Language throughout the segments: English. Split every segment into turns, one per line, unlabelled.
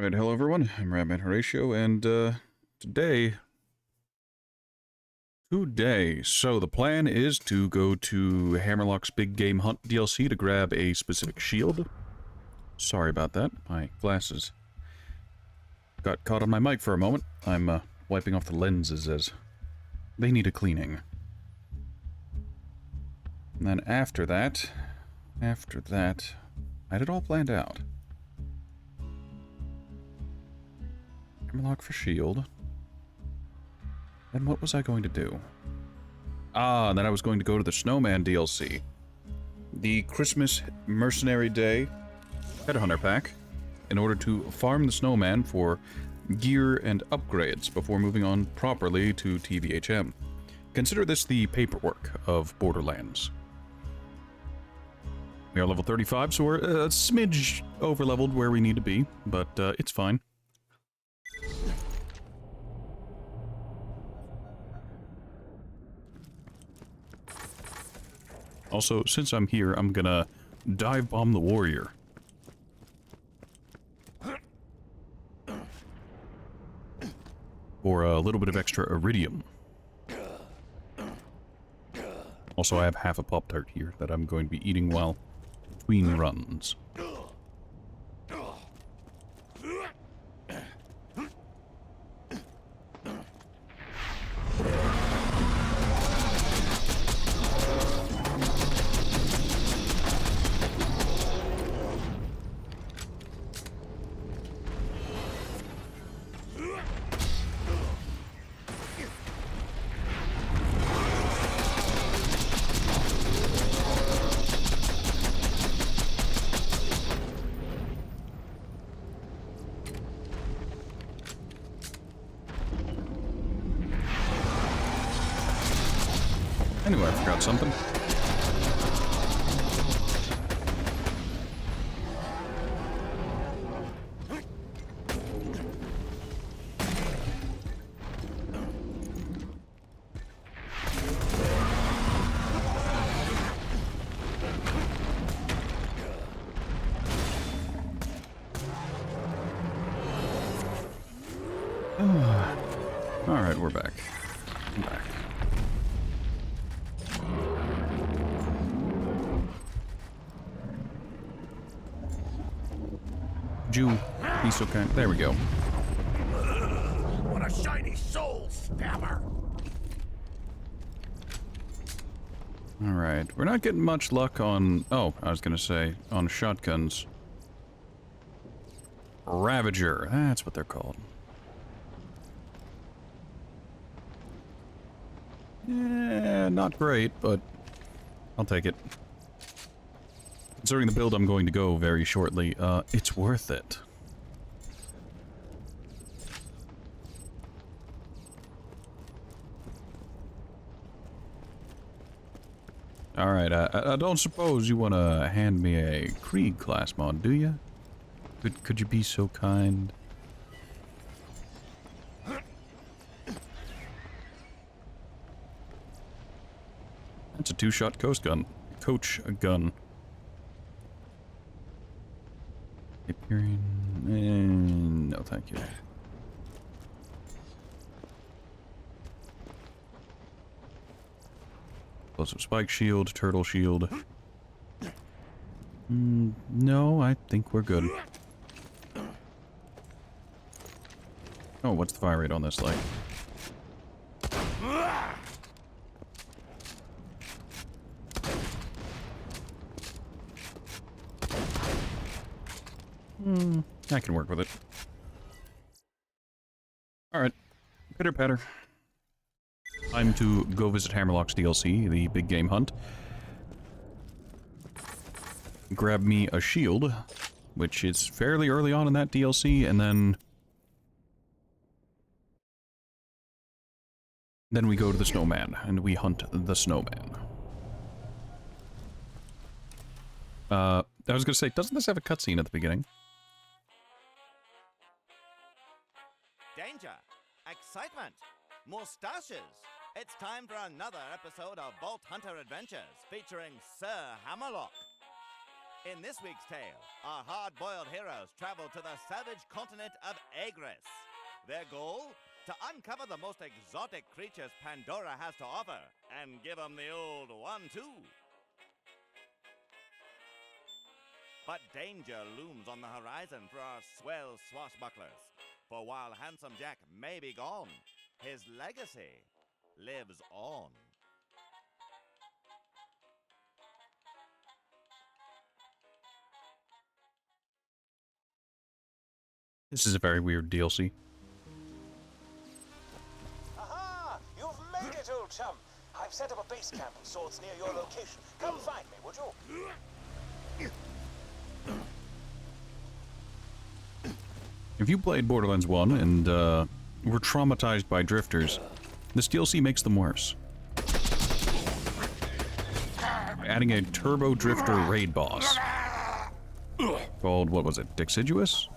Right, hello everyone, I'm Ratman Horatio, and today, so the plan is to go to Hammerlock's Big Game Hunt DLC to grab a specific shield. Sorry about that, my glasses got caught on my mic for a moment. I'm wiping off the lenses as they need a cleaning. And then after that, I had it all planned out. Hammerlock for shield. Then what was I going to do? And then I was going to go to the Snowman DLC. The Christmas Mercenary Day Headhunter Pack in order to farm the Snowman for gear and upgrades before moving on properly to TVHM. Consider this the paperwork of Borderlands. We are level 35, so we're a smidge over-leveled where we need to be, but it's fine. Also, since I'm here, I'm gonna dive bomb the warrior. For a little bit of extra iridium. Also, I have half a Pop-Tart here that I'm going to be eating while between runs. Anyway, I forgot something. Alright, we're back. I'm back. Jew, be so kind. There we go.
What a shiny soul spammer!
Alright, we're not getting much luck on... Oh, I was gonna say, on shotguns. Ravager, that's what they're called. Yeah, not great, but I'll take it. Considering the build I'm going to go very shortly, it's worth it. Alright, I don't suppose you want to hand me a Krieg class mod, do you? Could you be so kind? That's a two-shot coach gun. No, thank you. Explosive spike shield, turtle shield. No, I think we're good. Oh, what's the fire rate on this like? I can work with it. Alright. Pitter patter. Time to go visit Hammerlock's DLC, the Big Game Hunt. Grab me a shield, which is fairly early on in that DLC, and then we go to the Snowman, and we hunt the Snowman. I was gonna say, doesn't this have a cutscene at the beginning?
Danger! Excitement! Mustaches! It's time for another episode of Bolt Hunter Adventures featuring Sir Hammerlock. In this week's tale, our hard-boiled heroes travel to the savage continent of Agris. Their goal? To uncover the most exotic creatures Pandora has to offer and give them the old 1-2. But danger looms on the horizon for our swell swashbucklers. For while Handsome Jack may be gone, his legacy lives on.
This is a very weird DLC.
Aha! You've made it, old chum. I've set up a base camp of sorts near your location. Come find me, would you?
If you played Borderlands 1 and were traumatized by drifters, this DLC makes them worse. Adding a Turbo Drifter raid boss. Called, what was it, Deciduous?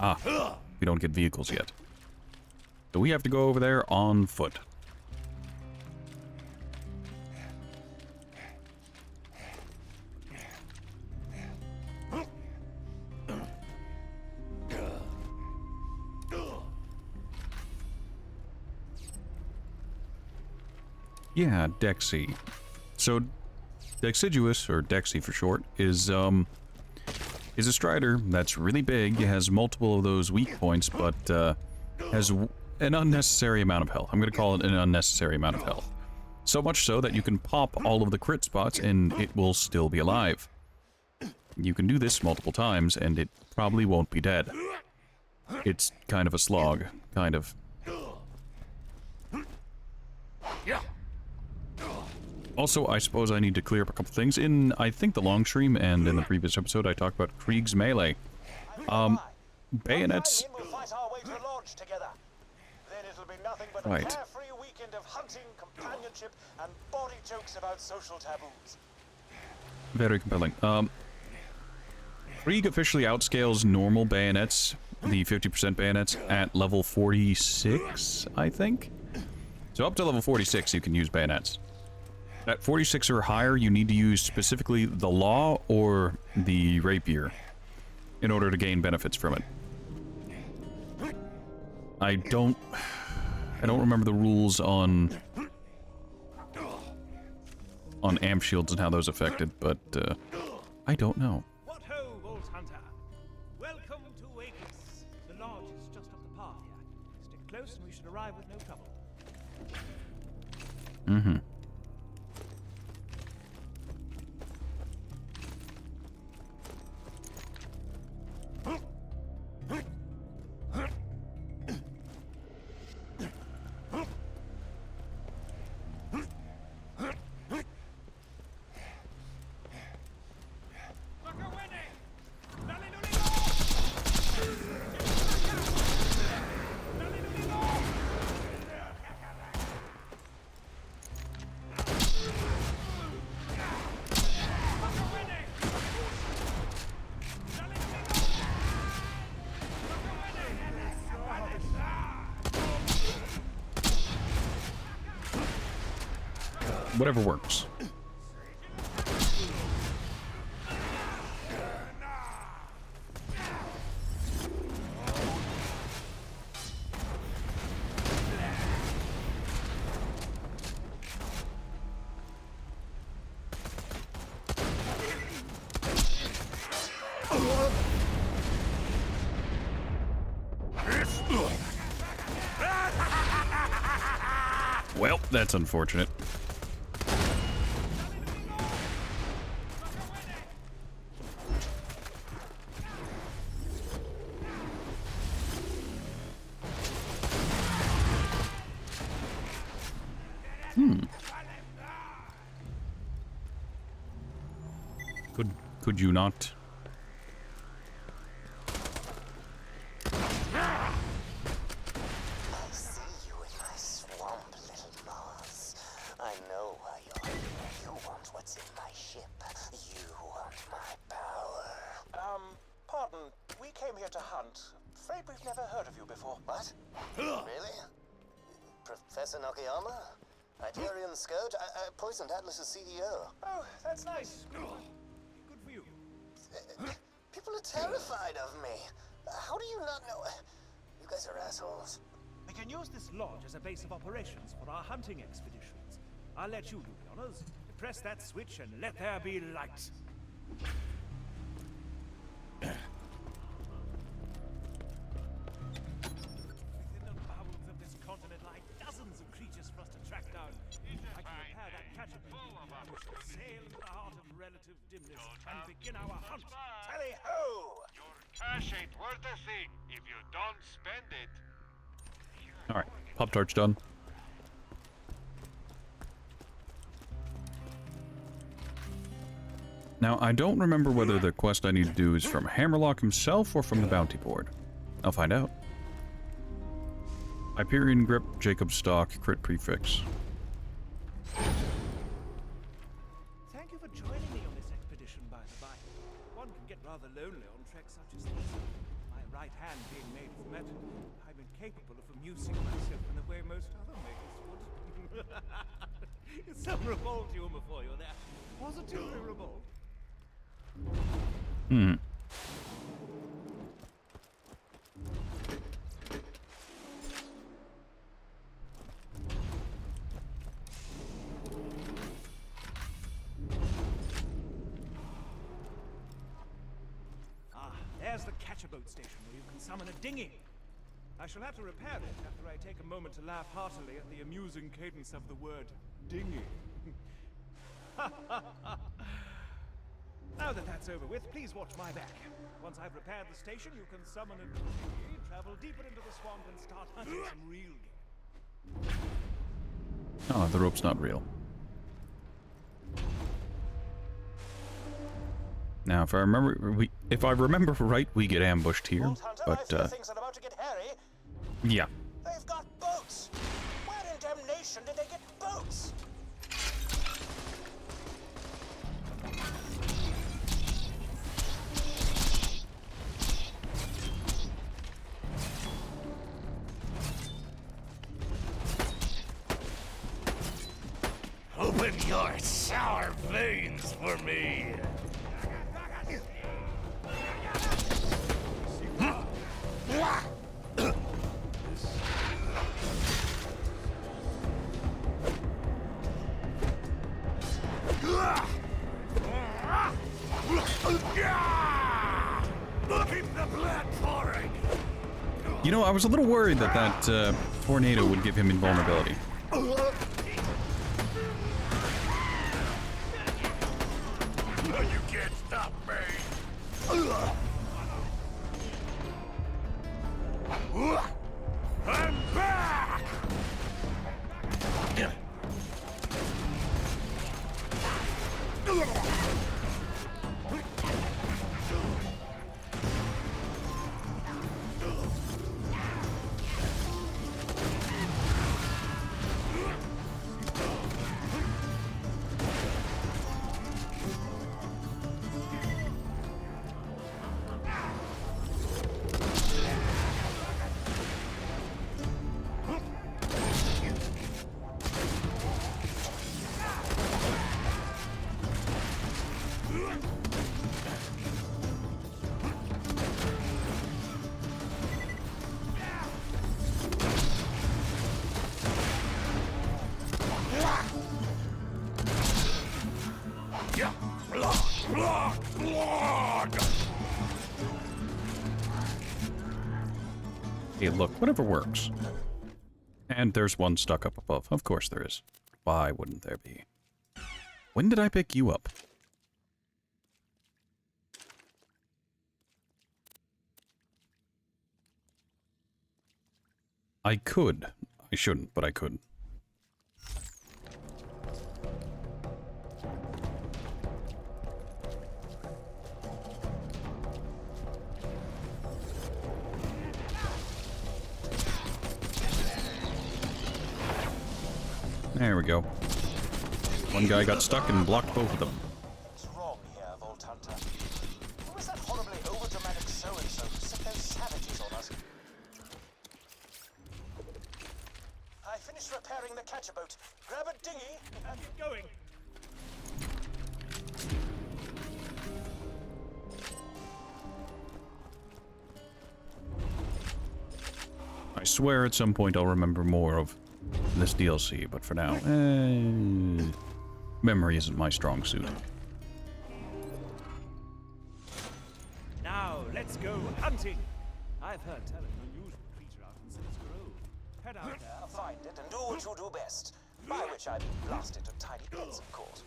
Ah, we don't get vehicles yet. So we have to go over there on foot. Yeah, Dexy. So, Deciduous, or Dexy for short, is a strider that's really big, has multiple of those weak points, but has an unnecessary amount of health. I'm going to call it an unnecessary amount of health. So much so that you can pop all of the crit spots and it will still be alive. You can do this multiple times and it probably won't be dead. It's kind of a slog, kind of. Also, I suppose I need to clear up a couple things. In, I think, the long stream and in the previous episode, I talked about Krieg's Melee. Bayonets...
We'll fight our way to the lodge together. Then it'll be nothing but
Right.
a carefree weekend of hunting, companionship, and bawdy jokes about social taboos.
Very compelling. Krieg officially outscales normal bayonets, the 50% bayonets, at level 46, I think? So up to level 46 you can use bayonets. At 46 or higher, you need to use specifically the law or the rapier in order to gain benefits from it. I don't remember the rules on amp shields and how those affected, but I don't know.
What ho, Bolt Hunter! Welcome to Agris. The lodge is just up the path here. Stick close and we should arrive with no trouble.
Mm-hmm. Whatever works. Well, that's unfortunate. Could you not?
I see you in my swamp, little moss. I know why you're here. You want what's in my ship. You want my power. Pardon. We came here to hunt. Afraid we've never heard of you before. What? Really? Professor Nakayama? Hyperion Scourge? Poisoned Atlas's CDO.
Oh, that's nice. Good for you.
People are terrified of me. How do you not know? You guys are assholes.
We can use this lodge as a base of operations for our hunting expeditions. I'll let you do the honors. Press that switch and let there be light. Within the bowels of this continent lie dozens of creatures for us to track down. I can repair that catcher boat, and we shall sail into the heart of relative dimness and begin our hunt.
Tally ho!
Your cash ain't worth a thing if you don't spend it.
Alright, Pop-Tart's done. Now, I don't remember whether the quest I need to do is from Hammerlock himself or from the bounty board. I'll find out. Hyperion Grip, Jacob Stock, crit prefix.
Thank you for joining me on this expedition, by the by. One can get rather lonely on treks such as this. My right hand being made of metal, I'm incapable of amusing myself in the way most other makers would. It's some revolt humor for you there. Positively revolt. There's the catcher-boat station where you can summon a dinghy. I shall have to repair it after I take a moment to laugh heartily at the amusing cadence of the word dinghy. Now that that's over with, please watch my back. Once I've repaired the station, you can summon a dinghy, travel deeper into the swamp, and start hunting some real game.
Oh, the rope's not real. Now, if I remember right, we get ambushed here,
Hunter,
but
I fear things are about to get hairy.
yeah.
They've got boats. Where in damnation did they get boats?
Open your sour veins for me. Keep the blood pouring.
You know, I was a little worried that that tornado would give him invulnerability.
You can't stop me. I'm back.
Hey, look, whatever works. And there's one stuck up above. Of course there is. Why wouldn't there be? When did I pick you up? I could. I shouldn't, but I could. There we go. One guy got stuck and blocked both of them.
What's wrong here, Vault Hunter? Who was that horribly overdramatic so-and-so who set those savages on us? I finished drowning in a catcher boat. Grab a dinghy and
Keep going.
I swear at some point I'll remember more of this DLC, but for now, memory isn't my strong suit.
Now, let's go hunting. I've heard tell of an unusual creature out in Sil's Grove. Head out there.
find it and do what you do best. By which I blast it to tiny bits, of course.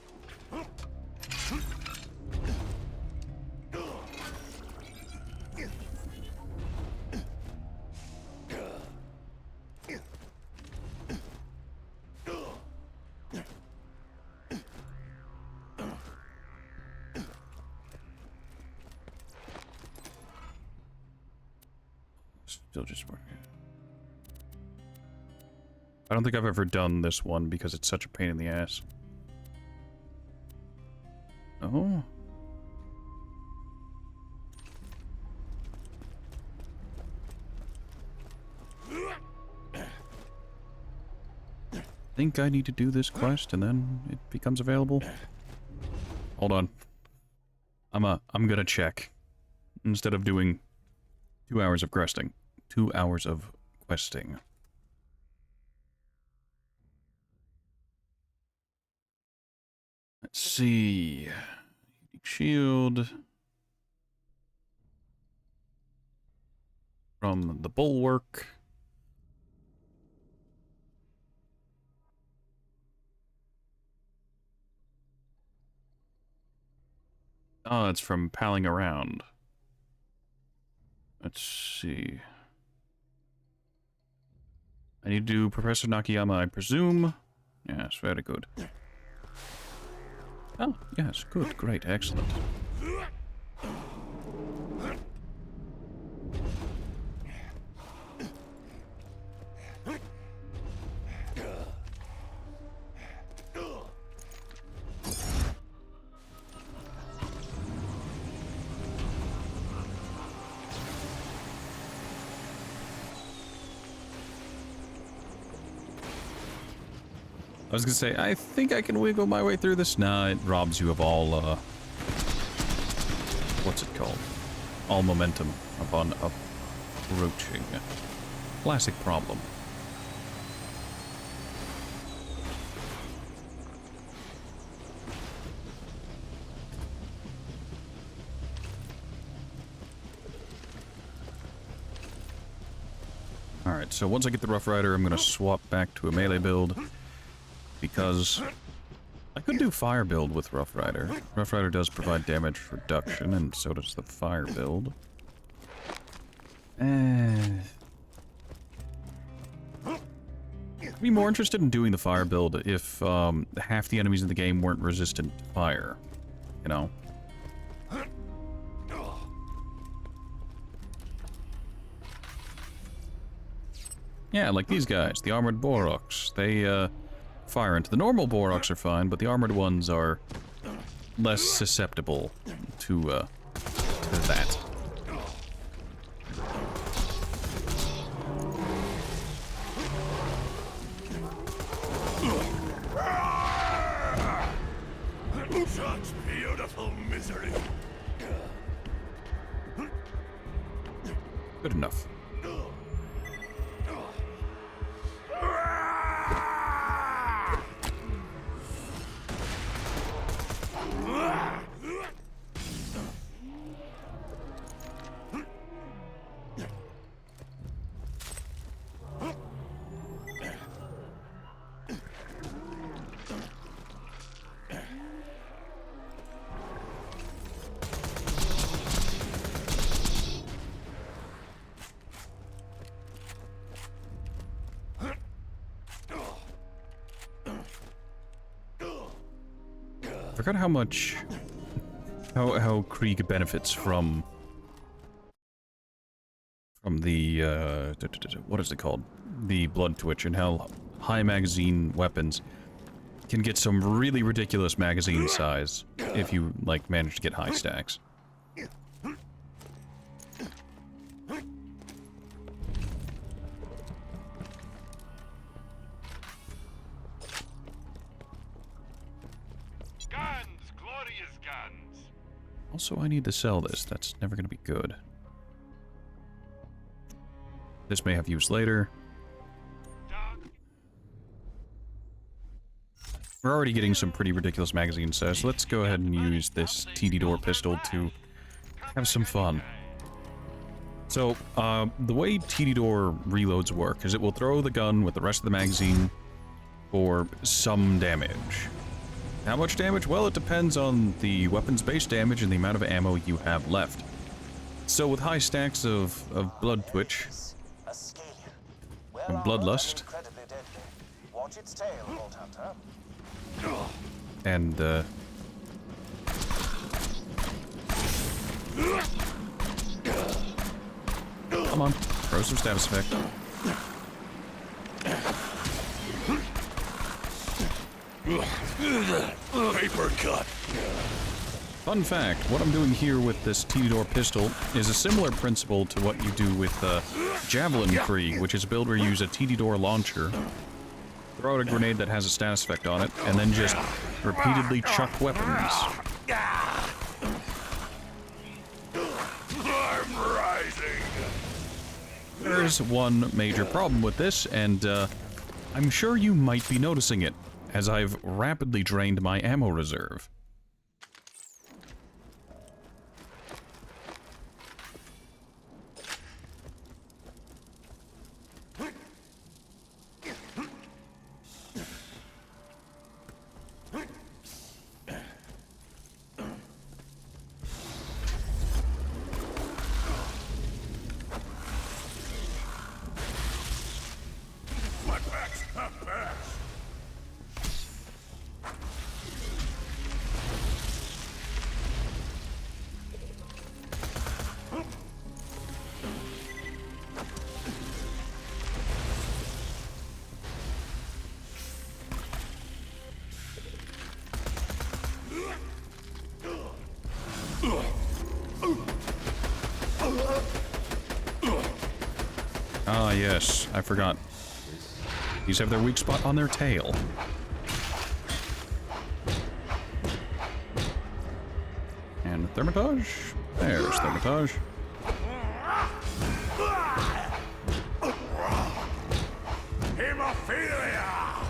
Still just working. I don't think I've ever done this one because it's such a pain in the ass. Oh. I think I need to do this quest and then it becomes available. Hold on. I'm gonna check. Instead of doing 2 hours of questing. 2 hours of questing. Let's see. Shield. From the bulwark. Oh, it's from palling around. Let's see. I need to do Professor Nakayama, I presume. Yes, very good. Oh, yes, good, great, excellent. I was gonna say, I think I can wiggle my way through this. Nah, it robs you of all, what's it called? All momentum upon approaching. Classic problem. Alright, so once I get the Rough Rider, I'm gonna swap back to a melee build. Because I could do fire build with Rough Rider. Rough Rider does provide damage reduction, and so does the fire build. I'd be more interested in doing the fire build if half the enemies in the game weren't resistant to fire. You know? Yeah, like these guys, the armored Boroks. They, fire into the normal Boroks are fine, but the armored ones are less susceptible to that.
Such beautiful misery.
Good enough. I forgot how much... How Krieg benefits from the, what is it called? The Blood Twitch, and how high magazine weapons can get some really ridiculous magazine size if you, like, manage to get high stacks. Also, I need to sell this. That's never going to be good. This may have use later. We're already getting some pretty ridiculous magazine sales, so let's go ahead and use this TD door pistol to have some fun. So, the way TD door reloads work is it will throw the gun with the rest of the magazine for some damage. How much damage? Well, it depends on the weapon's base damage and the amount of ammo you have left. So with high stacks of Blood Twitch, and Bloodlust,
Watch its tail, Vault Hunter.
and come on, throw some status effect.
Paper cut.
Fun fact, what I'm doing here with this TD door pistol is a similar principle to what you do with Javelin Free, which is a build where you use a TD door launcher, throw out a grenade that has a status effect on it, and then just repeatedly chuck weapons.
I'm rising.
There's one major problem with this, and I'm sure you might be noticing it, as I've rapidly drained my ammo reserve.
My back's not back.
Ah, yes, I forgot. These have their weak spot on their tail. And Thermitage? There's Thermitage.
Hemophilia!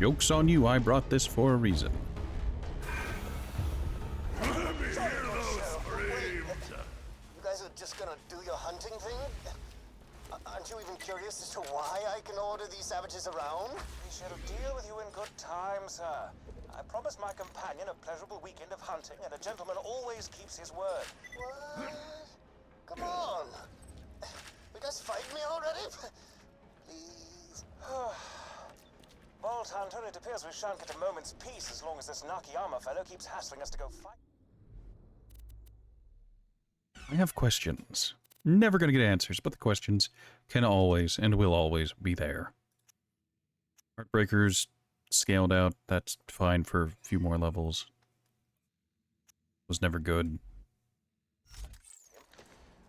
Joke's on you, I brought this for a reason.
Let me hear those screams.
You guys are just gonna do your hunting thing? Aren't you even curious as to why I can order these savages around?
We shall deal with you in good time, sir. I promised my companion a pleasurable weekend of hunting, and a gentleman always keeps his word.
What? Come on. You guys fight me already? Please.
Vault Hunter, it appears we shan't get a moment's peace as long as this Nakayama fellow keeps hassling us to go fight.
I have questions. Never gonna get answers, but the questions can always and will always be there. Heartbreakers scaled out, that's fine for a few more levels. Was never good.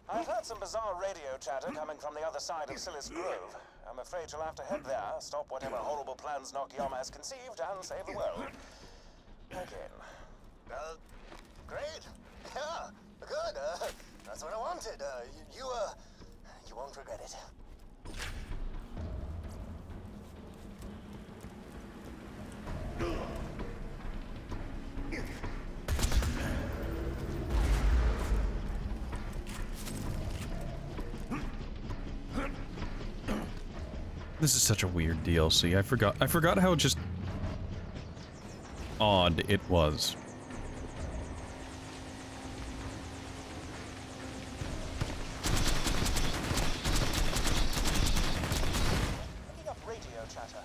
I've heard some bizarre radio chatter coming from the other side of Silas Grove. I'm afraid you'll have to head there, stop whatever horrible plans Nakayama has conceived, and save the world. Again.
Great. Yeah, good. That's what I wanted. You won't regret it.
This is such a weird DLC. I forgot how just odd it was.
Picking up radio chatter.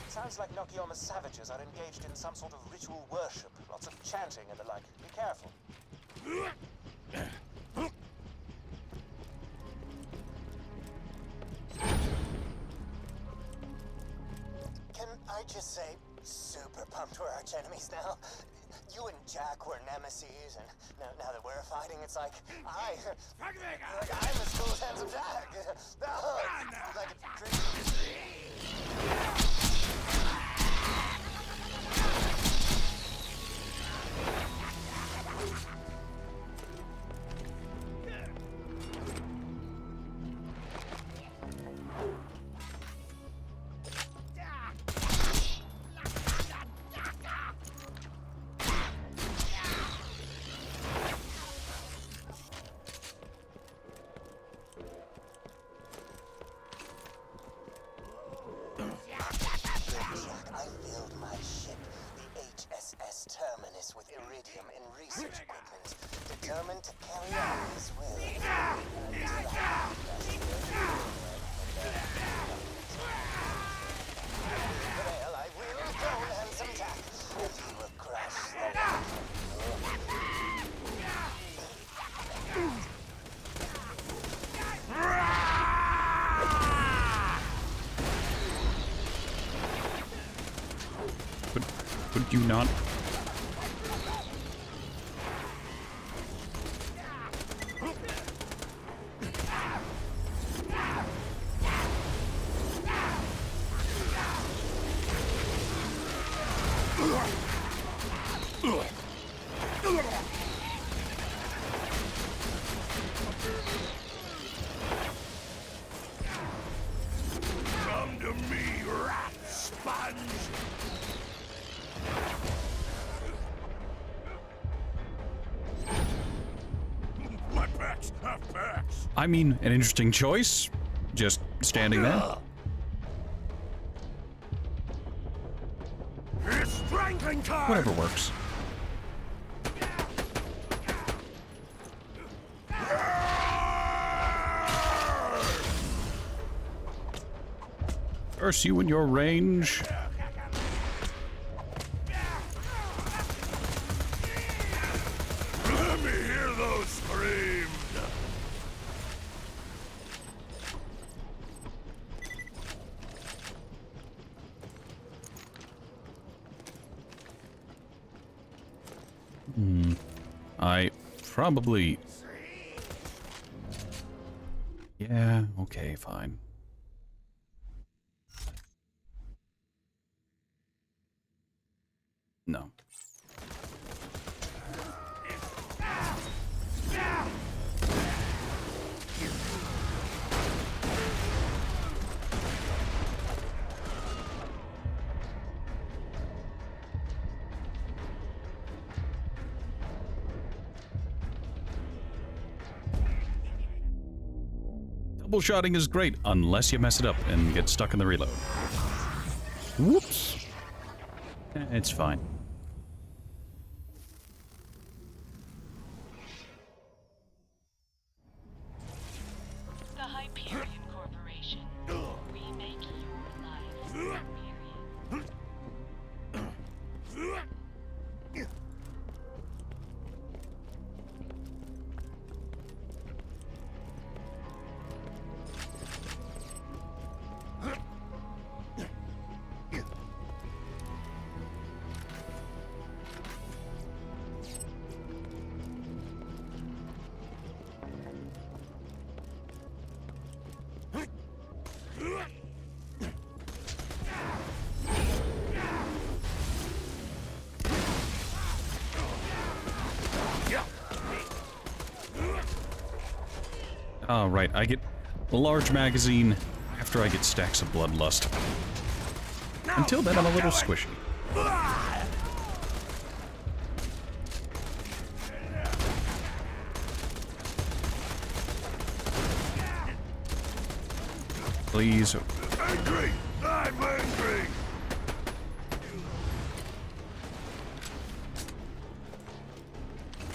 Sounds like Nakayama's savages are engaged in some sort of ritual worship. Lots of chanting and the like. Be careful.
Can I just say, super pumped we're arch enemies now? You and Jack were nemesis, and now that we're fighting, it's like I'm as cool as handsome Jack. No, it's like a dream. research equipment, determined to carry on his will. Until I will go handsome Jack, and he will crush
Could you not?
Come to me, rat sponge! My packs have packs!
I mean, an interesting choice. Just standing there.
It's strangling time!
Whatever works. Curse you in your range.
Let me hear those screams!
I probably... Yeah, okay, fine. No. Double shotting is great unless you mess it up and get stuck in the reload. Whoops. It's fine.
The Hyperion Corporation. We make your life Hyperion.
Oh, right. I get a large magazine after I get stacks of bloodlust. Until then, I'm a little squishy. Please.
Angry! I'm angry!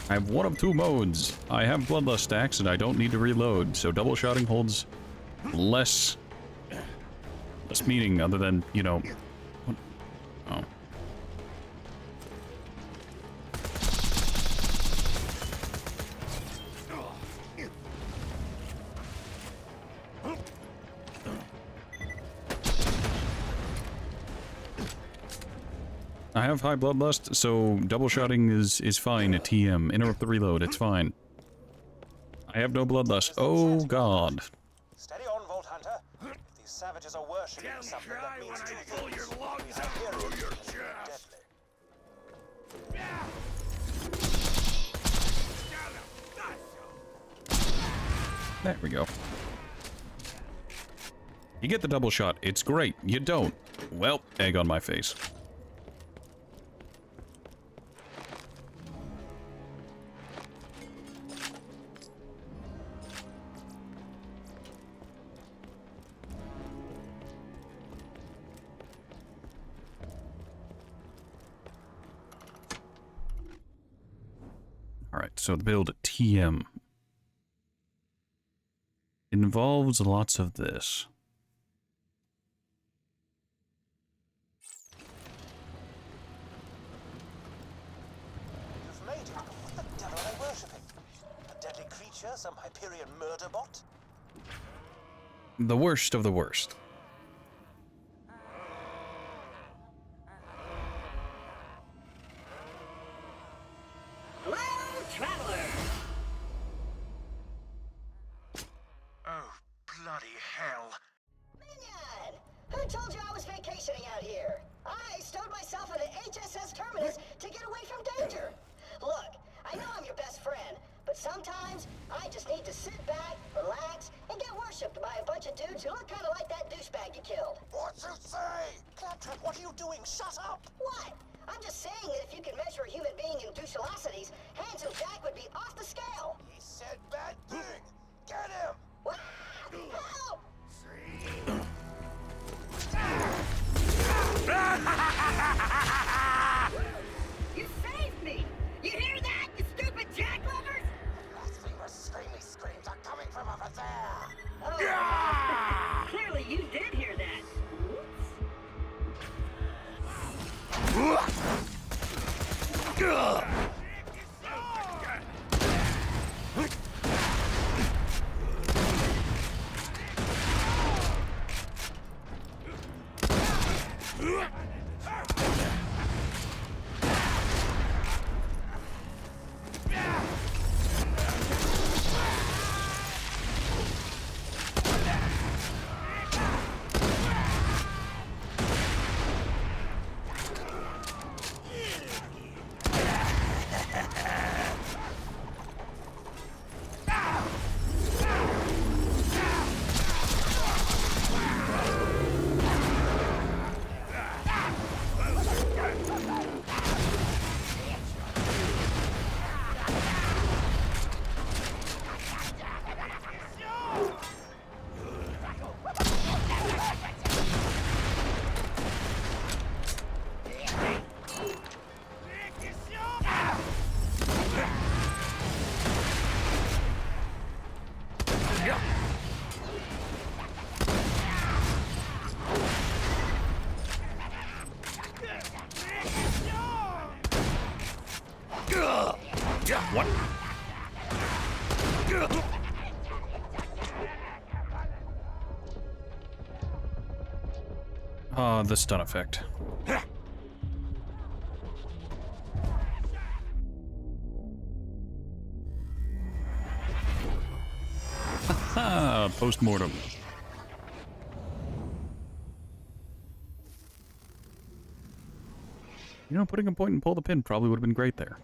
I have one of two modes. I have bloodlust stacks and I don't need to reload, so double shotting holds less meaning other than, you know... What? Oh. I have high bloodlust, so double shotting is fine at TM. Interrupt the reload, it's fine. I have no bloodlust. Oh god.
Steady on, Vault Hunter. If these savages are worshipping something that means two things.
Your lungs
These
out
Hyperions
through your
can be
chest!
deadly.
There we go. You get the double shot, it's great. You don't. Well, egg on my face. So the build TM involves lots of this.
You've made it. What the devil are they worshipping? A deadly creature? Some Hyperion murder bot?
The worst of the worst.
Hello, traveler!
Oh, bloody hell.
Minion! Who told you I was vacationing out here? I stowed myself in the HSS Terminus to get away from danger. Look, I know I'm your best friend, but sometimes I just need to sit back, relax, and get worshipped by a bunch of dudes who look kind of like that douchebag you killed.
What you say? Claptrap, what are you doing? Shut up!
What? I'm just saying that if you could measure a human being in douchelosities, Handsome Jack would be off the scale.
He said bad thing. Get him!
What? Help! You saved me! You hear that, you stupid jack lovers?
Blasphemous screamy screams are coming from over there!
Oh, clearly you did hear that.
What? The stun effect. Haha, post-mortem. You know, putting a point and pull the pin probably would have been great there.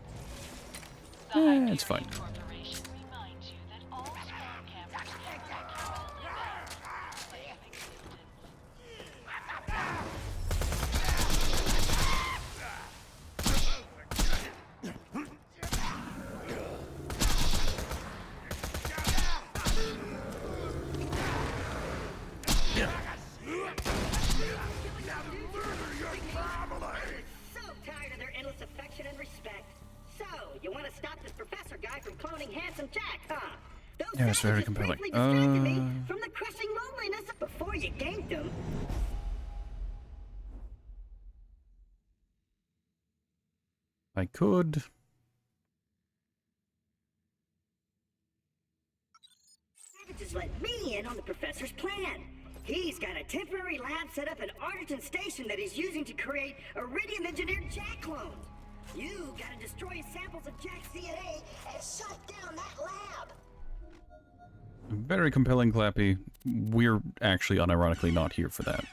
It's fine.
Corporation reminds you that all spawn cameras can document events in place of existence.
So tired of their endless affection and respect. So, you want to stop this professor guy from cloning Handsome Jack, huh? Those
Yeah, it's very
savages
compelling.
briefly distracted me from the crushing loneliness before you ganked them.
I could.
Savages let me in on the professor's plan. He's got a temporary lab set up at Arterton Station that he's using to create iridium engineered Jack clones. You gotta destroy samples of Jack's DNA and shut down that lab.
Very compelling, Clappy. We're actually unironically not here for that.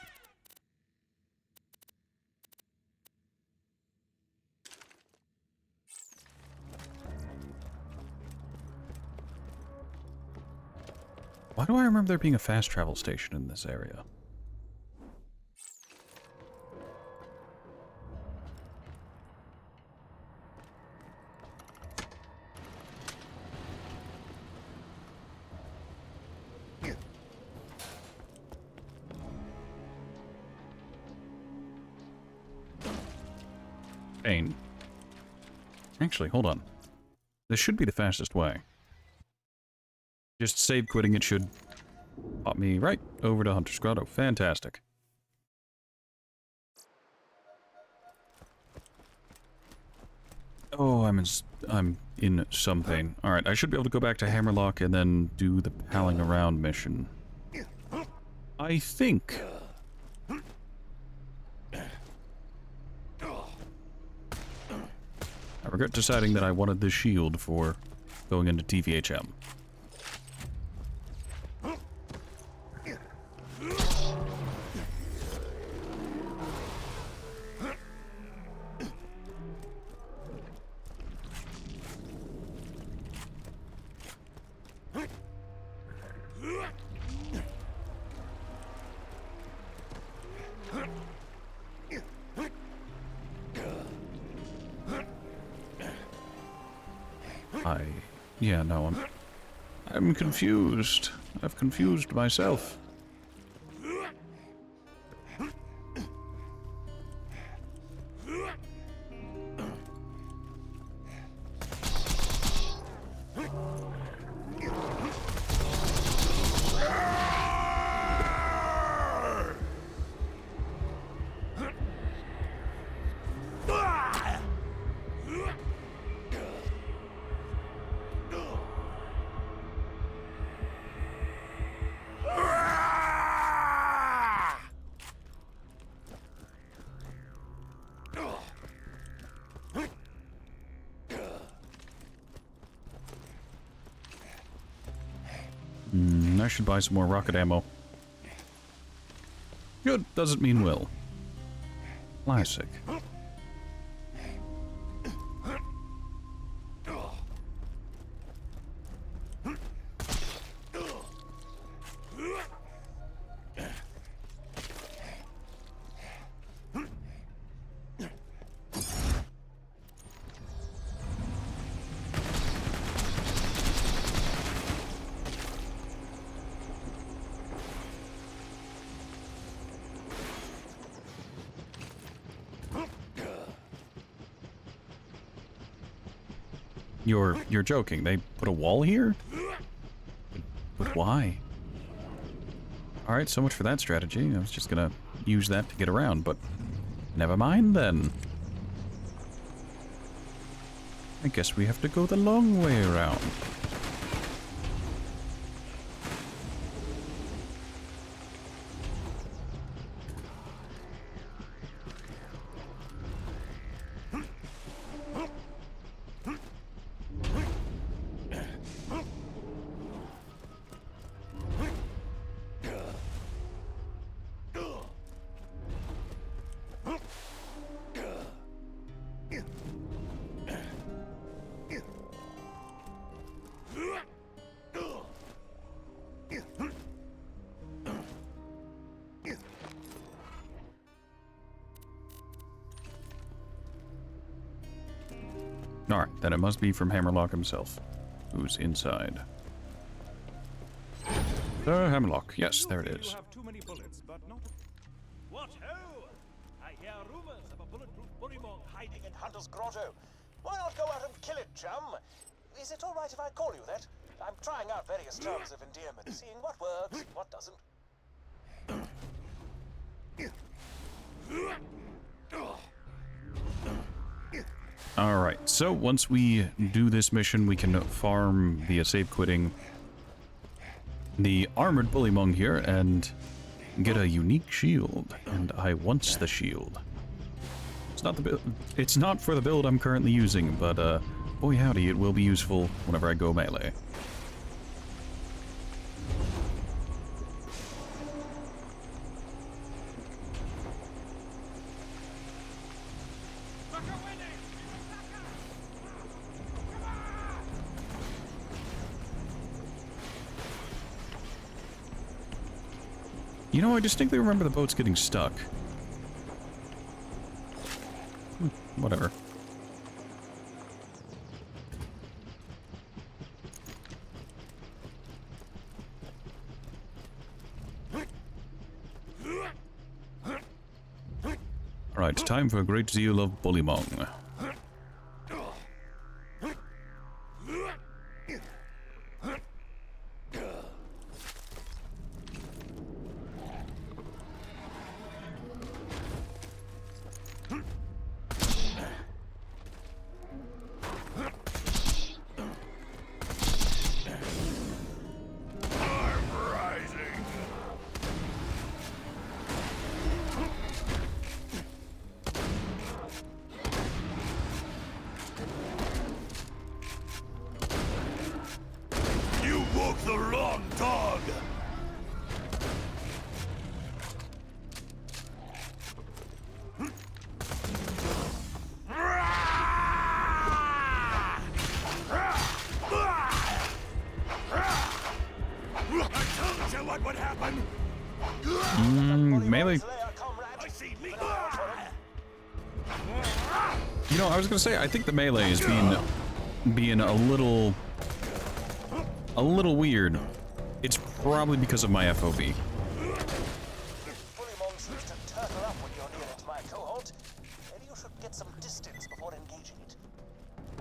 Why do I remember there being a fast travel station in this area? Pain. Actually, hold on. This should be the fastest way. Just save quitting it should pop me right over to Hunter's Grotto. Fantastic. Oh, I'm in some pain. Alright, I should be able to go back to Hammerlock and then do the palling around mission. I think. I regret deciding that I wanted this shield for going into TVHM. Yeah, no, I'm confused. I've confused myself. I should buy some more rocket ammo. Good doesn't mean will. Classic. You're joking. They put a wall here? But why? Alright, so much for that strategy. I was just gonna use that to get around, but never mind then. I guess we have to go the long way around. Alright, then it must be from Hammerlock himself, who's inside. Hammerlock, yes, there it is.
You have too many bullets, but not. What ho! I hear rumors of a bulletproof bullymong hiding in
Hunter's Grotto. Why not go out and kill it, chum? Is it all right if I call you that? I'm trying out various terms of endearment, seeing what works and what doesn't.
Alright, so once we do this mission, we can farm via save quitting the armored bullymong here and get a unique shield. And I want the shield. It's not for the build I'm currently using, but boy howdy, it will be useful whenever I go melee. You know, I distinctly remember the boats getting stuck. Whatever. Alright, time for a great zeal of bullymong. You know, I was gonna say, I think the melee is being a little weird. It's probably because of my FOB.
Fully nonsense to turtle up when you're near it, my cohort. Maybe you should get some distance before engaging it.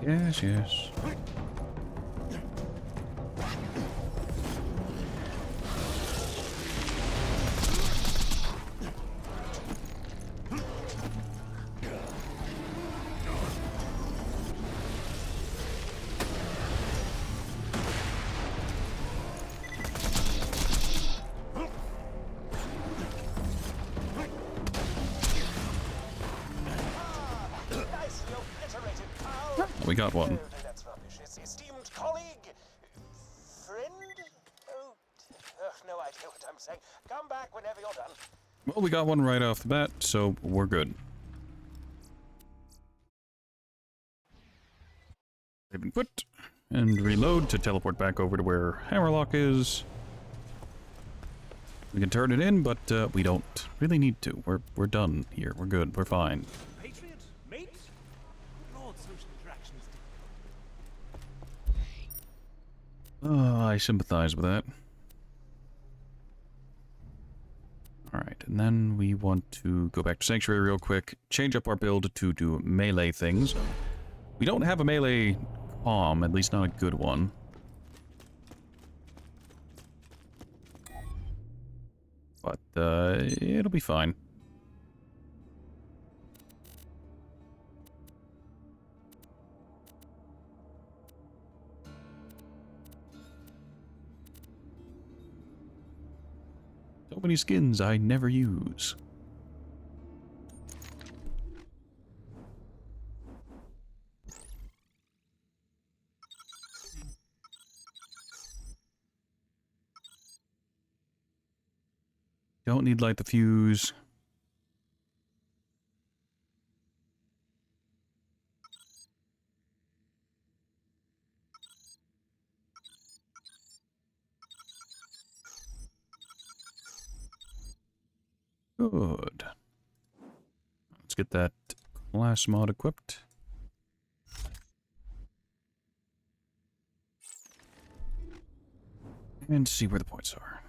Yes, yes.
Nicely obliterated, pal.
We got one.
No, that's rubbish. It's esteemed colleague, friend. Oh, no idea what I'm saying. Come back whenever you're done.
Well, we got one right off the bat, so we're good. Save and quit, and reload to teleport back over to where Hammerlock is. We can turn it in, but we don't really need to. We're done here. We're good. We're fine.
Patriot? Mate? Good Lord, social interactions.
I sympathize with that. Alright, and then we want to go back to Sanctuary real quick, change up our build to do melee things. We don't have a melee comm, at least not a good one. But, it'll be fine. So many skins I never use. Don't need light the fuse. Good. Let's get that class mod equipped. And see where the points are.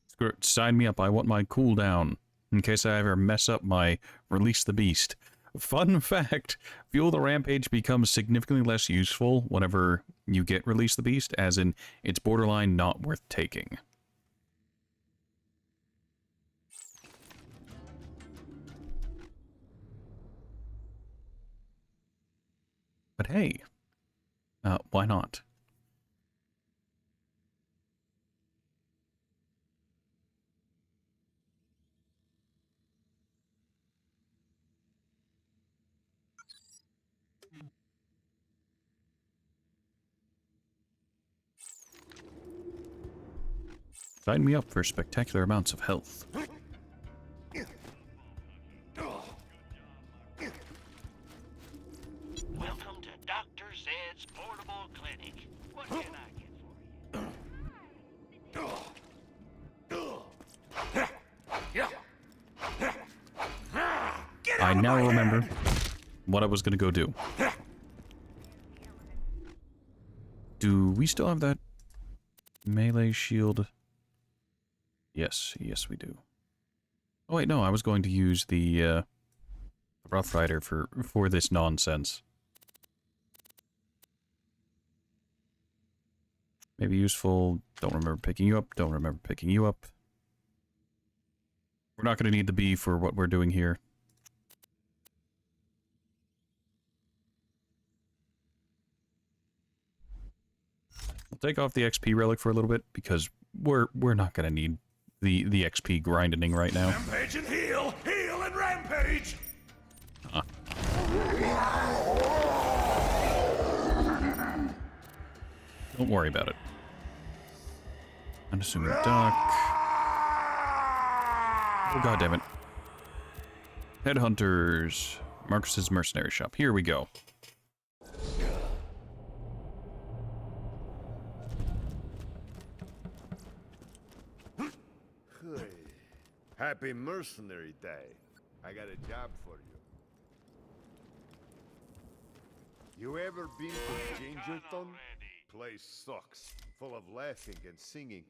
Screw it, sign me up. I want my cooldown in case I ever mess up my Release the Beast. Fun fact, Fuel the Rampage becomes significantly less useful whenever you get Release the Beast, as in it's borderline not worth taking. But hey, why not? Sign me up for spectacular amounts of health.
Welcome to Dr. Zed's Portable Clinic. What can I get for you?
I now remember what I was gonna go do. Do we still have that melee shield? Yes, yes we do. Oh wait, no, I was going to use the Rough Rider for this nonsense. Maybe useful. Don't remember picking you up. Don't remember picking you up. We're not going to need the bee for what we're doing here. I'll take off the XP relic for a little bit because we're not going to need the XP grinding right now.
Rampage and heal! Heal and rampage!
Don't worry about it. Unassuming duck. Oh god damn it. Headhunters. Marcus's mercenary shop. Here we go.
Happy Mercenary Day. I got a job for you.
You ever been to Gingerton? Place sucks. Full of laughing and singing.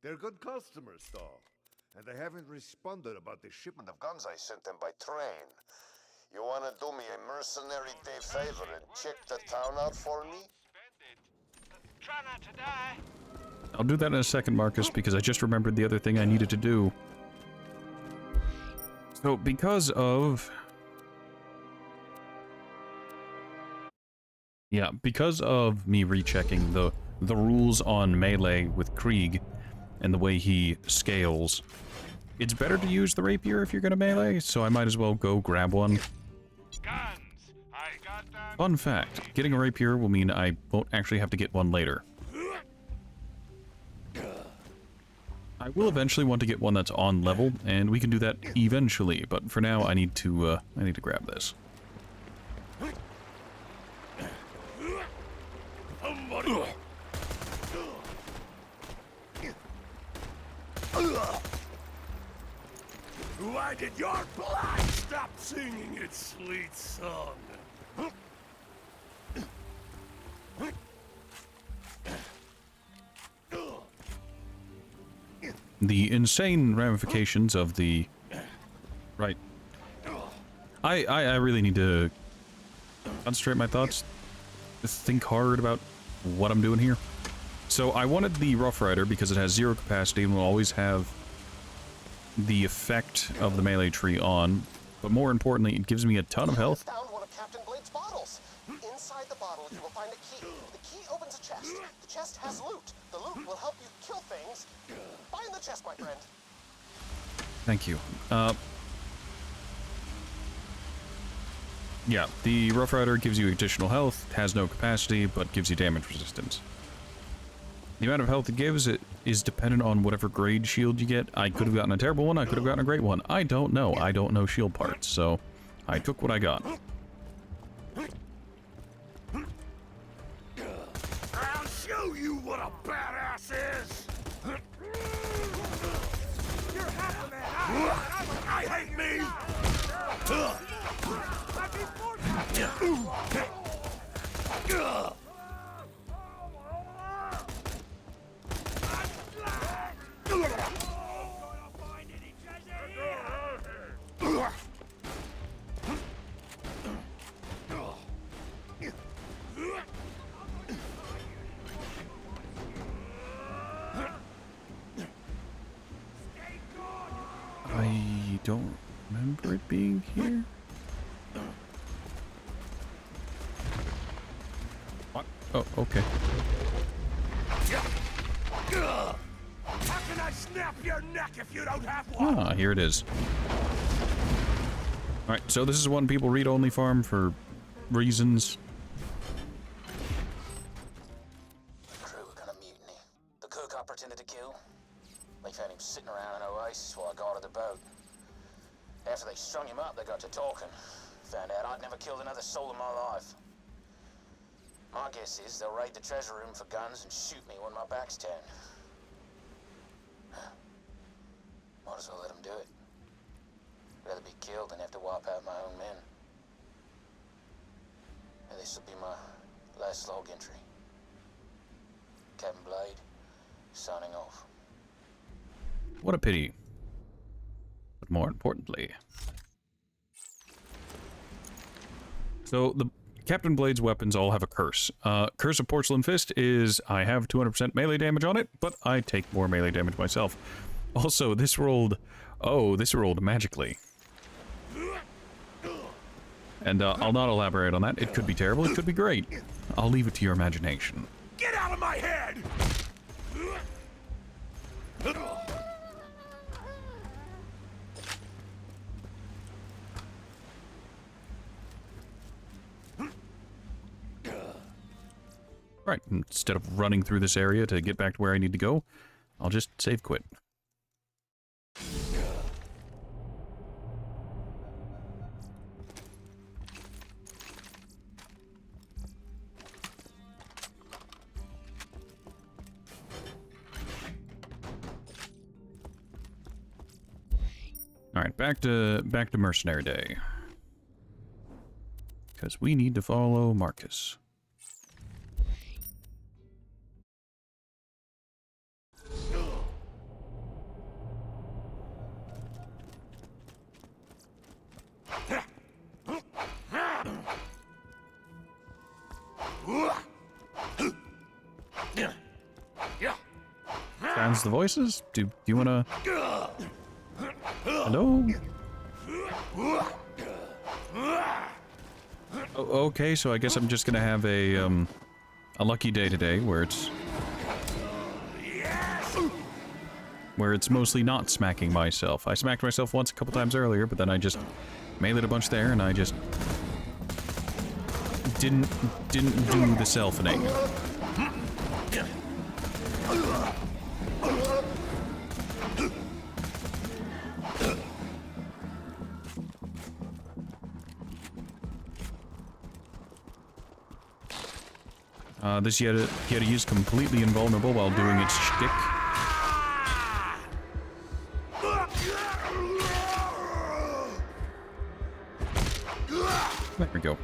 They're good customers, though. And they haven't responded about the shipment of guns I sent them by train.
You wanna do me a mercenary day favor and check the town out for me?
Try not to die.
I'll do that in a second, Marcus, because I just remembered the other thing I needed to do. So, because of... Yeah, because of me rechecking the rules on melee with Krieg and the way he scales, it's better to use the rapier if you're gonna melee, so I might as well go grab one.
Guns. I got them.
Fun fact, getting a rapier will mean I won't actually have to get one later. I will eventually want to get one that's on level, and we can do that eventually, but for now I need to grab this.
Why did your blood stop singing its sweet song?
The insane ramifications of the... Right. I really need to concentrate my thoughts. Think hard about what I'm doing here. So I wanted the Rough Rider because it has 0 capacity and will always have the effect of the melee tree on. But more importantly, it gives me a ton of health.
Found one of Captain Blade's bottles. Inside the bottle, you will find a key. The key opens a chest. The chest has loot. The loot will help you kill things. Find the chest, my friend.
Thank you. Yeah, the Rough Rider gives you additional health, has no capacity, but gives you damage resistance. The amount of health it gives is dependent on whatever grade shield you get. I could have gotten a terrible one, I could have gotten a great one. I don't know. I don't know shield parts, so I took what I got.
I'll show you what a badass is!
You're half a man.
I hate me!
I'd be fortunate.
I don't remember it being here. What? Oh, okay.
How can I snap your neck if you don't have one?
Ah, here it is. Alright, so this is one people read-only farm for reasons.
The crew were gonna mutiny. The cook I pretended to kill. They found him sitting around an oasis while I guarded the boat. After they strung him up, they got to talking. Found out I'd never killed another soul in my life. My guess is they'll raid the treasure room for guns and shoot me when my back's turned. Might as well let them do it. Rather be killed than have to wipe out my own men. And this will be my last log entry. Captain Blade, signing off.
What a pity. But more importantly... So, the Captain Blade's weapons all have a curse. Curse of Porcelain Fist is, I have 200% melee damage on it, but I take more melee damage myself. Also, this rolled... Oh, this rolled magically. And I'll not elaborate on that. It could be terrible, it could be great. I'll leave it to your imagination.
Get out of my head!
Right, instead of running through this area to get back to where I need to go, I'll just save quit. All right, back to Mercenary Day. Because we need to follow Marcus. Sounds the voices? Do you wanna... Hello? Oh, okay, so I guess I'm just gonna have a lucky day today where it's... where it's mostly not smacking myself. I smacked myself once a couple times earlier, but then I just meleeed a bunch there and I just... didn't do the selfening. This Yeti is completely invulnerable while doing its shtick. There we go.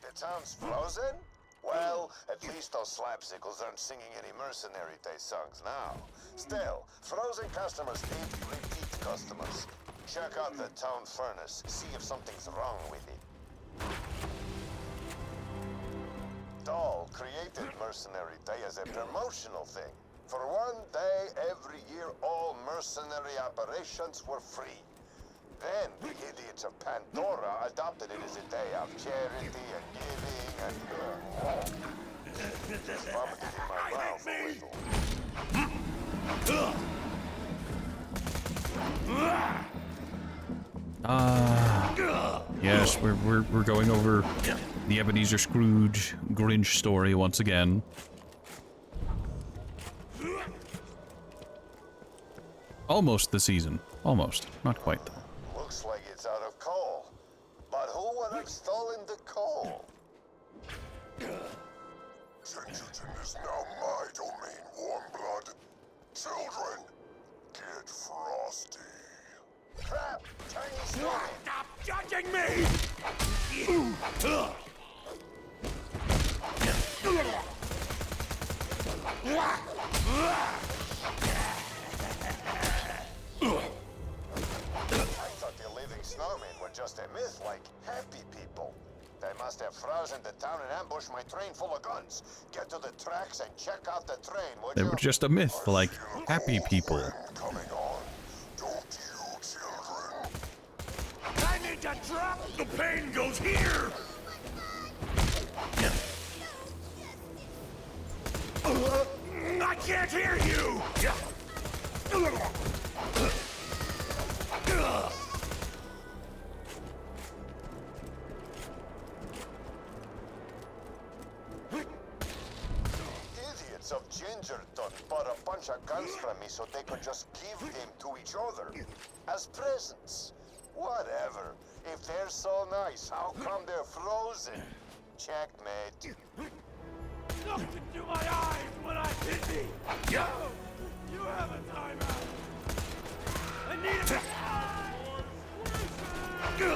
The town's frozen? Well, at least those slapsicles aren't singing any Mercenary Day songs now. Still, frozen customers need repeat customers. Check out the town furnace, see if something's wrong with it. Doll created Mercenary Day as a promotional thing. For one day every year, all mercenary operations were free. Then the idiots of Pandora adopted it as a day of charity and giving and... vomited in my mouth a little.
Yes, we're going over the Ebenezer Scrooge Grinch story once again. Almost the season. Almost. Not quite, though.
Looks like it's out of coal. But who would have stolen the coal? Gingerton is now my domain, warm blood. Children, get frosty. Crap! Chinese snowman!
Stop judging me!
I thought the living snowmen were just a myth, like happy people. They must have frozen the town and ambushed my train full of guns. Get to the tracks and check out the train, would
They
you?
were just a myth, like happy people.
Coming on. Don't you, children?
I need to drop! The pain goes here! I can't hear you!
Idiots of Gingerton bought a bunch of guns from me so they could just give them to each other as presents. Whatever. If they're so nice, how come they're frozen? Checkmate.
Look into my eyes when I hit me! Yo! You have a timeout! I need a...
You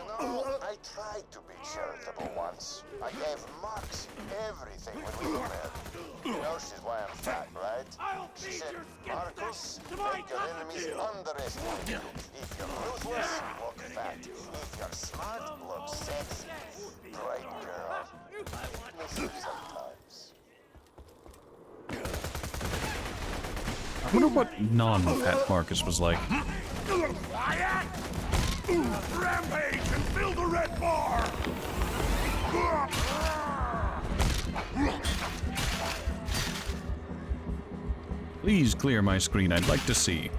know, I tried to be charitable once. I gave Mox everything when we were married. You know she's why I'm fat, right?
I'll
She
feed
said,
your skin
Marcus,
to my
make your enemies
cockatiel."
underestimate you. If you're ruthless, look fat. If you're smart, look sexy. Great girl. Listen sometimes.
I wonder what non-Pat Marcus was like.
Quiet! Rampage and fill the red bar!
Please clear my screen, I'd like to see.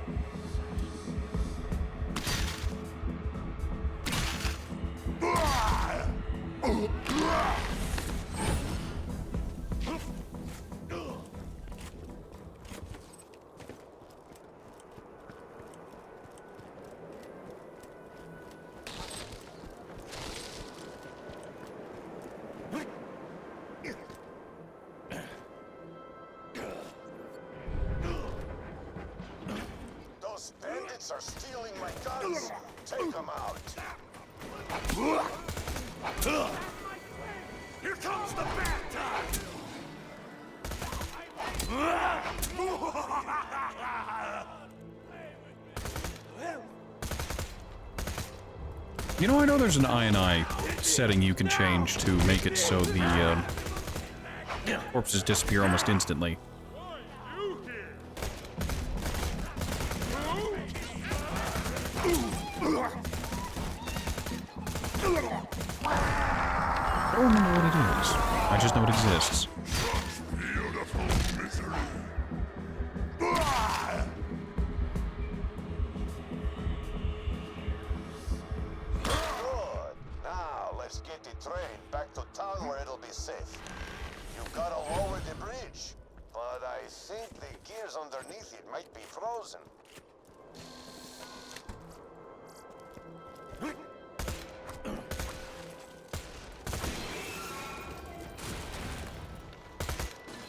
are stealing my guns. Take them out.
Here comes the bad time!
You know, I know there's an I setting you can change to make it so the corpses disappear almost instantly. I don't remember what it is. I just know it exists.
Good. Now, let's get the train back to town where it'll be safe. You've got to lower the bridge, but I think the gears underneath it might be frozen.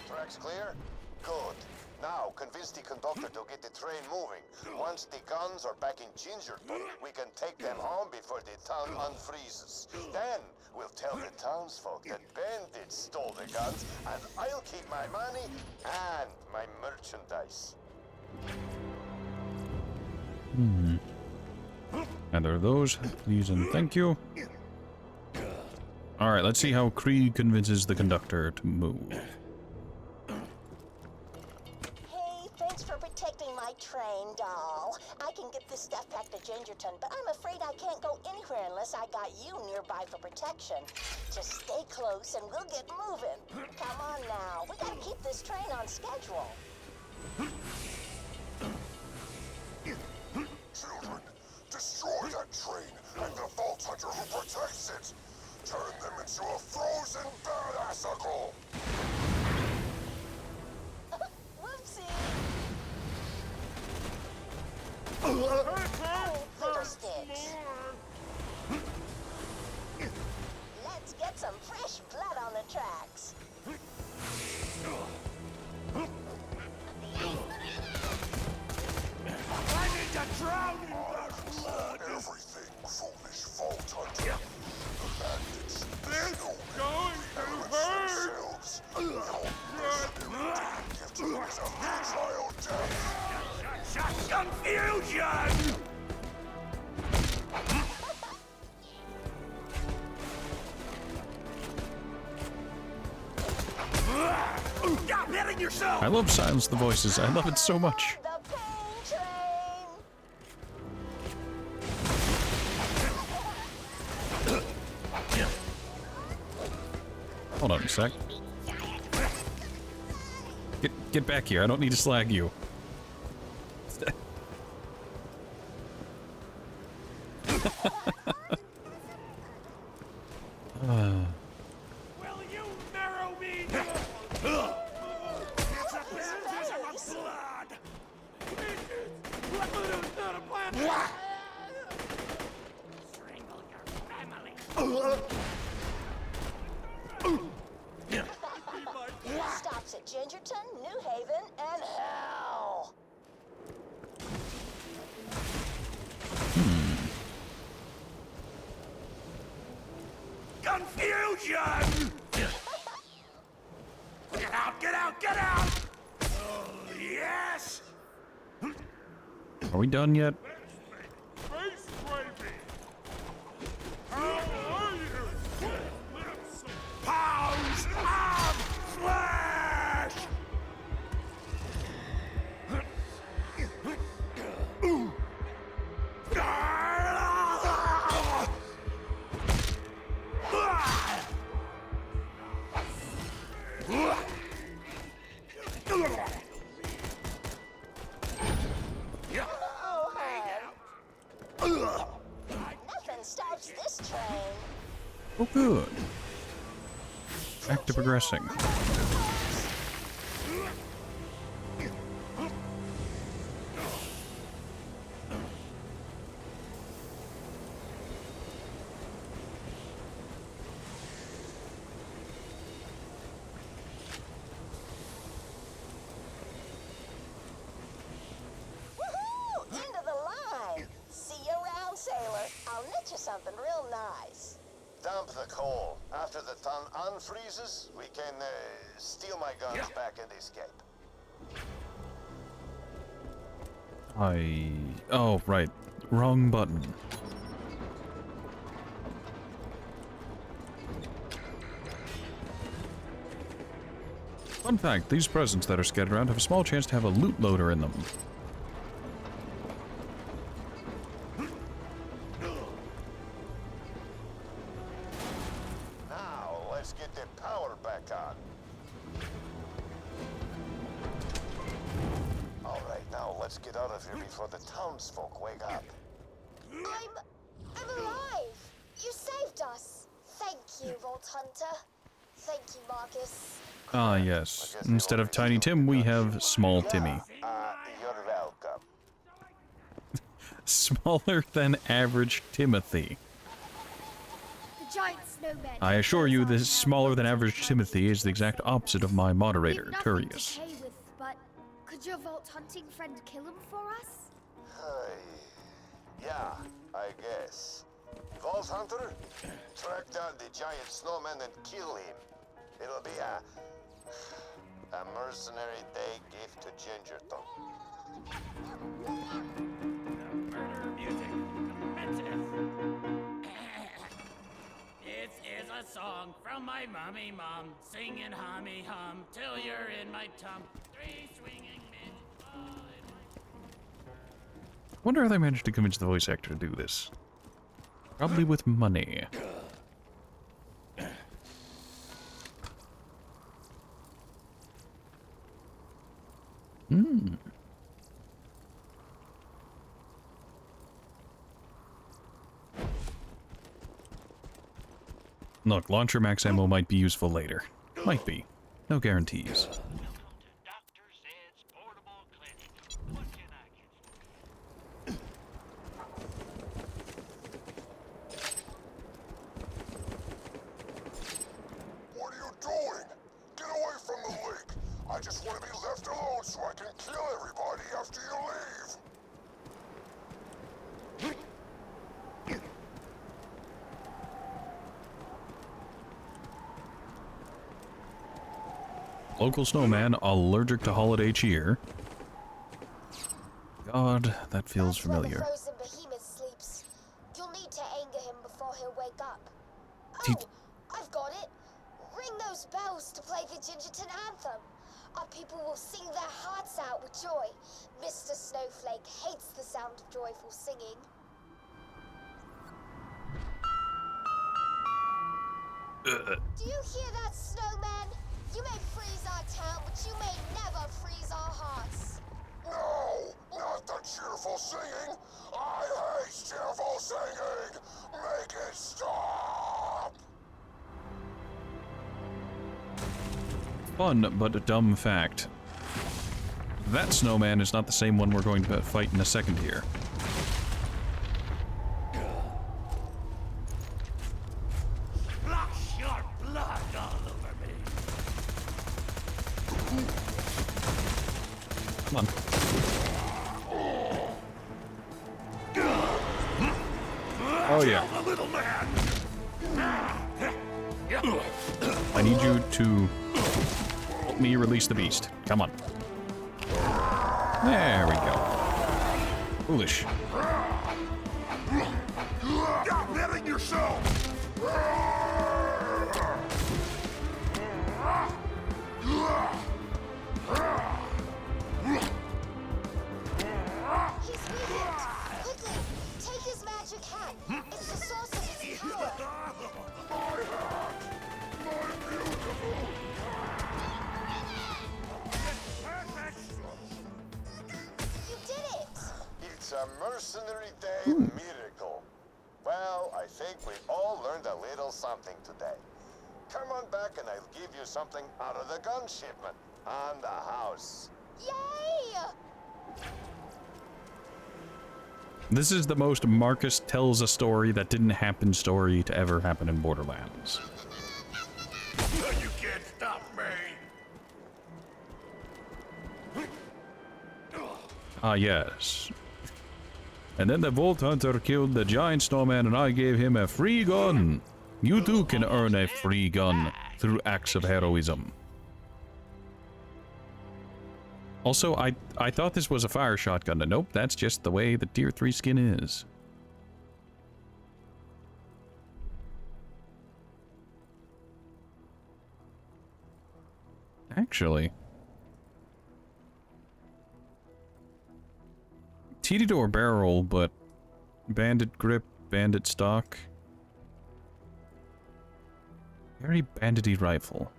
Tracks clear? Good. Now, convince the conductor to get the train moving. Once the guns are back in Gingerton, we can take them home before the town unfreezes. Then, we'll tell the townsfolk that bandits stole the guns, and I'll keep my money and my merchandise.
And there are those. Please and thank you. Alright, let's see how Krieg convinces the conductor to move.
Hey, thanks for protecting my train, doll. I can get this stuff back to Gingerton, but I'm afraid I can't go anywhere unless I got you nearby for protection. Just stay close and we'll get moving. Come on now, we gotta keep this train on schedule.
Children, destroy that train and the Vault Hunter who protects it. Turn them into a frozen badassicle.
Whoopsie! Oh, fiddlesticks. Let's get some fresh blood on the tracks.
I need to drown in that blood!
Everything, foolish Vault Hunter. The bandits.
This going to hurt!
Gifted is a fragile death.
Confusion! Stop hitting yourself!
I love Silence the Voices. I love it so much.
The pain train!
Hold on a sec. Get back here. I don't need to slag you.
Will you marrow me? It's a baptism of blood! Blood is not a plan! Strangle your family!
Stops at Gingerton, New Haven, and hell!
Confusion! Get out, get out, get out! Oh, yes!
Are we done yet?
Face gravy! How are you? Pounds of flesh!
Nothing stops this train.
Oh, good. Back to progressing.
Woohoo! End of the line!
hole. After the town unfreezes, we can steal my guns back and escape.
Oh, right. Wrong button. Fun fact, these presents that are scattered around have a small chance to have a loot loader in them.
Now, let's get the power back on. Alright, now let's get out of here before the townsfolk wake up.
I'm alive! You saved us! Thank you, Vault Hunter. Thank you, Marcus.
Ah, yes. Instead of Tiny Tim, we have Small Timmy.
You're welcome.
Smaller than average Timothy.
The giant snowman.
I assure you, this smaller than average Timothy is the exact opposite of my moderator, Curious.
With, but could your Vault Hunting friend kill him for us?
Yeah, I guess. Vault Hunter, track down the giant snowman and kill him. It'll be a mercenary day gift to Gingerton.
Murder music commences. This is a song from my mummy mom, singing hummy hum till you're in my tum. 3 swinging men.
Wonder how they managed to convince the voice actor to do this. Probably with money. Look, launcher max ammo might be useful later. Might be. No guarantees.
Dr. Zed's portable clinic. What can I get
What are you doing? Get away from the lake. I just want to be left alone so I can kill everybody after you leave.
Local snowman allergic to holiday cheer. God, that feels familiar.
That's where the frozen behemoth sleeps. You'll need to anger him before he'll wake up.
Did-
Oh, I've got it. Ring those bells to play the Gingerton anthem. Our people will sing their hearts out with joy. Mr. Snowflake hates the sound of joyful singing. Do you hear that, snowman? You may freeze our town, but you may never freeze our hearts.
No, not the cheerful singing. I hate cheerful singing. Make it stop.
Fun but a dumb fact. That snowman is not the same one we're going to fight in a second here.
Splash your blood all over me.
Come on. Oh yeah.
Little man.
I need you to help me release the beast. Come on. There we go. Foolish.
Stop hitting yourself.
He's weakened. Quickly, take his magic hat. It's the source of his power. You did it!
It's a mercenary day miracle. Well, I think we all learned a little something today. Come on back and I'll give you something out of the gun shipment and the house.
Yay!
This is the most Marcus tells a story that didn't happen story to ever happen in Borderlands.
You can't stop me.
Ah, yes. And then the Vault Hunter killed the giant snowman and I gave him a free gun. You too can earn a free gun through acts of heroism. Also, I thought this was a fire shotgun. Nope, that's just the way the tier 3 skin is. Actually, TD door barrel, but bandit grip, bandit stock. Very bandity rifle.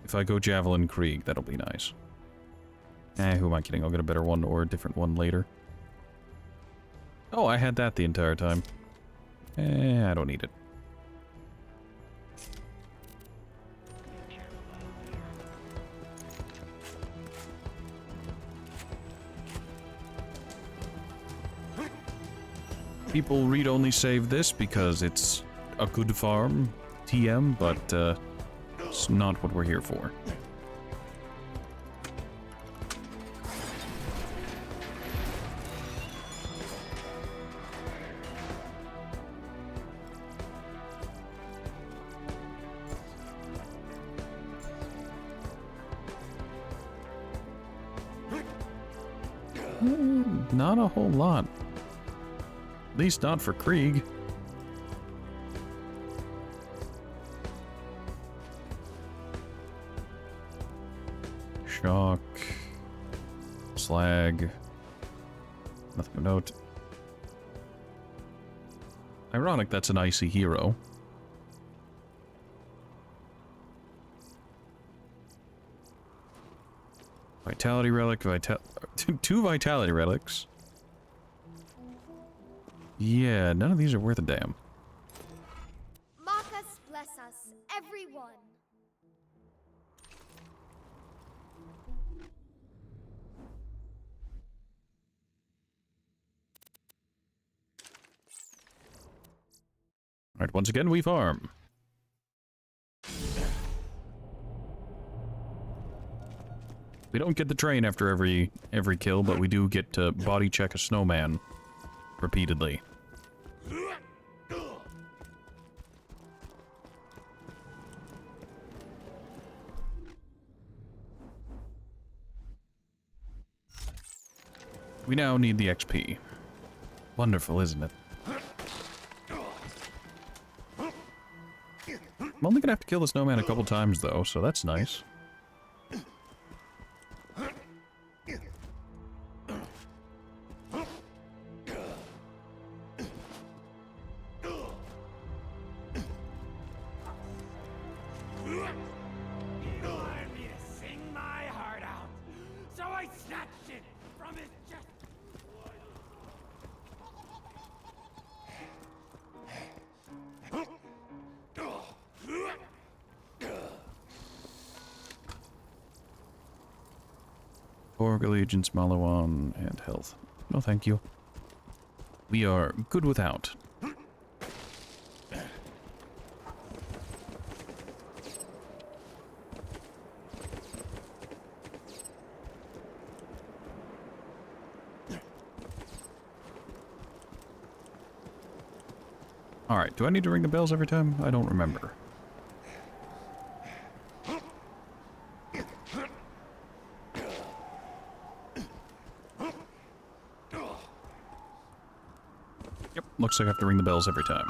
If I go Javelin Krieg, that'll be nice. Who am I kidding? I'll get a better one or a different one later. Oh, I had that the entire time. I don't need it. People read-only save this because it's a good farm, TM, but it's not what we're here for. Not a whole lot. At least not for Krieg. Shock. Slag. Nothing of note. Ironic that's an icy hero. Vitality relic, two vitality relics. Yeah, none of these are worth a damn.
Marcus bless us, everyone.
Alright, once again, we farm. We don't get the train after every kill, but we do get to body check a snowman repeatedly. We now need the XP. Wonderful, isn't it? I'm only gonna have to kill the snowman a couple times, though, so that's nice. Allegiance, Malawan, and health. No, thank you. We are good without. Alright, do I need to ring the bells every time? I don't remember. Looks like I have to ring the bells every time.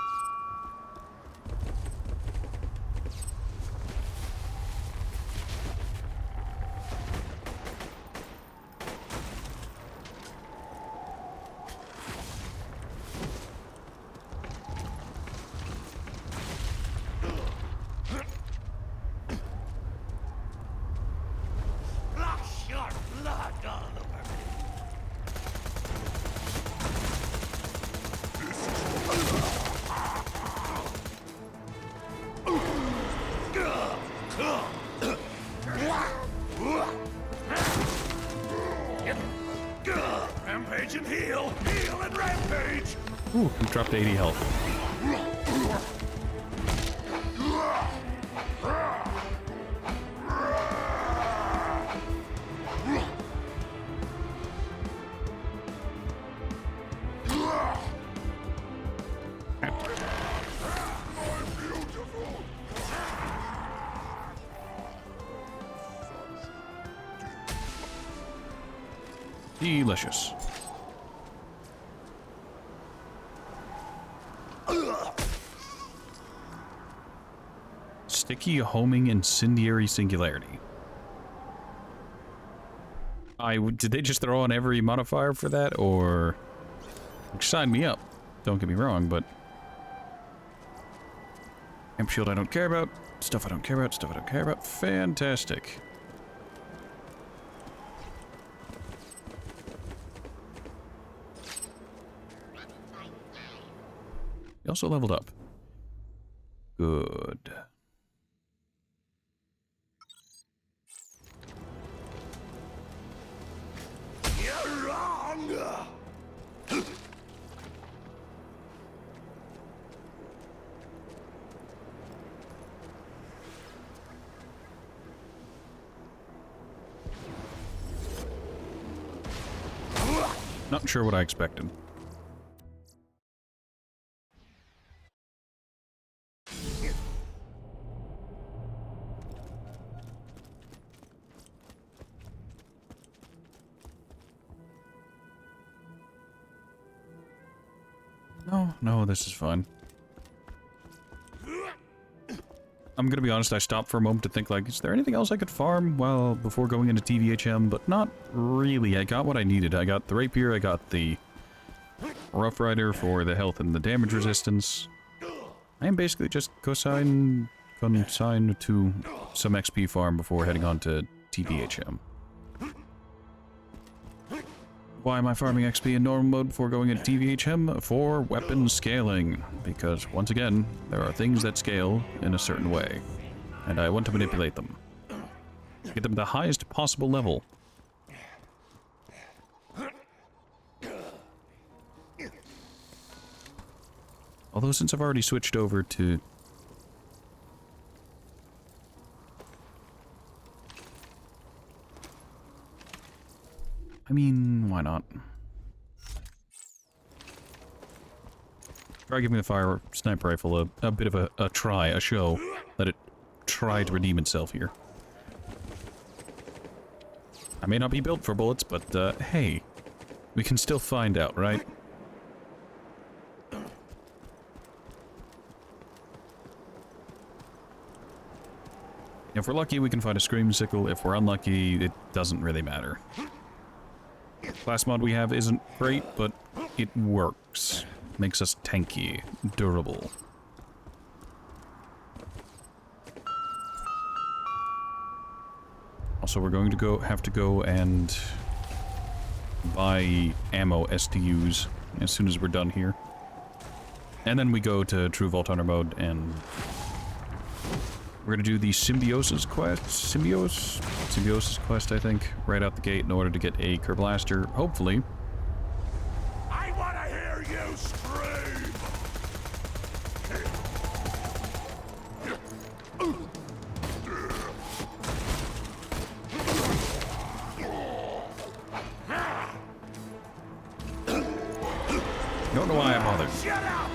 Rampage and heal! Heal and rampage!
Ooh, he dropped 80 health. Delicious. Sticky homing incendiary singularity. Did they just throw on every modifier for that, or sign me up? Don't get me wrong, but amp shield I don't care about. Stuff I don't care about. Stuff I don't care about. Fantastic. He also leveled up. Good.
You're wrong!
Not sure what I expected. No, this is fine. I'm gonna be honest, I stopped for a moment to think, like, is there anything else I could farm before going into TVHM? But not really. I got what I needed. I got the rapier, I got the Rough Rider for the health and the damage resistance. I am basically just consigned to some XP farm before heading on to TVHM. Why am I farming XP in normal mode before going into TVHM? For weapon scaling. Because, once again, there are things that scale in a certain way. And I want to manipulate them. Get them the highest possible level. Although, since I've already switched over to... I mean, why not? Try giving the fire sniper rifle a bit of a try, a show. Let it try to redeem itself here. I may not be built for bullets, but hey, we can still find out, right? If we're lucky, we can find a scream sickle. If we're unlucky, it doesn't really matter. Class mod we have isn't great, but it works. Makes us tanky, durable. Also, we're going to have to go and buy ammo STUs as soon as we're done here. And then we go to True Vault Hunter mode, and we're gonna do the Symbiosis quest, Symbiosis quest, I think, right out the gate in order to get a Kerblaster, hopefully.
I wanna hear you scream!
Don't know why I bothered.
Shut up!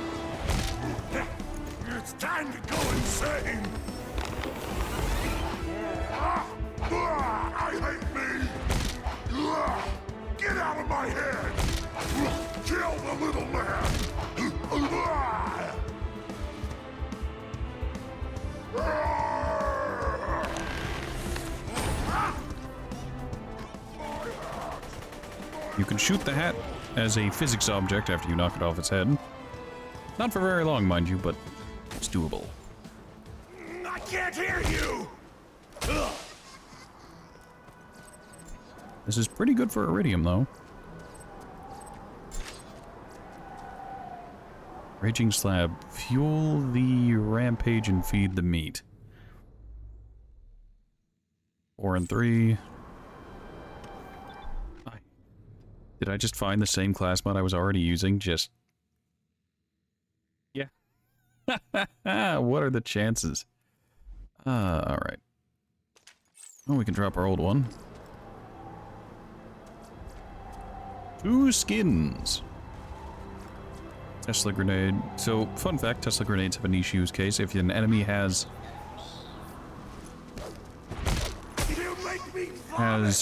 It's time to go insane! I hate me! Get out of my head! Kill the little man!
You can shoot the hat as a physics object after you knock it off its head. Not for very long, mind you, but it's doable.
I can't hear you!
This is pretty good for Iridium, though. Raging Slab. Fuel the rampage and feed the meat. 4 and 3. Did I just find the same class mod I was already using? Just... yeah. What are the chances? Alright. Oh, we can drop our old one. 2 skins. Tesla grenade. So, fun fact, Tesla grenades have a niche use case. If an enemy has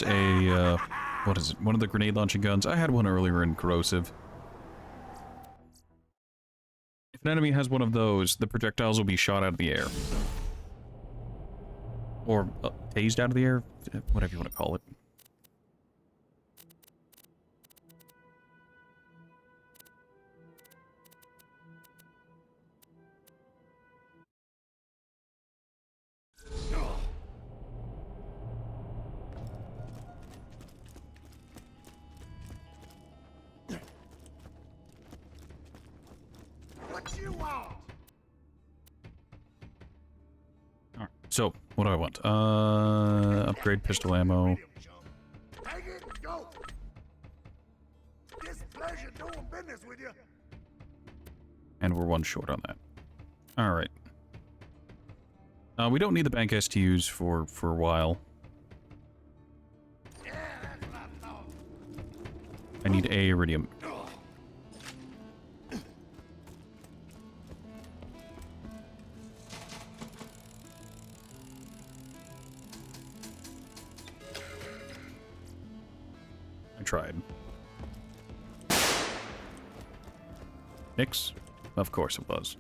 a What is it? One of the grenade launching guns? I had one earlier in corrosive. If an enemy has one of those, the projectiles will be shot out of the air. Or tased out of the air, whatever you want to call it.
What you want?
Alright, so, what do I want? Upgrade pistol ammo.
Take it and go. Displeasure doing business with you.
And we're one short on that. Alright. We don't need the bank STUs for a while.
Yeah, that's what I thought.
I need a iridium. I tried. Nix? Of course it was.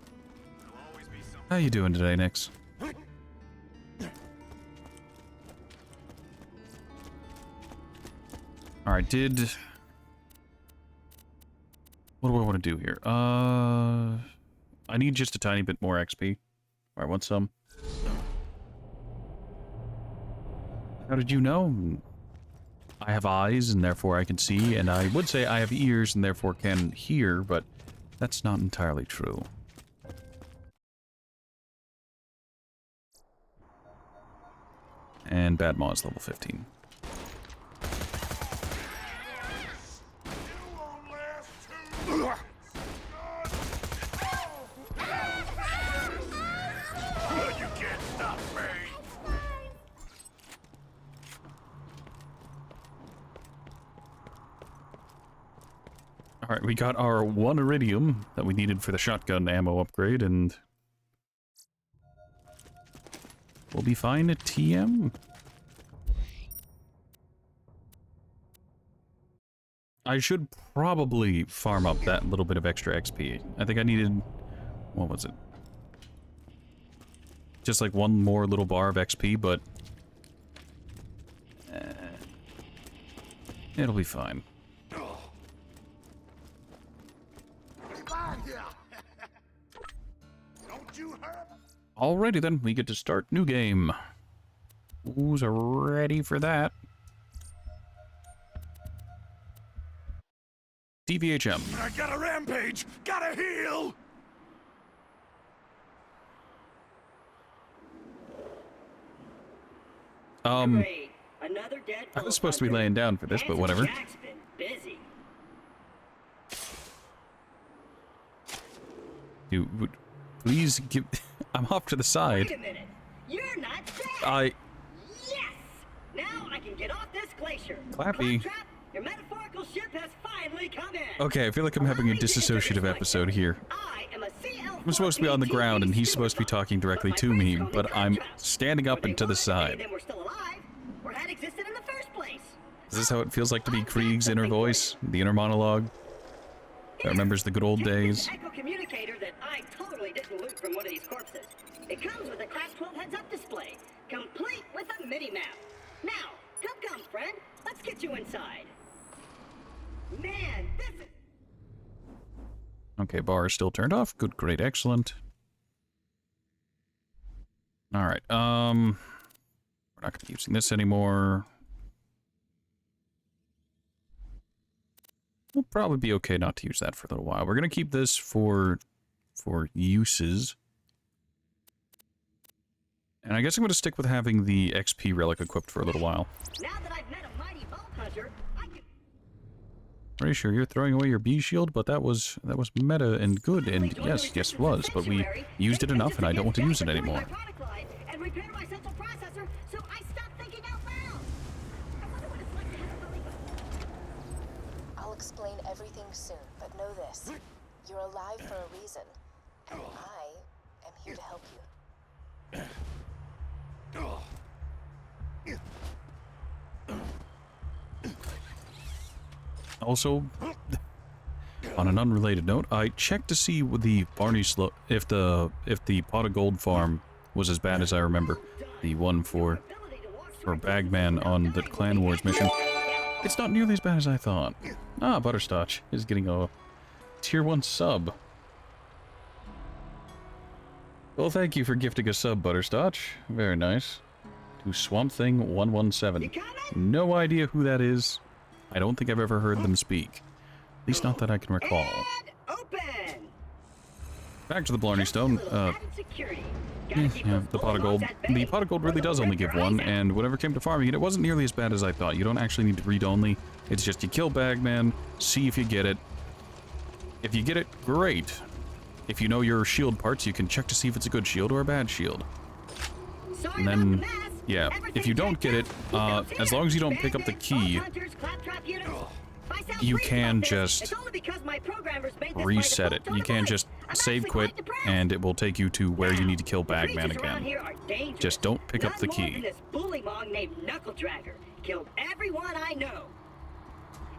How you doing today, Nix? Alright, what do I want to do here? I need just a tiny bit more XP. I want some. How did you know? I have eyes, and therefore I can see, and I would say I have ears, and therefore can hear, but that's not entirely true. And Bad Maw is level 15. Alright, we got our one iridium that we needed for the shotgun ammo upgrade, and we'll be fine at TM. I should probably farm up that little bit of extra XP. I think I needed... what was it? Just like one more little bar of XP, but... it'll be fine. Alrighty then, we get to start new game. Who's ready for that? DVHM.
I got a rampage! Gotta heal!
I was supposed to be laying down for this, but whatever. Dude, please give... I'm off to the side.
Wait a minute. You're not dead. Yes! Now I can get off this glacier.
Clappy.
Claptrap, your metaphorical ship has finally come in.
Okay, I feel like I'm having a disassociative episode here. I'm supposed to be on the ground, and he's supposed to be talking directly to me, but I'm standing up and to the side. Is this how it feels like to be Krieg's inner voice? The inner monologue? That remembers the good old days?
Echo communicator that I totally didn't loot from one of these corpses. It comes with a Class 12 heads-up display, complete with a mini-map. Now, come, friend. Let's get you inside. Man, this is...
Okay, bar is still turned off. Good, great, excellent. Alright, we're not going to be using this anymore. We'll probably be okay not to use that for a little while. We're going to keep this for uses. And I guess I'm going to stick with having the XP relic equipped for a little while.
Now that I've met a mighty bolt hunter, I can...
Pretty sure you're throwing away your B shield, but that was meta and good, and yes it was, but we used it enough and I don't want to use it anymore.
And repair my central processor, so I stopped thinking out loud. I wonder what it's like to have a belly button.
I'll explain everything soon, but know this. You're alive for a reason, and I am here to help you.
Also, on an unrelated note, I checked to see what the Barney if the Pot of Gold farm was as bad as I remember. The one for Bagman on the Clan Wars mission. It's not nearly as bad as I thought. Ah, Butterscotch is getting a tier 1 sub. Well, thank you for gifting a sub, Butterscotch. Very nice. To Swamp Thing 117. No idea who that is. I don't think I've ever heard them speak. At least not that I can recall. Back to the Blarney Stone. Yeah, the Pot of Gold. The Pot of Gold really does only give one, and whenever it came to farming it wasn't nearly as bad as I thought. You don't actually need to read only. It's just you kill Bagman, see if you get it. If you get it, great. If you know your shield parts, you can check to see if it's a good shield or a bad shield. And then, yeah, if you don't get it, as long as you don't pick up the key, you can just reset it. You can just save quit, and it will take you to where you need to kill Bagman again. Just don't pick up the key.
This bullymong named Knuckle Dragger killed everyone I know.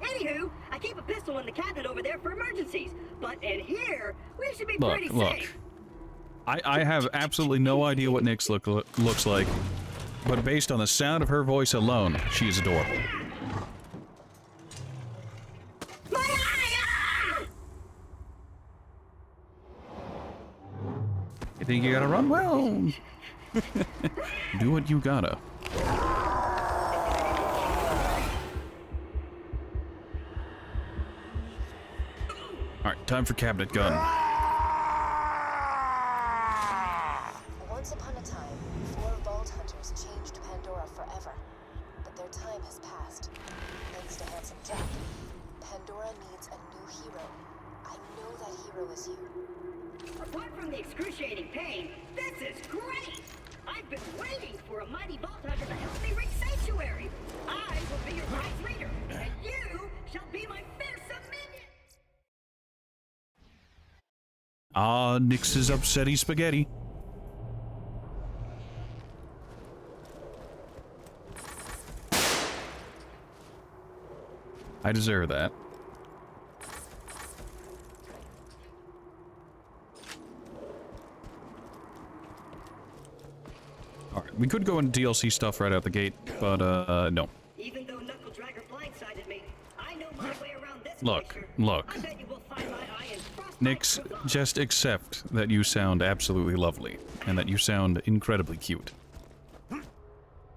Anywho, I keep a pistol in the cabinet over there for emergencies, but in here, we should be pretty safe.
I have absolutely no idea what Nyx looks like, but based on the sound of her voice alone, she is adorable. You think you gotta run? Well, do what you gotta. Alright, time for cabinet gun.
Once upon a time, 4 Vault Hunters changed Pandora forever. But their time has passed. Thanks to Handsome Jack, Pandora needs a new hero. I know that hero is you.
Apart from the excruciating pain, this is great! I've been waiting for a mighty Vault Hunter to help me reach Sanctuary. I will be your vice leader, and you shall be my fearsome minion!
Ah, Nyx's upsetty spaghetti. I deserve that. Alright, we could go into DLC stuff right out the gate, but, no.
Even though Knuckle Dragger blindsided me, I know my way around this
Look,
glacier.
look.
I bet you will find my eye in frostbite
Nyx, just accept that you sound absolutely lovely, and that you sound incredibly cute.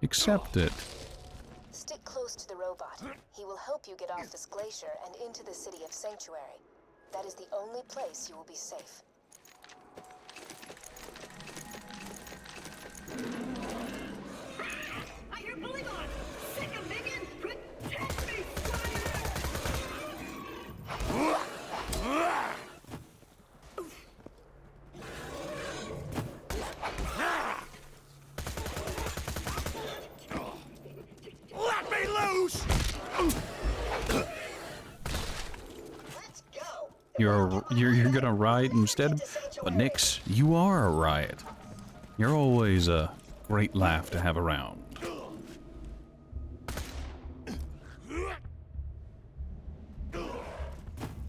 Accept it.
Stick close to the robot. He will help you get off this glacier and into the city of Sanctuary. That is the only place you will be safe.
I hear Bullymon! Sick of Megan! Protect me,
Let me loose!
You're gonna riot instead? But Nyx, you are a riot. You're always a great laugh to have around.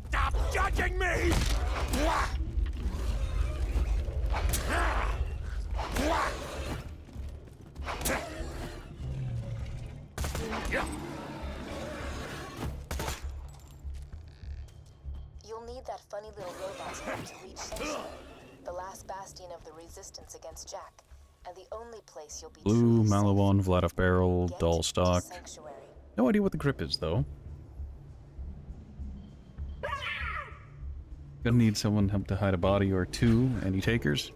Stop judging me!
You'll need that funny little robot's help to reach Sanctuary, the last bastion of the resistance against Jack, and the only place you'll be
Blue,
truly safe.
Malawan, Vlad Barrel,
Get
Dull
to
Stock.
Sanctuary.
No idea what the grip is, though. Gonna need someone help to hide a body or two. Any takers?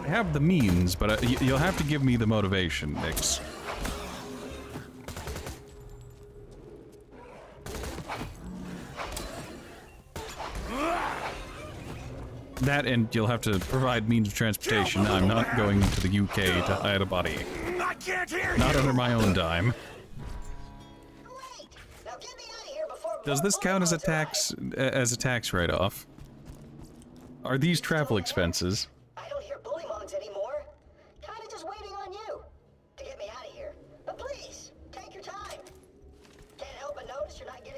I have the means, but you'll have to give me the motivation, Nyx. That, and you'll have to provide means of transportation. I'm not going to the UK to hide a body.
I can't hear
Not
you!
under my own dime.
Now get me out of here before
Does this count as a tax write-off? Are these travel expenses?
I don't hear bullymongs anymore. Kinda just waiting on you to get me out of here. But please, take your time. Can't help but notice you're not getting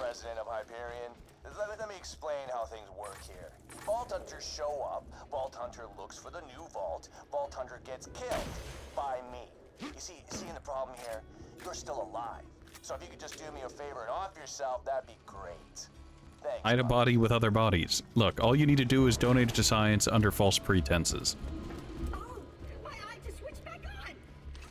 president of Hyperion. Let me explain how things work here. Vault Hunters show up, Vault Hunter looks for the new vault, Vault Hunter gets killed by me. You see the problem here? You're still alive. So if you could just do me a favor and off yourself, that'd be great. Thanks.
Hide a body with other bodies. Look, all you need to do is donate it to science under false pretenses.
Oh, my eye just switched back on.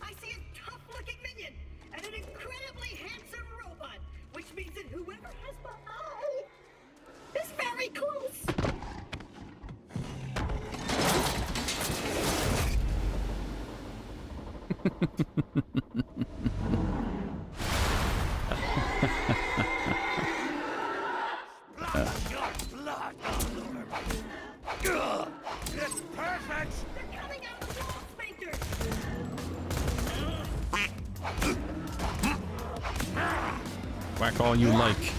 I see a tough-looking minion and an incredibly handsome robot, which means that whoever has my eye is very close.
It's perfect!
They're coming out of the wall, Sphincter!
Whack all you like.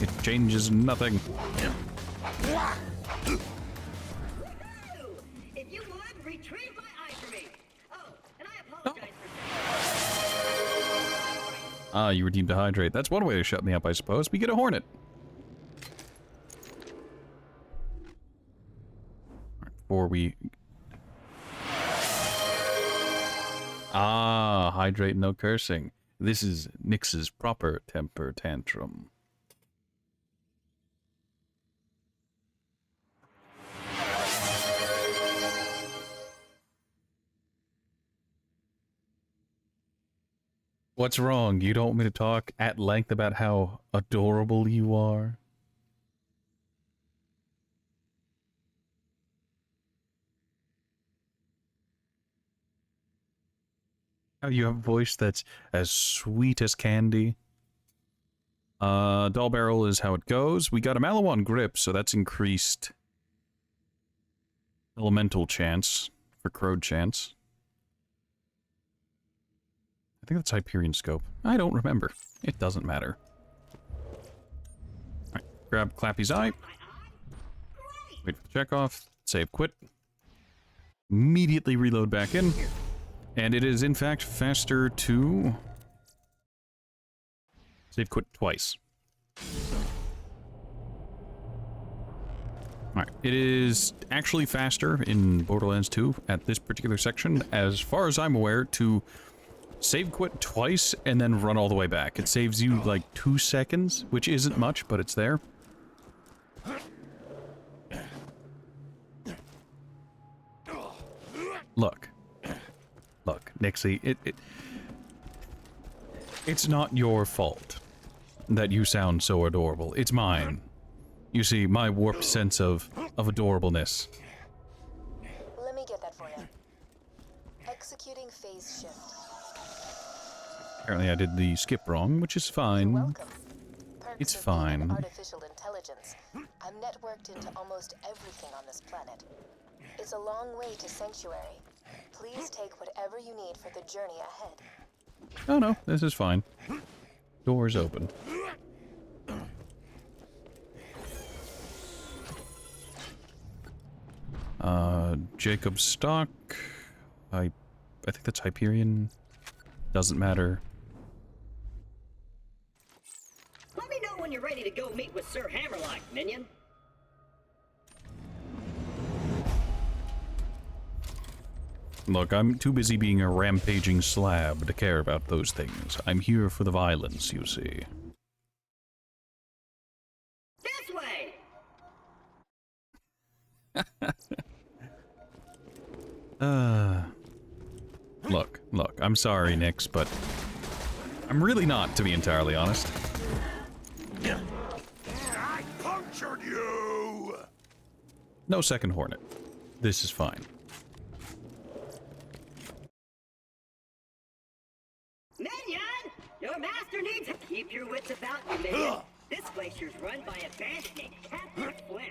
It changes nothing.
Woohoo! If you would, retrieve my eye for me. Oh, and I apologize for
Ah, you redeemed a hydrate. That's one way to shut me up, I suppose. We get a hornet. Before we... Ah, hydrate, no cursing. This is Nyx's proper temper tantrum. What's wrong? You don't want me to talk at length about how adorable you are? How you have a voice that's as sweet as candy? Doll barrel is how it goes. We got a Malawan grip, so that's increased elemental chance for crowd chance. I think that's Hyperion scope. I don't remember. It doesn't matter. Alright, grab Clappy's eye. Wait for the check off. Save quit. Immediately reload back in. And it is, in fact, faster to... save quit twice. Alright, it is actually faster in Borderlands 2 at this particular section, as far as I'm aware, to save quit twice and then run all the way back. It saves you like 2 seconds, which isn't much, but it's there. Look. Look, Nixie, it's not your fault that you sound so adorable. It's mine. You see, my warped sense of adorableness.
Let me get that for you. Executing phase shift.
Apparently I did the skip wrong, which is fine.
You're welcome.
It's
Perks of being an
fine.
artificial intelligence. I'm networked into almost everything on this planet. It's a long way to Sanctuary. Please take whatever you need for the journey ahead.
Oh no, this is fine. Doors open. Jacob Stock. I think that's Hyperion. Doesn't matter.
Let me know when you're ready to go meet with Sir Hammerlock, minion.
Look, I'm too busy being a rampaging slab to care about those things. I'm here for the violence, you see.
This way!
Look, I'm sorry, Nyx, but I'm really not, to be entirely honest.
I punctured you!
No second hornet. This is fine.
Minion! Your master needs to keep your wits about you, minion. This glacier's run by a bandit named Captain Flynn.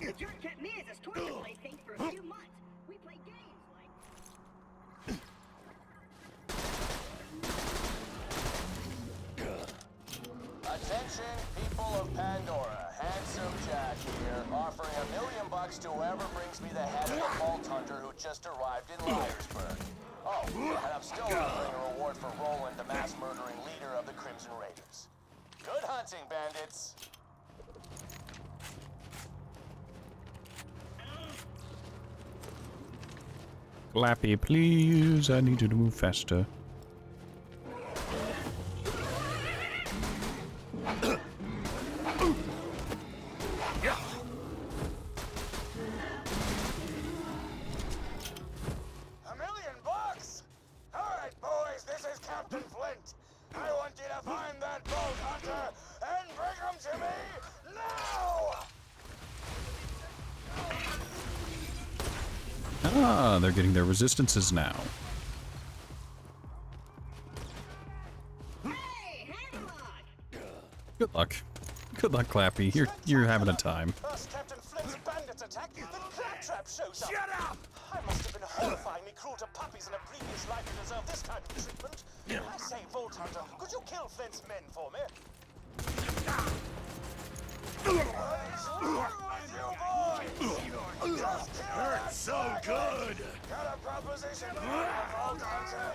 The jerk kept me as his torture plaything for a few months. We played games like...
Attention, people of Pandora. Handsome Jack here, offering $1 million to whoever brings me the head of the Vault Hunter who just arrived in Liarsburg. Oh, and I'm still offering a reward for Roland, the mass-murdering leader of the Crimson Raiders. Good hunting, bandits.
Clappy, please. I need you to move faster.
$1,000,000? All right, boys, this is Captain Flint. I want you to find that bolt hunter and bring him to me now!
Ah, they're getting their resistances now. Good luck. Good luck, Clappy. You're having a time.
First Captain Flint's bandits attack, the claptrap shows up. Shut up! I must have been horrifyingly cruel to puppies in a previous life to deserve this kind of treatment. I say, Vault Hunter, could you kill Flint's men for me?
Hurts so good.
Got a proposition for Vault Hunter.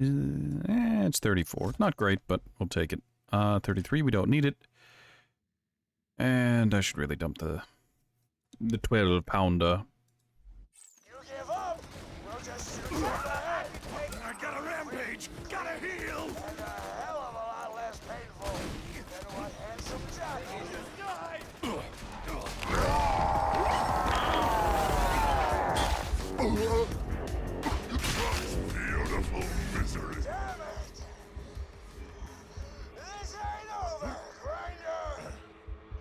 It's 34. Not great, but we'll take it. 33, we don't need it. And I should really dump the 12-pounder.
You give up? We'll just shoot you in the head.
I got a rampage. Gotta heal.
And a hell of a lot less painful than what handsome Jack just died.
Beautiful misery.
Damn it! This ain't over, Grinder!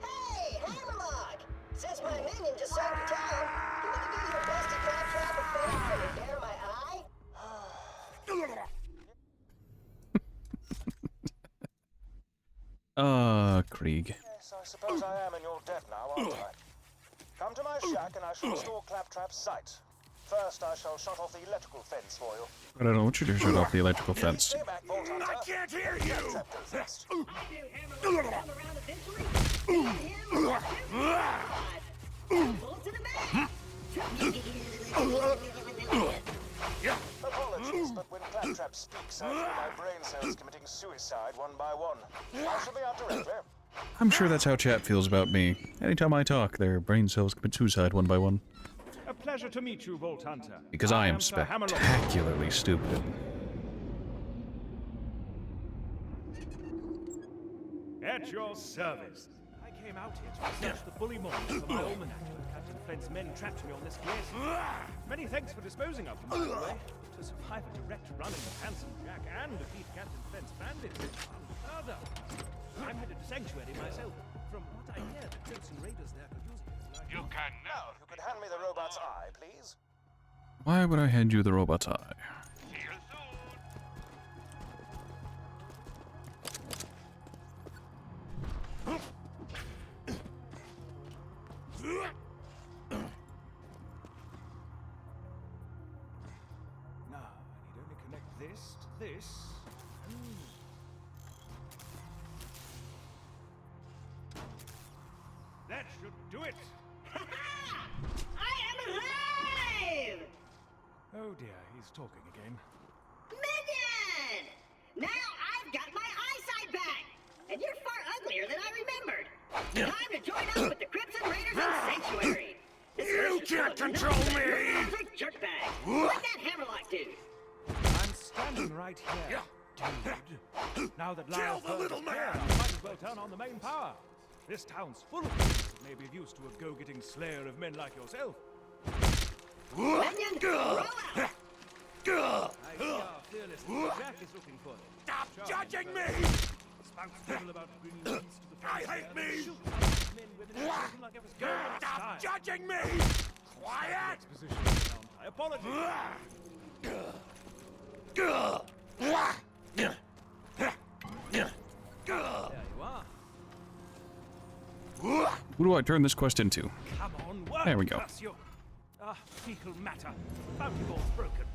Hey, Hammerlock! Since my minion just started town, you want to do your best to claptrap a favor and repair my eye?
Krieg.
Yes, I suppose I am in your debt now, aren't I? Come to my shack and I shall restore Claptrap's sight. First, I shall shut off the electrical fence for you.
I don't know what you do. Shut off the electrical fence.
Stay back, Vault Hunter.
I can't hear you.
Claptrap goes first.
I knew Hammerlock would come around eventually. Hit him, bull to the back.
Apologies, but when Claptrap speaks, I feel my brain cells committing suicide one by one. I shall be out directly.
I'm sure that's how chat feels about me. Anytime I talk, their brain cells commit suicide one by one.
A pleasure to meet you, Vault Hunter.
Because I am
Sir Hammerlock.
spectacularly stupid.
At your service. I came out here to research the bully monster for my almanac. Captain Flint's men trapped me on this glacier. Many thanks for disposing of them, by the way. To survive a direct run-in with Handsome Jack and defeat Captain Flint's bandits is unheard of. I'm headed to Sanctuary myself. From what I hear, the Crimson Raiders there could use me.
You can
Now, if you could hand me the robot's eye, please.
Why would I hand you the robot's eye?
see you soon.
Now, I need only connect this to this. That should do it.
I am alive!
Oh dear, he's talking again.
Minion! Now I've got my eyesight back! And you're far uglier than I remembered! Time to join up with the Crimson Raiders in Sanctuary!
You can't control me!
Jerkbag! Like that Hammerlock dude!
I'm standing right here, dude. Now that
Kill
Lyle's
the
burnt
little
is clear,
man!
I might as well turn on the main power. This town's full of kids that may be used to a go-getting slayer of men like yourself.
Minion, roll out!
I see our fearless little Jack is looking for you.
Stop judging me!
Spouts babble about bringing peace to the
I
frontier,
hate
then
me!
shoot men, women, and children like it was going out of
Stop
style.
judging me! Quiet!
Exposition sound. I apologize. There you are.
Who do I turn this quest into?
Come on, work,
There we go.
curse you. Fecal matter. Bounty ball's broken.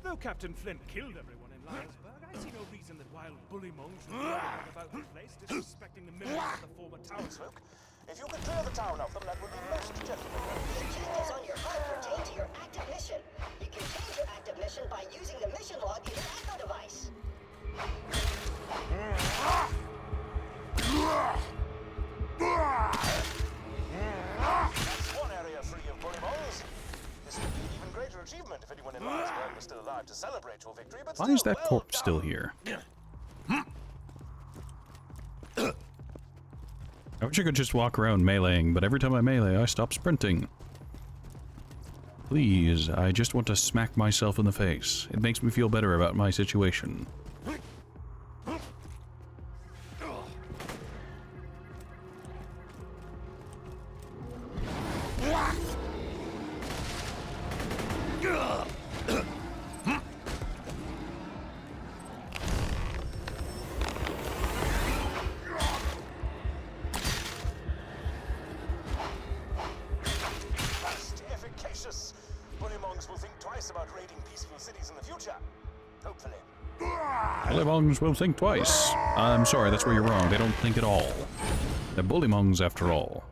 Though Captain Flint killed everyone in Lionsburg, I see no reason that wild bully monks should be running about the place, disrespecting the members of the former townsfolk.
If you could clear the town of them, that would be most gentlemanly.
The changes on your HUD pertain to your active mission. You can change your active mission by using the mission log in your Echo device.
to celebrate your victory, but
Why
still,
is that
well
corpse still
done.
here? I wish I could just walk around meleeing, but every time I melee, I stop sprinting. Please, I just want to smack myself in the face. It makes me feel better about my situation.
Efficacious. Bullymongs will think twice about raiding peaceful cities in the future. Hopefully.
Bullymongs will think twice. I'm sorry, that's where you're wrong. They don't think at all. They're bullymongs after all.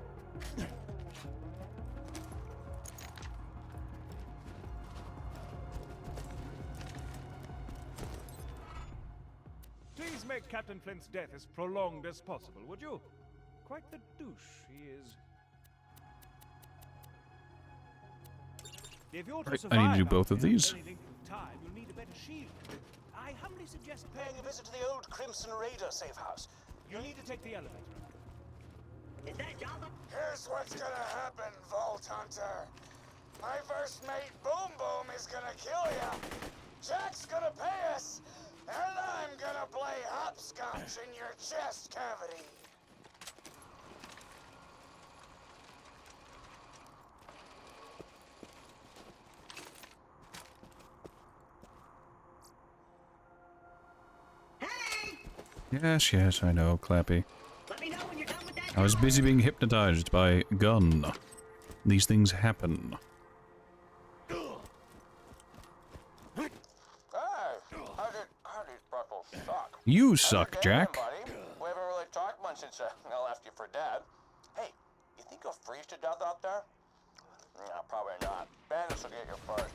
Please make Captain Flint's death as prolonged as possible, would you? Quite the douche he is. If you're to
Right,
survive
I need to do
out
both of
there
these.
for any length of time, you'll need a better shield. I humbly suggest
Paying a visit to the old Crimson Raider safe house.
You'll need to take the elevator up.
Is that Java?
Here's what's gonna happen, Vault Hunter. My first mate, Boom Boom, is gonna kill ya. Jack's gonna pay us, and I'm gonna play hopscotch in your chest cavity.
Yes, yes, I know, Clappy.
Let me know when you're done with that.
I was busy being hypnotized by Gun. These things happen.
Hey, how did Purple suck?
You suck, Jack.
Buddy. We haven't really talked much since I left you for dead. Hey, you think you'll freeze to death out there? No, probably not. Bandits will get you first.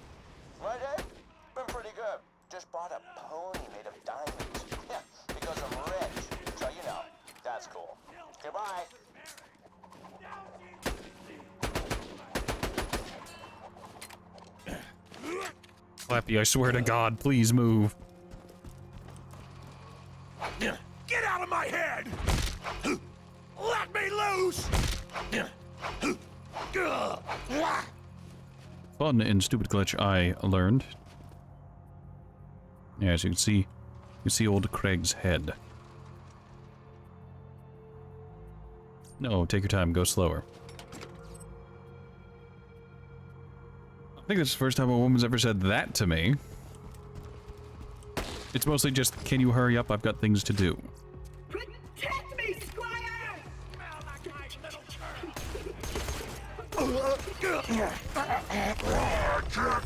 My day? Been pretty good. Just bought a pony made of diamonds. Yeah, because I'm rich. So, you know, that's cool. Goodbye.
Clappy, I swear to God, please move.
Get out of my head! Let me loose!
Fun in Stupid Glitch, I learned. Yeah, as you can see old Craig's head. No, take your time, go slower. I think that's the first time a woman's ever said that to me. It's mostly just, can you hurry up? I've got things to do.
Protect me, Squire!
I can't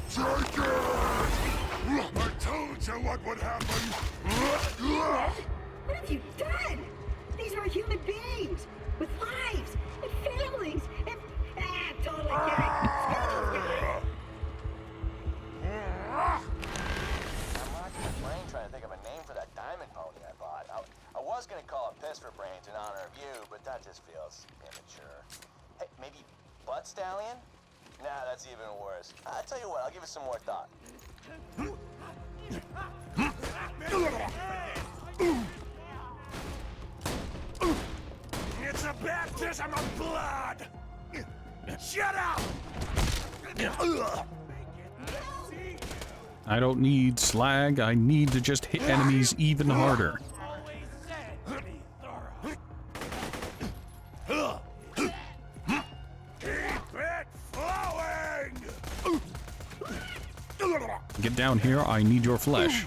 take it! I told you what would happen!
What have you done? These are human beings with lives and families and totally kidding. Screw those guys.
I'm racking my brain trying to think of a name for that diamond pony I bought. I was gonna call it Piss for Brains in honor of you, but that just feels immature. Hey, maybe Butt Stallion? Nah, that's even worse. I tell you what, I'll give it some more thought.
It's a baptism of blood! Shut up!
I don't need slag, I need to just hit enemies even harder.
Keep it flowing!
Get down here, I need your flesh.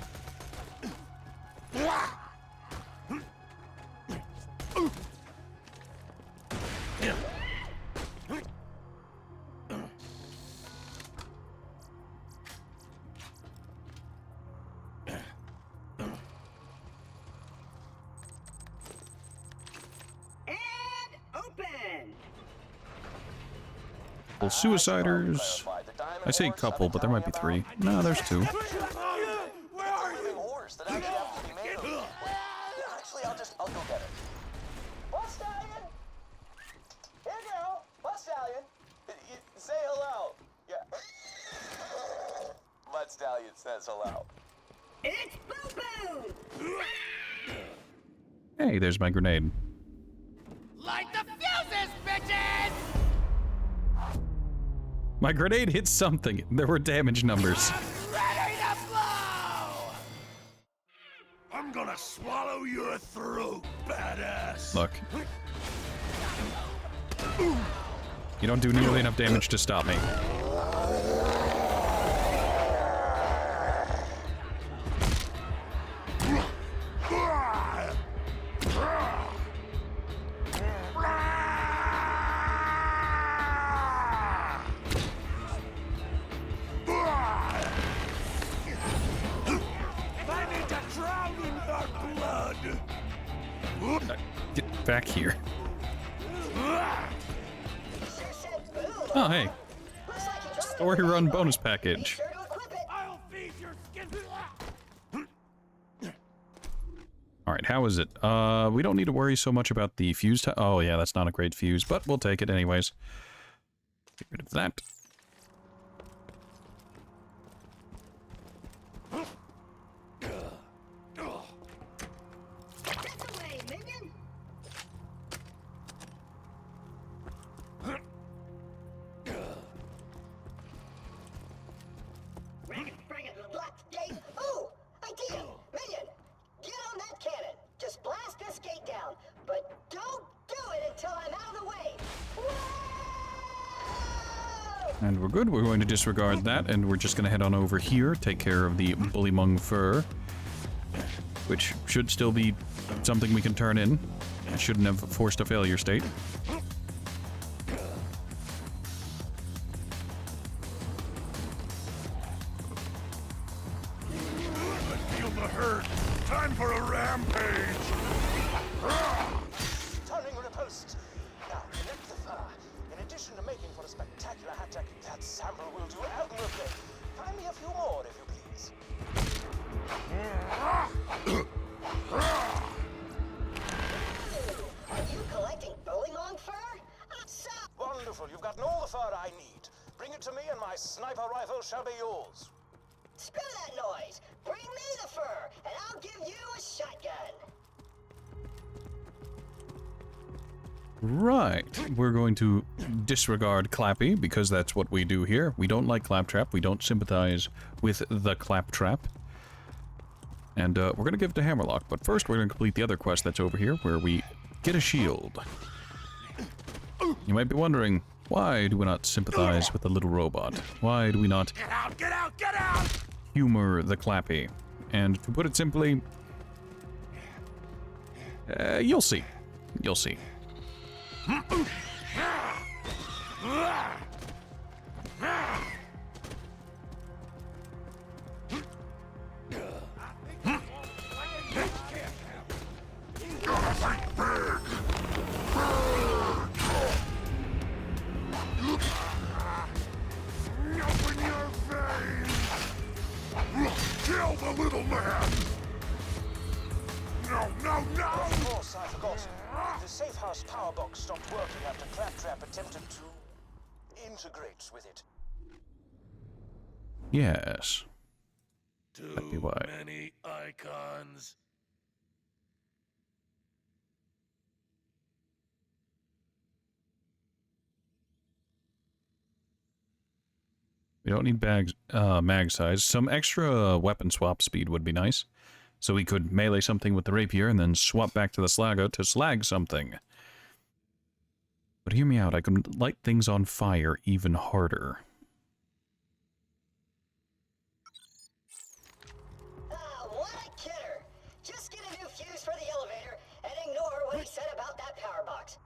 Well, suiciders. I say couple, but there might be three. No, there's two.
Where are you? Horse that actually happens to be made of. Actually, I'll go get it. Butt Stallion! Here you go, Butt Stallion. Say hello. Yeah. Butt Stallion
That's allowed.
It's Boo Boo!
Hey, there's my grenade.
Light the fuses, bitches!
My grenade hit something. There were damage numbers.
Ready to blow!
I'm gonna swallow your throat, badass.
Look. You don't do nearly enough damage to stop me.
I need to drown in your blood.
Get back here. Oh, hey. Story run bonus package.
I'll feed your skin.
Alright, how is it? We don't need to worry so much about the fuse time. Oh, yeah, that's not a great fuse, but we'll take it anyways. Get rid of that.
Ooh, idea! Minion, get on that cannon. Just blast this gate down, but don't do it until I'm out of the way. Whoa!
And we're good. We're going to disregard that, and we're just going to head on over here, take care of the Bullymung fur, which should still be something we can turn in. It shouldn't have forced a failure state.
Feel the hurt. Time for a rampage.
Turning riposte. Now, collect the fur. In addition to making for a spectacular hat jack, that sample will do admirably. Find me a few more, if you please.
Are you collecting Bullymong fur?
Wonderful. You've gotten all the fur I need. Bring it to me and my sniper rifle shall be yours.
Screw that noise. Bring me the fur, and I'll give you a shotgun.
Right. We're going to disregard Clappy, because that's what we do here. We don't like Claptrap. We don't sympathize with the Claptrap. And we're going to give it to Hammerlock, but first we're going to complete the other quest that's over here, where we get a shield. You might be wondering, why do we not sympathize with the little robot? Why do we not
Get out, get out, get out!
humor the Clappy? And to put it simply, you'll see. You'll see.
Open your veins! Kill the little man! No, no, no!
Of course, I forgot. The safe house power box stopped working after Claptrap attempted to integrate with it.
Yes. That'd be
Too
why.
many icons.
We don't need mag size. Some extra weapon swap speed would be nice. So we could melee something with the rapier and then swap back to the slagger to slag something. But hear me out, I can light things on fire even harder.
What a kidder. Just get a new fuse for the elevator and ignore what he said about that power box.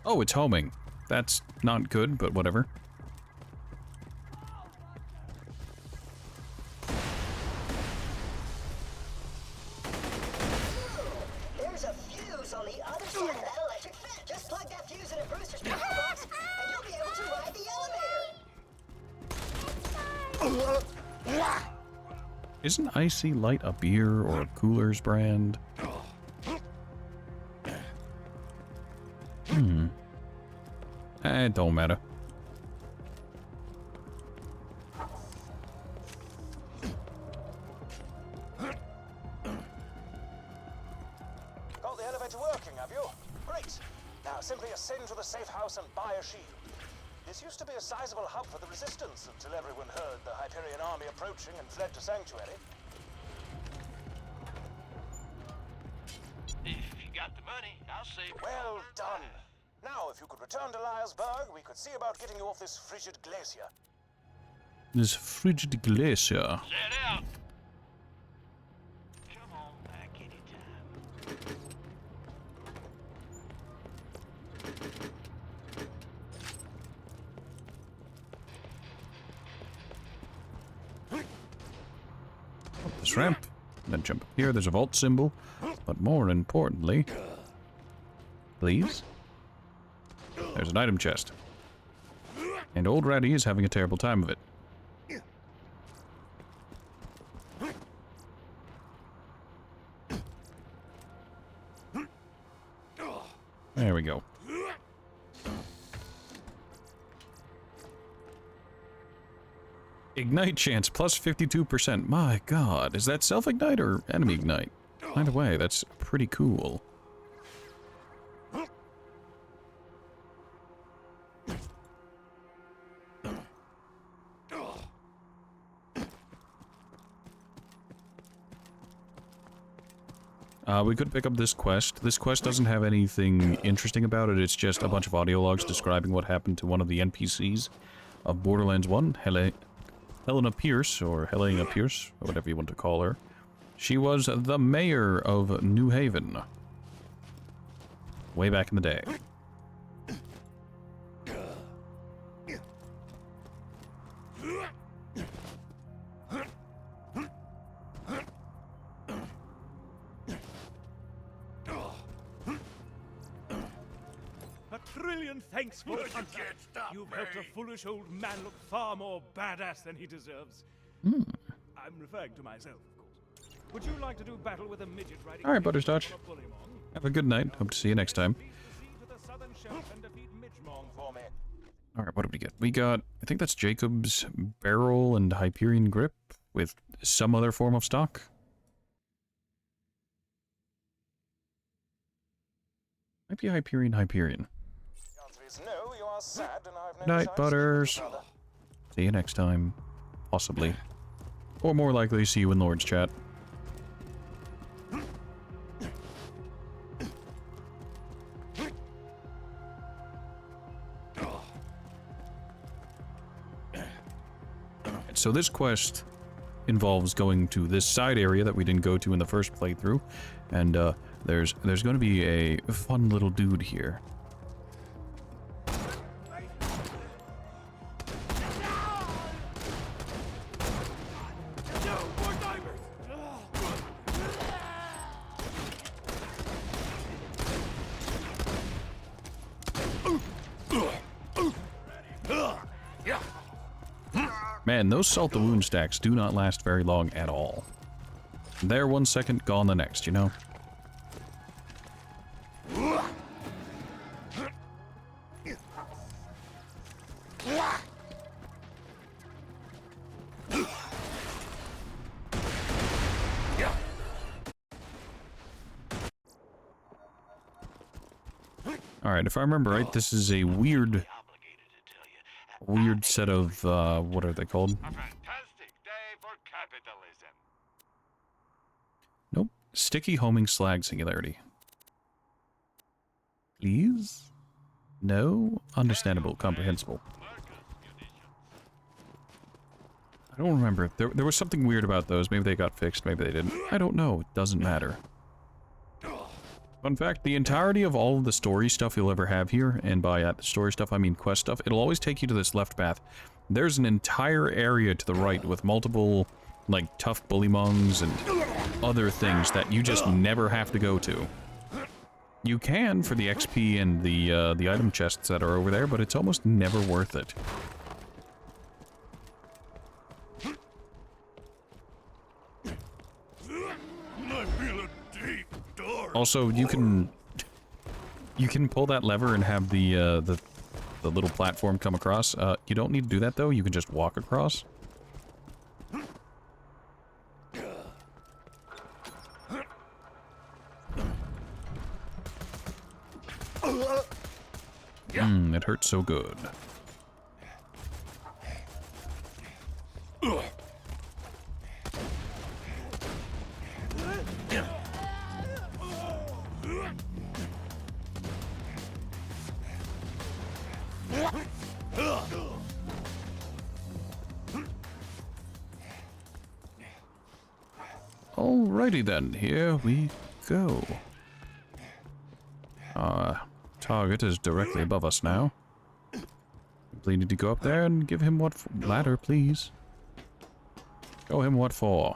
Oh, it's homing. That's not good, but whatever.
There's a fuse on the other side of that electric fence. Just plug that fuse into Brewster's power box, and you'll be able to ride the elevator.
Isn't Icy Light a beer or a Coolers brand? It don't matter.
simply ascend to the safe house and buy a shield. This used to be a sizable hub for the Resistance until everyone heard the Hyperion army approaching and fled to Sanctuary.
If you got the money, I'll save.
Well done. Now, if you could return to Lyresburg, we could see about getting you off this frigid glacier.
This frigid glacier.
Set out. Come on back anytime.
This ramp. Then jump up here. There's a vault symbol. But more importantly... Please? There's an item chest. And old Ratty is having a terrible time of it. There we go. Ignite chance plus 52%. My god, is that self-ignite or enemy ignite? Either way, that's pretty cool. We could pick up this quest. This quest doesn't have anything interesting about it. It's just a bunch of audio logs describing what happened to one of the NPCs of Borderlands 1, Helena Pierce, or Helena Pierce, or whatever you want to call her. She was the mayor of New Haven. Way back in the day.
A trillion thanks for the hunter. You've helped a foolish old man look far more badass than he deserves. I'm referring to myself, of course. Would you like to do battle with a midget riding?
Alright, Butterscotch. Have a good night. Hope to see you next time. Alright, what did we get? We got, I think that's Jacob's barrel and Hyperion grip with some other form of stock. Might be Hyperion.
No, you are sad, and I've no
Night,
chance
Butters. See you next time. Possibly. Or more likely, see you in Lord's chat. So this quest involves going to this side area that we didn't go to in the first playthrough, and there's going to be a fun little dude here. Man, those salt the wound stacks do not last very long at all. There 1 second, gone the next, you know? Alright, if I remember right, this is a weird set of, what are they called?
A fantastic day for capitalism.
Nope. Sticky homing slag singularity. Please? No? Understandable, comprehensible. I don't remember. There was something weird about those. Maybe they got fixed, maybe they didn't. I don't know. It doesn't matter. Fun fact, the entirety of all of the story stuff you'll ever have here, and by the story stuff I mean quest stuff, it'll always take you to this left path. There's an entire area to the right with multiple, like, tough bullymongs and other things that you just never have to go to. You can for the XP and the item chests that are over there, but it's almost never worth it.
I feel a deep dark.
Also, you can pull that lever and have the little platform come across. You don't need to do that though. You can just walk across. It hurts so good. Alrighty then, here we go. Target is directly above us now. We need to go up there and give him what ladder, please. Show him what for.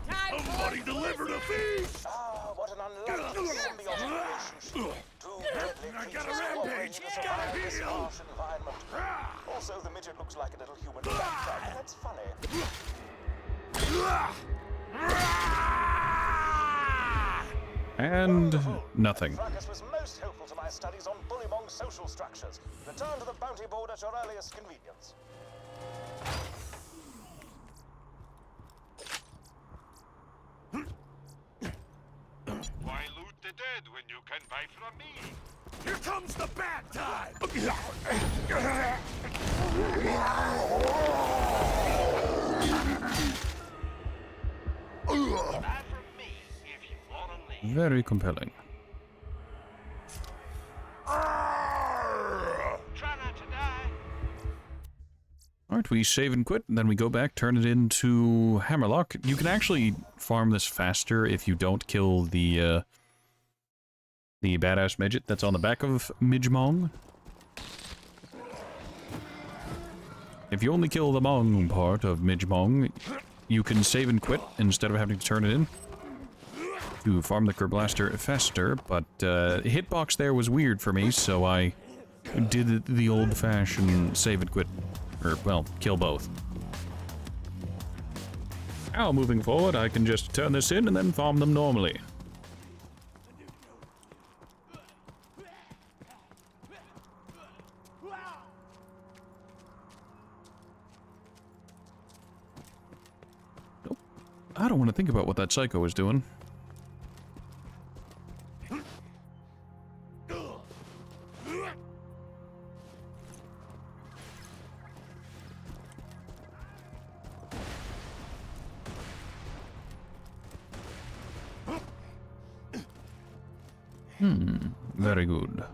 Somebody delivered a feast!
Ah, what an unlikely symbiotic relationship. Two deadly creatures cooperating to survive this harsh environment. Also, the midget looks like a little human backpack. That's funny.
And nothing.
Fracas was most helpful to my studies on Bullymong social structures. Return to the bounty board at your earliest convenience.
Why loot the dead when you can buy from me? Here comes the bad time! Buy from me if you want to leave.
Very compelling.
Try not to die.
Alright, we save and quit, and then we go back, turn it into Hammerlock. You can actually farm this faster if you don't kill the badass midget that's on the back of Midgemong. If you only kill the Mong part of Midgemong, you can save and quit instead of having to turn it in to farm the Kerblaster faster, but hitbox there was weird for me, so I did it the old-fashioned save and quit. Or, well, kill both. Now, moving forward, I can just turn this in and then farm them normally. Nope. I don't want to think about what that psycho is doing. Very good.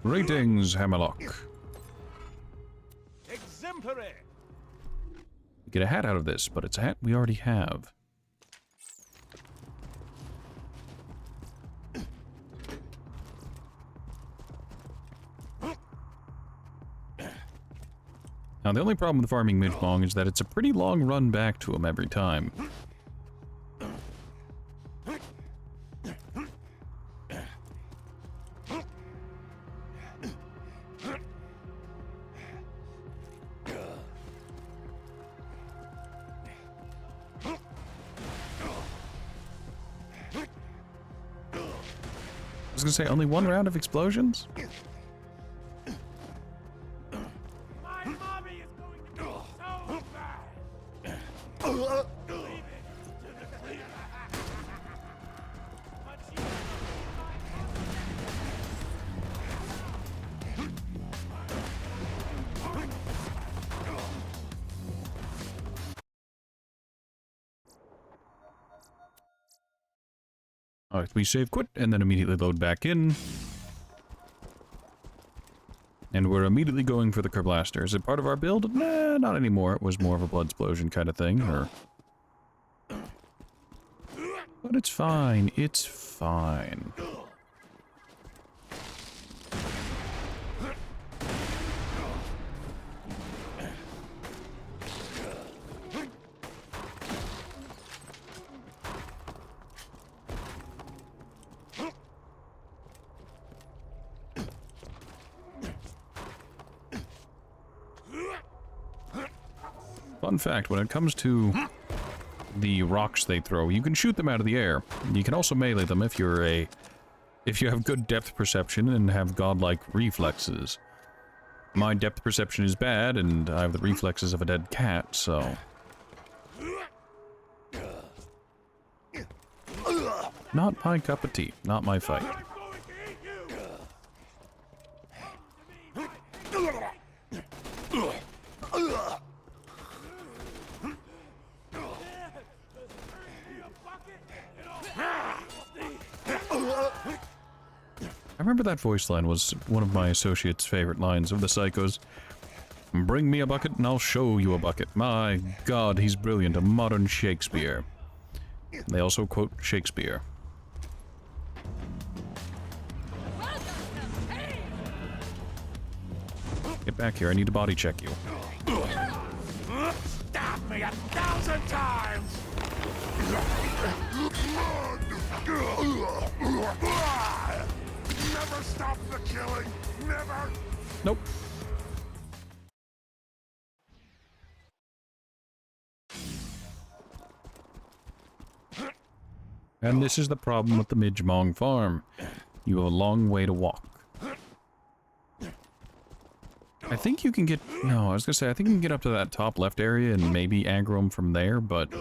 Greetings, Hammerlock.
Exemplary!
Get a hat out of this, but it's a hat we already have. Now, the only problem with farming Midgemong is that it's a pretty long run back to him every time. I was gonna say, only one round of explosions? Alright, we save quit, and then immediately load back in. And we're immediately going for the Kerblaster. Is it part of our build? Nah, not anymore. It was more of a blood explosion kind of thing, or... But it's fine. It's fine. Fun fact, when it comes to the rocks they throw, you can shoot them out of the air. You can also melee them if you have good depth perception and have godlike reflexes. My depth perception is bad, and I have the reflexes of a dead cat, so... Not my cup of tea. Not my fight. I remember that voice line was one of my associates' favorite lines of the Psychos. Bring me a bucket and I'll show you a bucket. My God, he's brilliant. A modern Shakespeare. They also quote Shakespeare. Get back here, I need to body check you.
Stab me 1,000 times! Never stop the killing! Never!
Nope. And this is the problem with the Midgemong farm. You have a long way to walk. I think you can get... No, I was gonna say, I think you can get up to that top left area and maybe aggro them from there, but...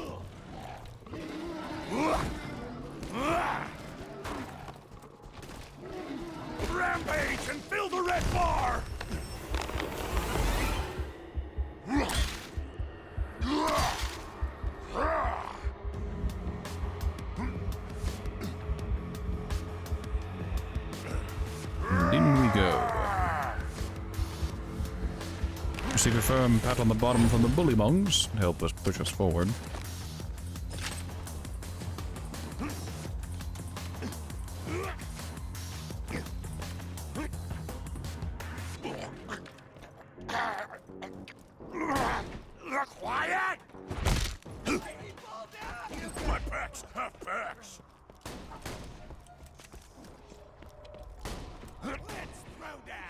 Rampage and fill the red bar!
In we go. Receive a firm pat on the bottom from the bullymongs to help us push us forward.
Quiet! My backs have backs! Let's throw down!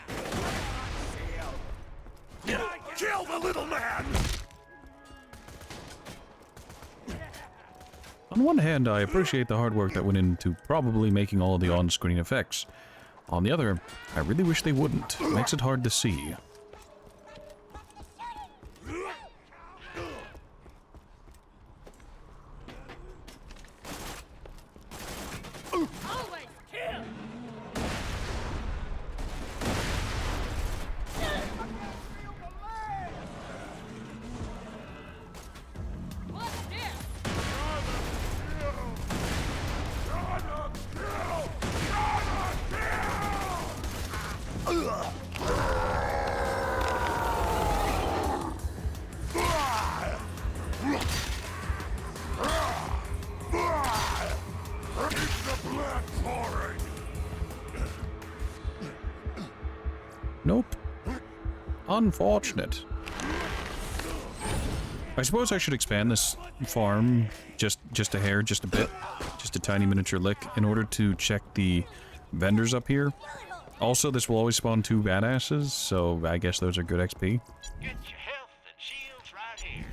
Kill the little man!
On one hand, I appreciate the hard work that went into probably making all of the on-screen effects. On the other, I really wish they wouldn't. It makes it hard to see.
Always kill! What's this?
Nope. Unfortunate. I suppose I should expand this farm just a hair, just a bit. Just a tiny miniature lick in order to check the vendors up here. Also, this will always spawn 2 badasses, so I guess those are good XP.
Get your health and shields right here.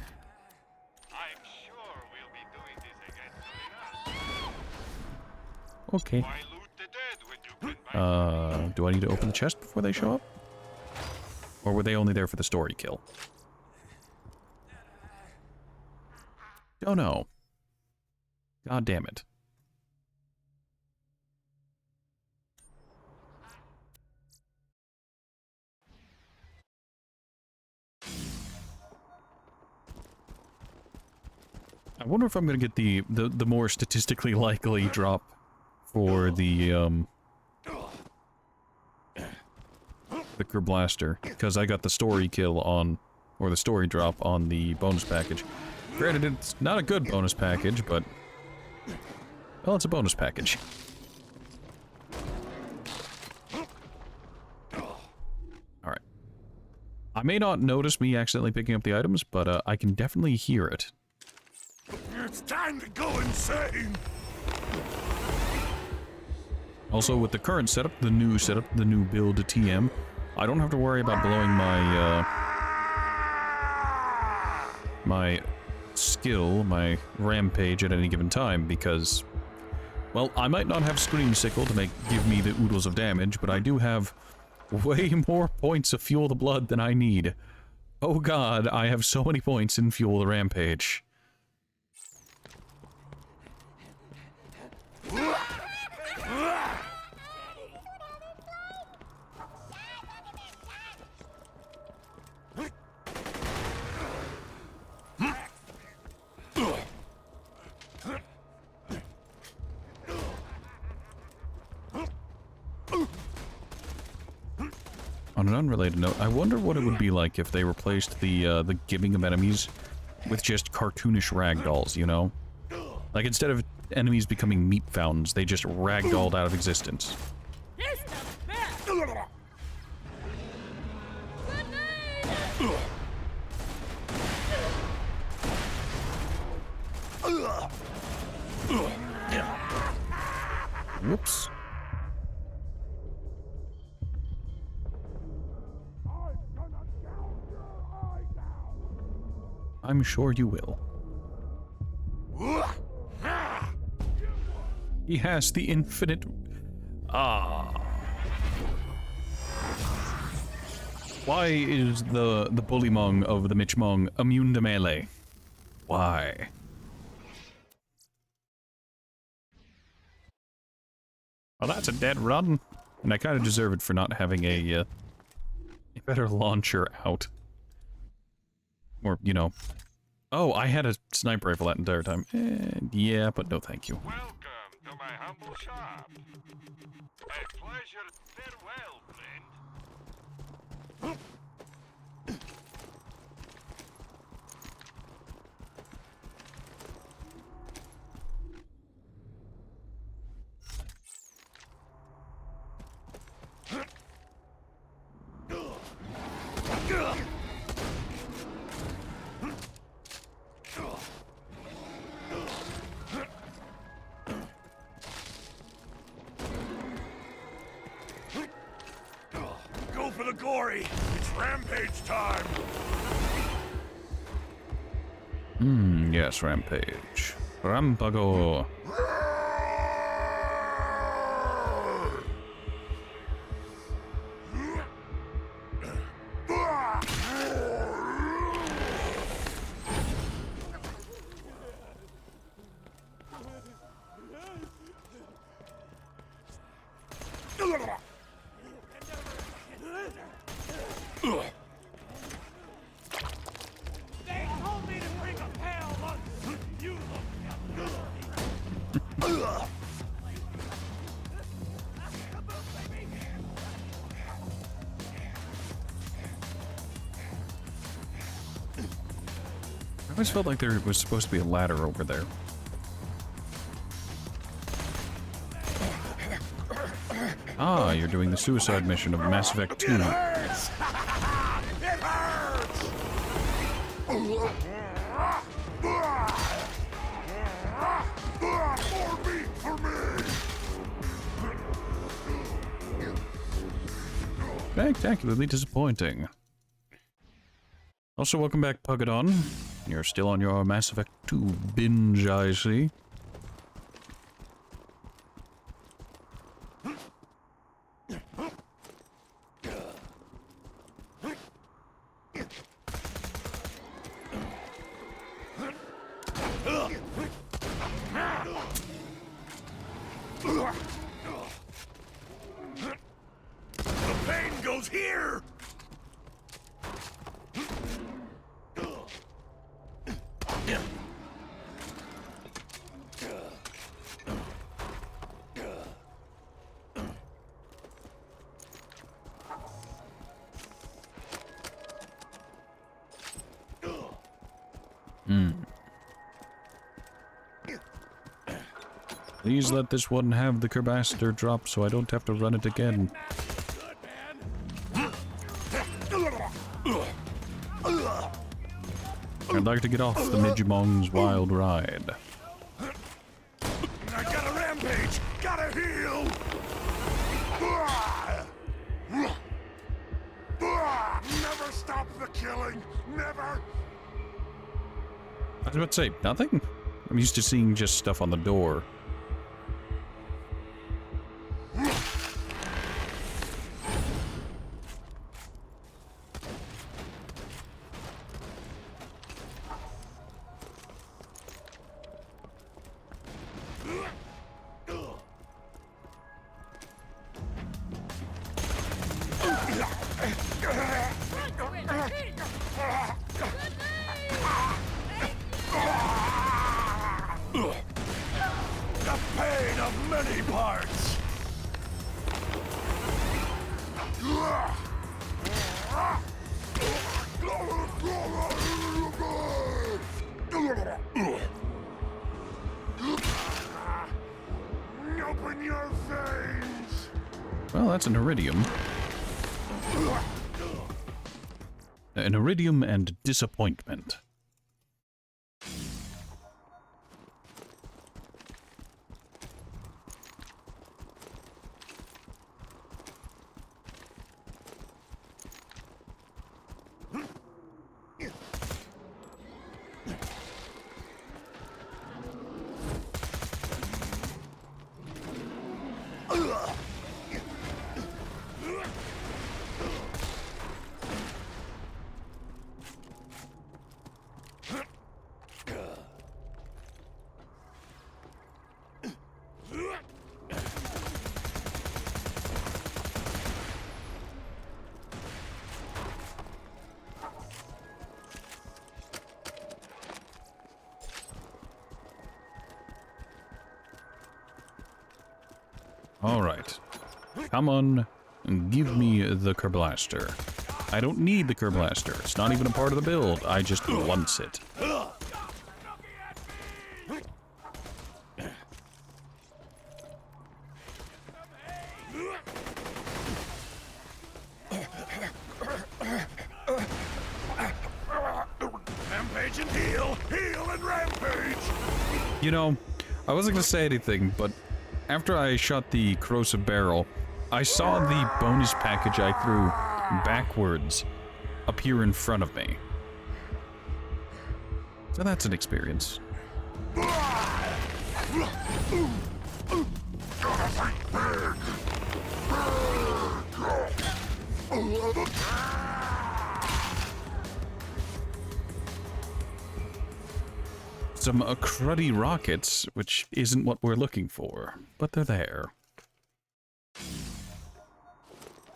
I'm sure we'll be doing this again soon.
Okay.
Why loot the dead when you can
Do I need to open the chest before they show up? Or were they only there for the story kill? Don't know. God damn it. I wonder if I'm gonna get the more statistically likely drop for the Vicar Blaster, because I got the story kill on, or the story drop on the bonus package. Granted, it's not a good bonus package, but, well, it's a bonus package. Alright. I may not notice me accidentally picking up the items, but I can definitely hear it.
It's time to go insane!
Also, with the current setup, the new build to TM, I don't have to worry about blowing my, my skill, my rampage at any given time, because, well, I might not have Scream Sickle to give me the oodles of damage, but I do have way more points of Fuel the Blood than I need. Oh god, I have so many points in Fuel the Rampage. On an unrelated note, I wonder what it would be like if they replaced the giving of enemies with just cartoonish ragdolls, you know? Like, instead of enemies becoming meat fountains, they just ragdolled out of existence. Whoops. I'm sure you will. He has the infinite... Ah. Why is the Bullymong of the Mitchmong immune to melee? Why? Well, that's a dead run. And I kind of deserve it for not having a better launcher out. Or, you know... Oh, I had a sniper rifle that entire time. Yeah, but no thank you.
Welcome to my humble shop. A pleasure. Farewell, friend. Go for the glory. It's rampage time.
Yes, rampage. Rampago.
They told me to bring a pail once. You
I always felt like there was supposed to be a ladder over there. Ah, you're doing the suicide mission of Mass Effect 2.
It hurts! It hurts! More meat for me!
Spectacularly disappointing. Also, welcome back, Pugadon. You're still on your Mass Effect 2 binge, I see.
The pain goes here!
Please let this one have the Kerbaster drop so I don't have to run it again. I'd like to get off the Midgemong's wild ride.
I got a rampage! Gotta heal! Never stop the killing! Never!
I was about to say, nothing? I'm used to seeing just stuff on the door.
The pain of many parts! Open your veins!
Well, that's an iridium. An iridium and disappointment. Alright. Come on, give me the Kerblaster. I don't need the Kerblaster. It's not even a part of the build. I just want it.
Rampage and heal! Heal and rampage!
You know, I wasn't gonna say anything, but after I shot the corrosive barrel, I saw the bonus package I threw backwards appear in front of me. So that's an experience. Some cruddy rockets, which isn't what we're looking for, but they're there.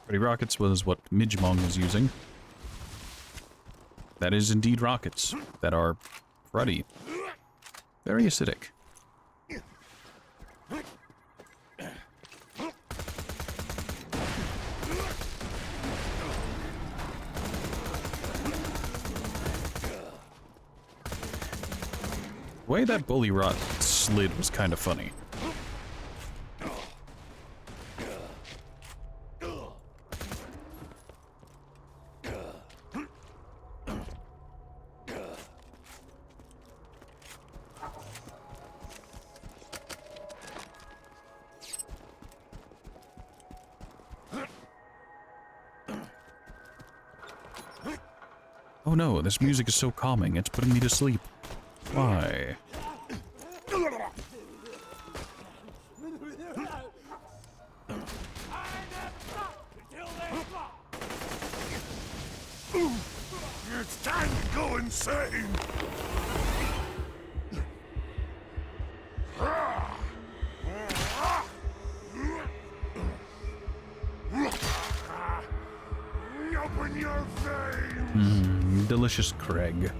Cruddy rockets was what Midgemong was using. That is indeed rockets that are cruddy. Very acidic. The way that bully rot slid was kind of funny. Oh no, this music is so calming, it's putting me to sleep. Why?
It's time to go insane! Open your veins!
Delicious Craig.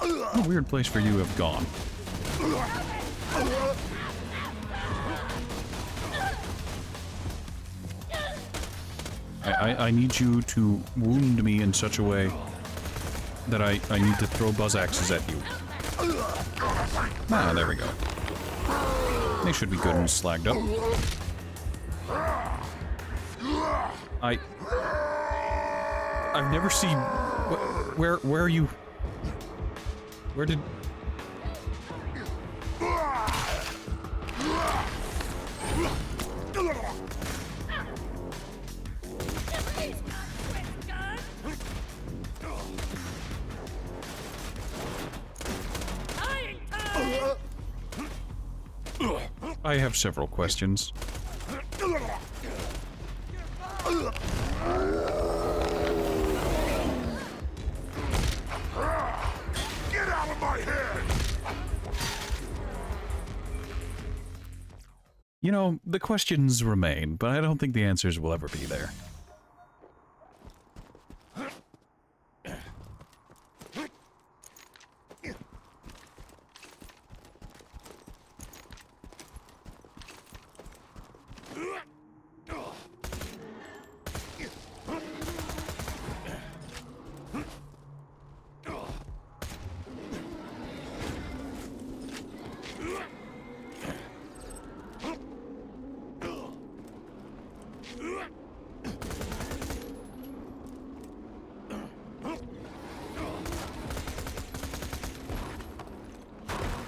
What a weird place for you to have gone. I need you to wound me in such a way that I need to throw buzz axes at you. Ah, there we go. They should be good and slagged up. I've never seen... Where are you... Where did... I have several questions.
Get out of my
You know, the questions remain, but I don't think the answers will ever be there.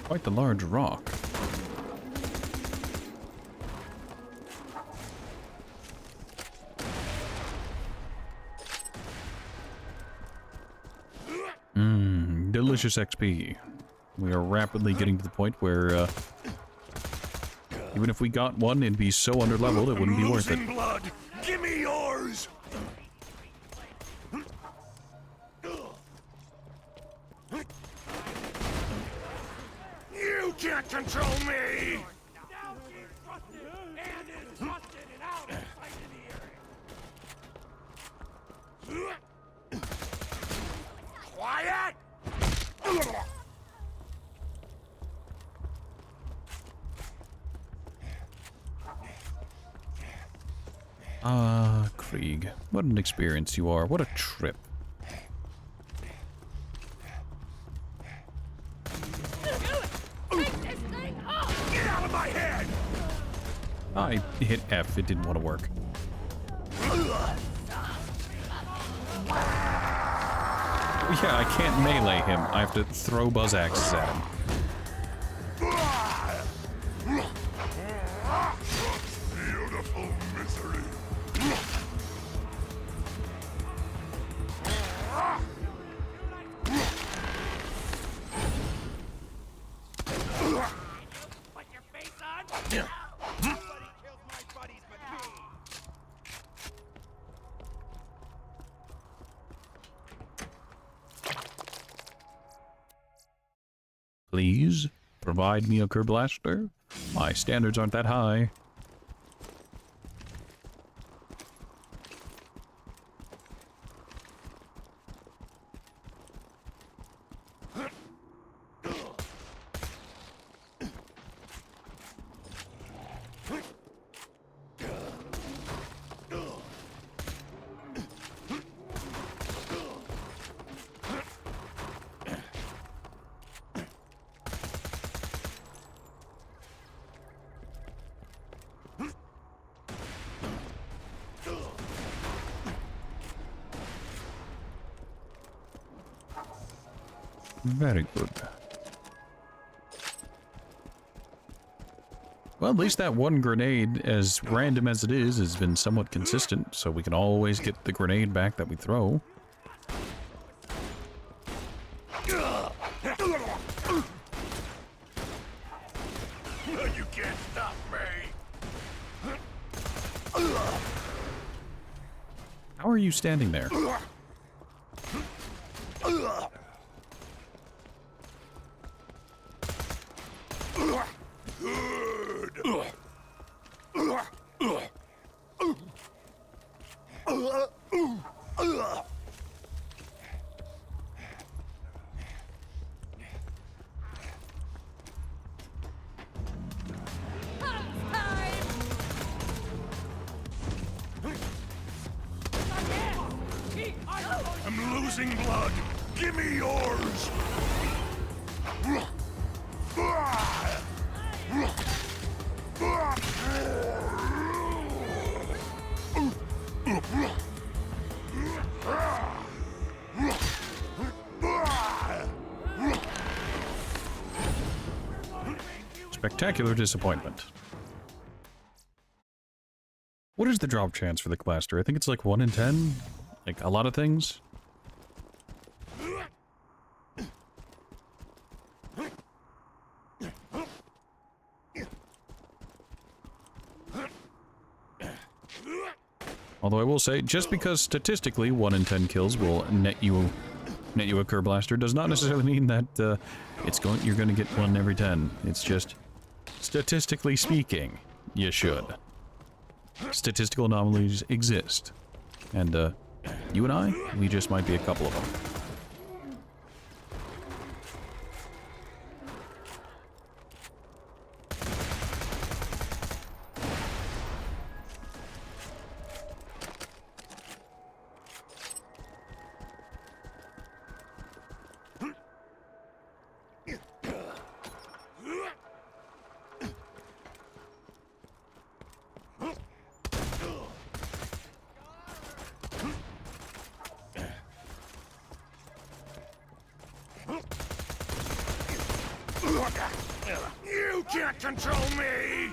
Quite the large rock. Delicious XP. We are rapidly getting to the point where, even if we got one, it'd be so underleveled it wouldn't be worth it.
Blood. Give me yours. You can't control me.
Now she's trusted and is trusted and out of sight in the area.
Quiet.
Ah, Krieg. What an experience you are. What a trip.
Get out of my head.
I hit F. It didn't want to work. Yeah, I can't melee him. I have to throw buzz axes at him.
Beautiful misery.
Put your face on. Nobody kills my buddies but me.
Please, provide me a Kerblaster. My standards aren't that high. Very good. Well, at least that one grenade, as random as it is, has been somewhat consistent, so we can always get the grenade back that we throw.
You can't stop me.
How are you standing there?
I'm losing blood. Give me yours.
Spectacular disappointment. What is the drop chance for the blaster? I think it's like 1 in 10? Like a lot of things? Although I will say, just because statistically 1 in 10 kills will net you a Kerblaster does not necessarily mean that you're going to get 1 every 10. It's just statistically speaking. You should. Statistical anomalies exist. And, you and I, we just might be a couple of them.
You can't control me!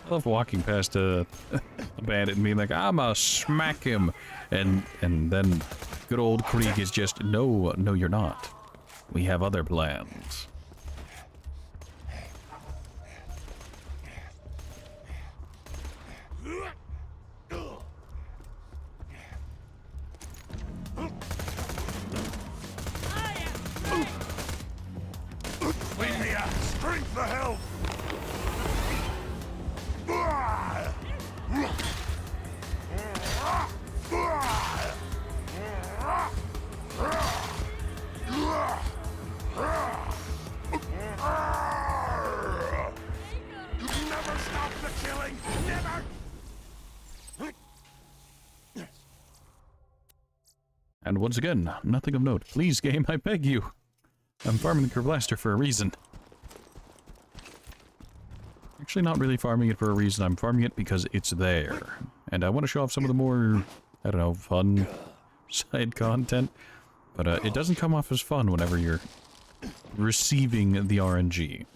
I love walking past a bandit and being like, I'ma smack him. And then good old Krieg is just, no, you're not. We have other plans.
Swing the axe! Drink the health! Never stop the killing! Never!
And once again, nothing of note. Please, game, I beg you. I'm farming the Blaster for a reason. Actually, not really farming it for a reason. I'm farming it because it's there. And I want to show off some of the more, I don't know, fun side content. But it doesn't come off as fun whenever you're receiving the RNG.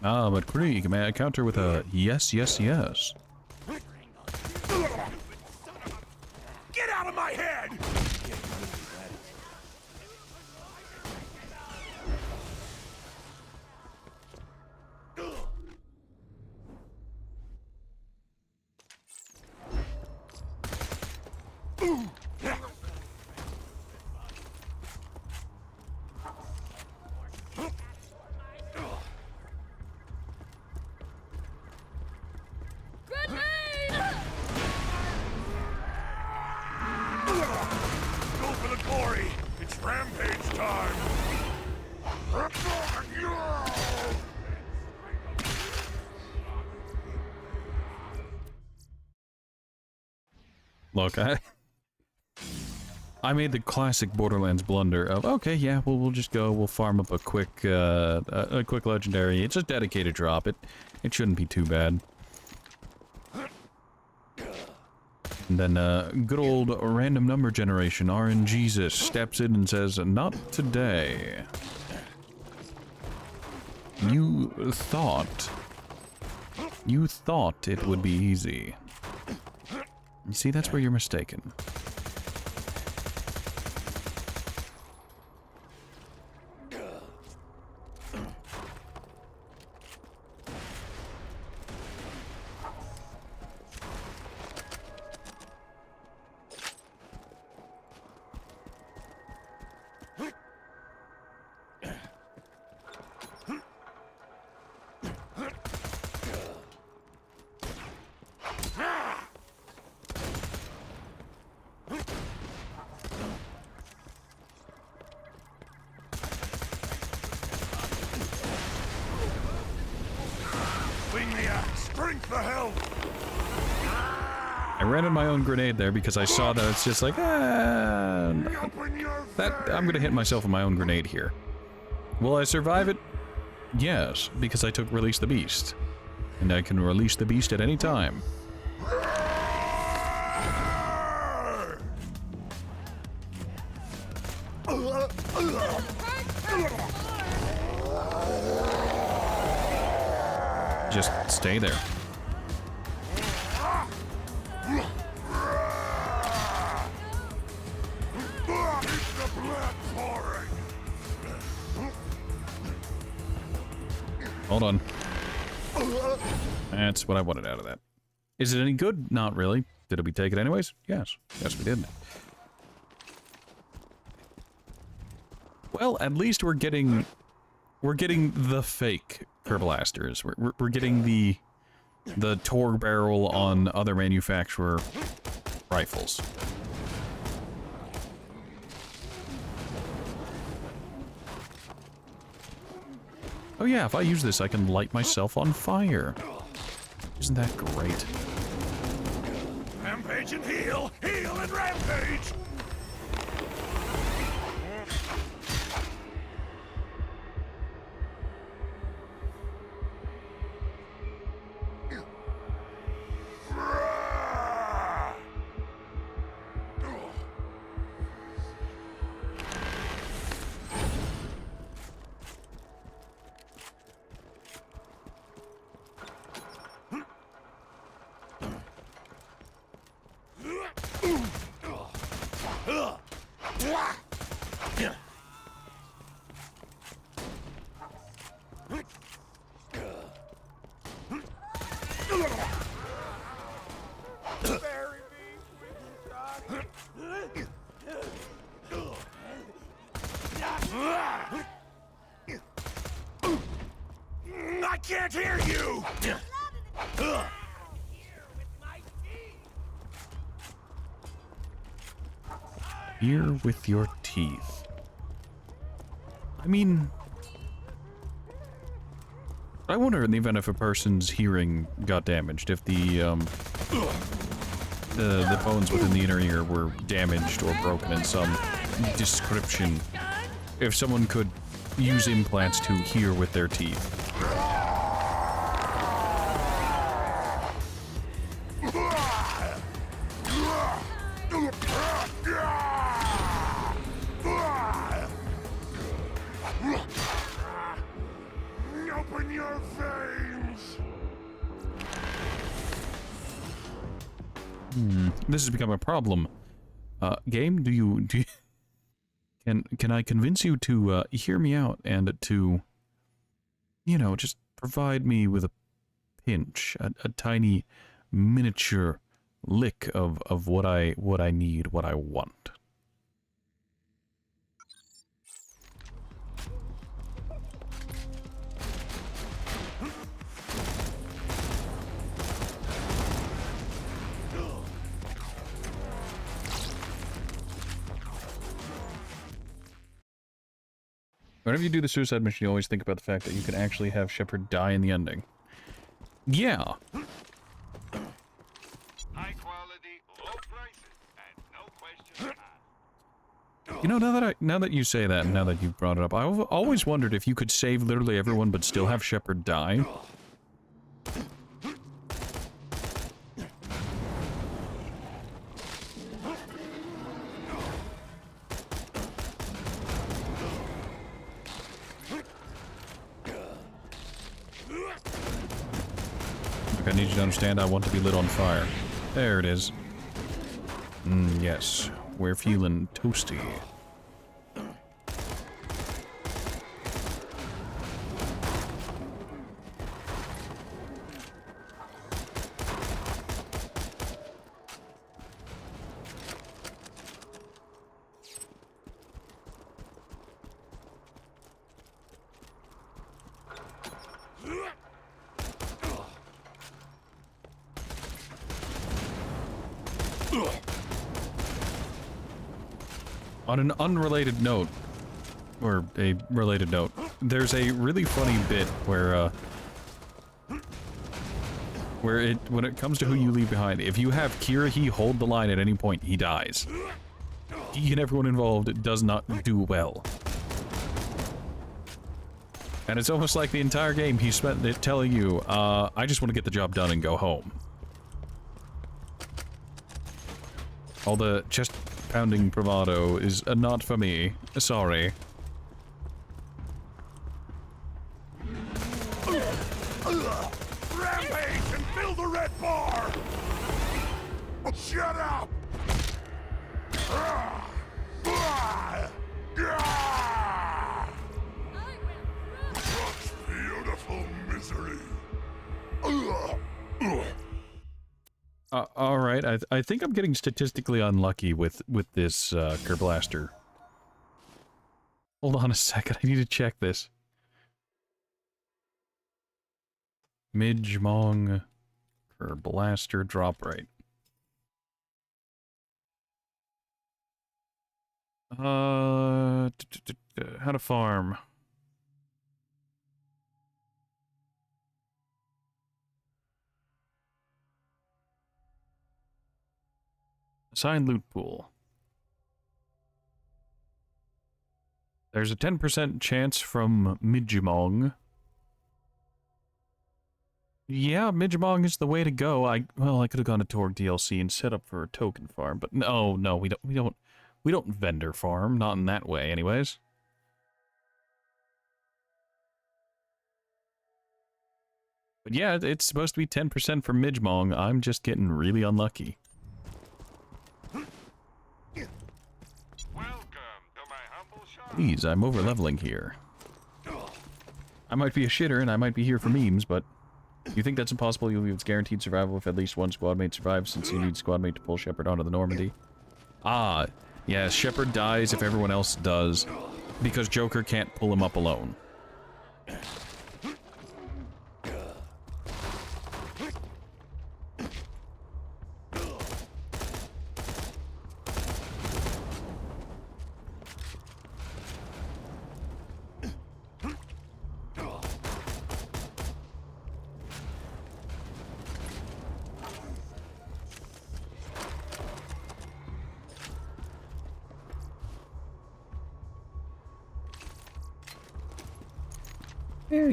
Ah, but Krieg, may I counter with a yes, yes, yes?
Get out of my head! Go for the glory! It's rampage time!
Look, I made the classic Borderlands blunder of, okay, yeah, we'll just go, we'll farm up a quick legendary. It's a dedicated drop. It shouldn't be too bad. And then, good old random number generation, RNGesus, steps in and says, not today. You thought it would be easy. You see, that's where you're mistaken. I ran in my own grenade there because I saw that it's just like, that I'm gonna hit myself with my own grenade here. Will I survive it? Yes, because I took Release the Beast. and I can release the beast at any time. Just stay there. Hold on. That's what I wanted out of that. Is it any good? Not really. Did we take it anyways? Yes. Yes, we did. Well, at least we're getting the fake Kerblasters. We're getting the Torg barrel on other manufacturer rifles. Oh yeah, if I use this, I can light myself on fire. Isn't that great?
Rampage and heal! Heal and rampage! I can't hear you!
Here with your teeth. I mean, I wonder in the event if a person's hearing got damaged, if the bones within the inner ear were damaged or broken in some description, if someone could use implants to hear with their teeth.
Open your veins!
This has become a problem. Game, do you can I convince you to hear me out and to, you know, just provide me with a pinch, a tiny miniature lick of what I need, what I want. Whenever you do the suicide mission, you always think about the fact that you can actually have Shepard die in the ending. Yeah.
High quality, low prices, and no questions asked.
You know, now that you say that, and now that you've brought it up, I've always wondered if you could save literally everyone but still have Shepard die. I need you to understand I want to be lit on fire. There it is. Yes, we're feeling toasty. On an unrelated note, or a related note, there's a really funny bit where, when it comes to who you leave behind, if you have Kira hold the line at any point, he dies. He and everyone involved does not do well. And it's almost like the entire game he spent it telling you, I just want to get the job done and go home. All the chest-pounding bravado is not for me. Sorry.
Rampage and fill the red bar! Shut up! Such beautiful misery.
Alright, I think I'm getting statistically unlucky with this, Kerblaster. Hold on a second, I need to check this. Midgemong Kerblaster drop rate. How to farm. Assign loot pool. There's a 10% chance from Midgemong. Yeah, Midgemong is the way to go. Well, I could have gone to Torg DLC and set up for a token farm, but no, we don't vendor farm, not in that way anyways. But yeah, it's supposed to be 10% for Midgemong. I'm just getting really unlucky. Please, I'm over-leveling here. I might be a shitter, and I might be here for memes, but... You think that's impossible? You believe it's guaranteed survival if at least one squad mate survives, since you need squad mate to pull Shepard onto the Normandy? Ah, yeah, Shepard dies if everyone else does, because Joker can't pull him up alone.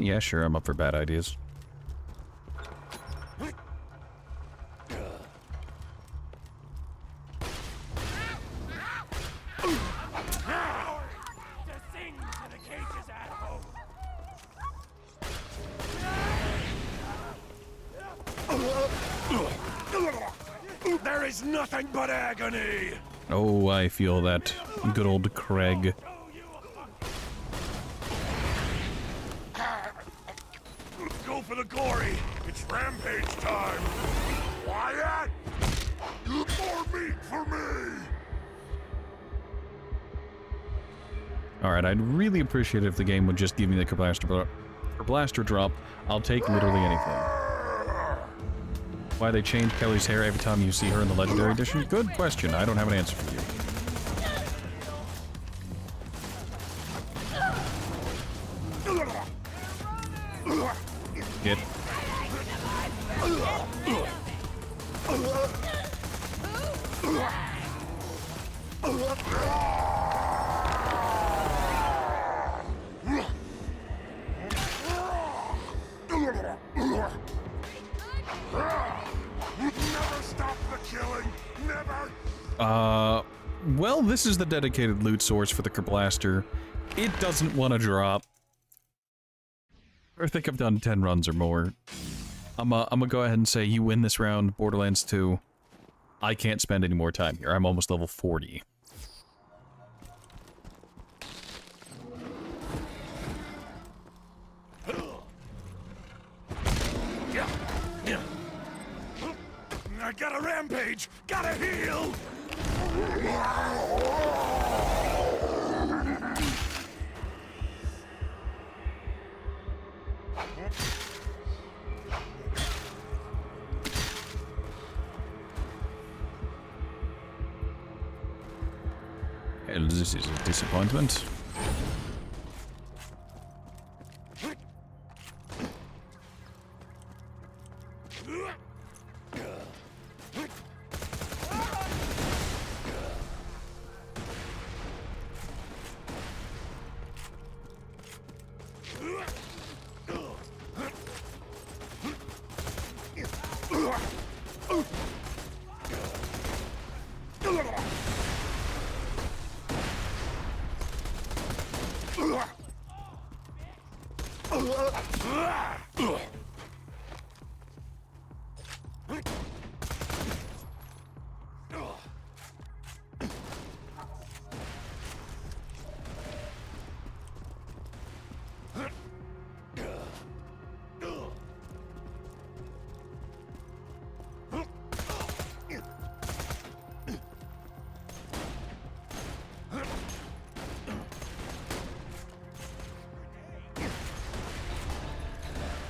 Yeah, sure, I'm up for bad ideas.
There is nothing but agony!
Oh, I feel that. Good old Craig.
Go for the glory! It's rampage time! Quiet! More meat for me!
Alright, I'd really appreciate it if the game would just give me the Kerblaster drop. I'll take literally anything. Why they change Kelly's hair every time you see her in the Legendary Edition? Good question. I don't have an answer for you. Get.
Never stop the killing! Never!
Well, this is the dedicated loot source for the Kerblaster. It doesn't want to drop. I think I've done 10 runs or more. I'm gonna go ahead and say you win this round, Borderlands 2. I can't spend any more time here. I'm almost level 40.
I got a rampage! Gotta heal!
Well, this is a disappointment.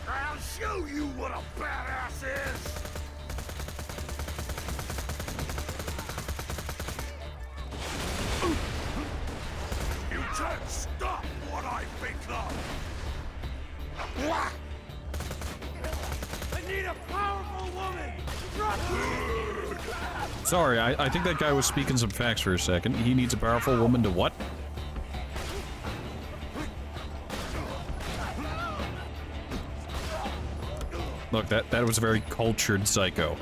I'll show you what a badass is! You can't stop what I become! I need a powerful woman!
Sorry, I think that guy was speaking some facts for a second. He needs a powerful woman to what? Look, that was a very cultured psycho.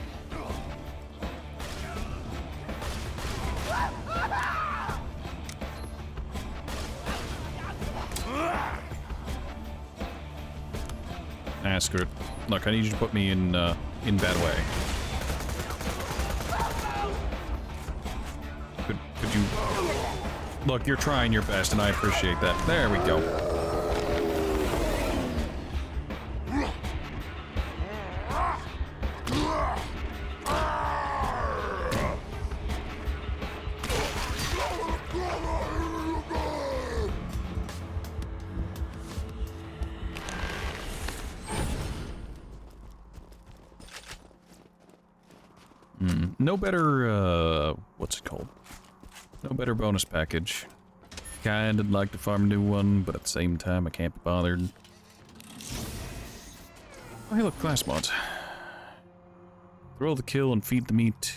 Ah, screw it. Look, I need you to put me in bad way. Could you... Look, you're trying your best, and I appreciate that. There we go. No better, what's it called? No better bonus package. Kinda like to farm a new one, but at the same time, I can't be bothered. Oh, hey, look, class mods. Thrill the kill and feed the meat.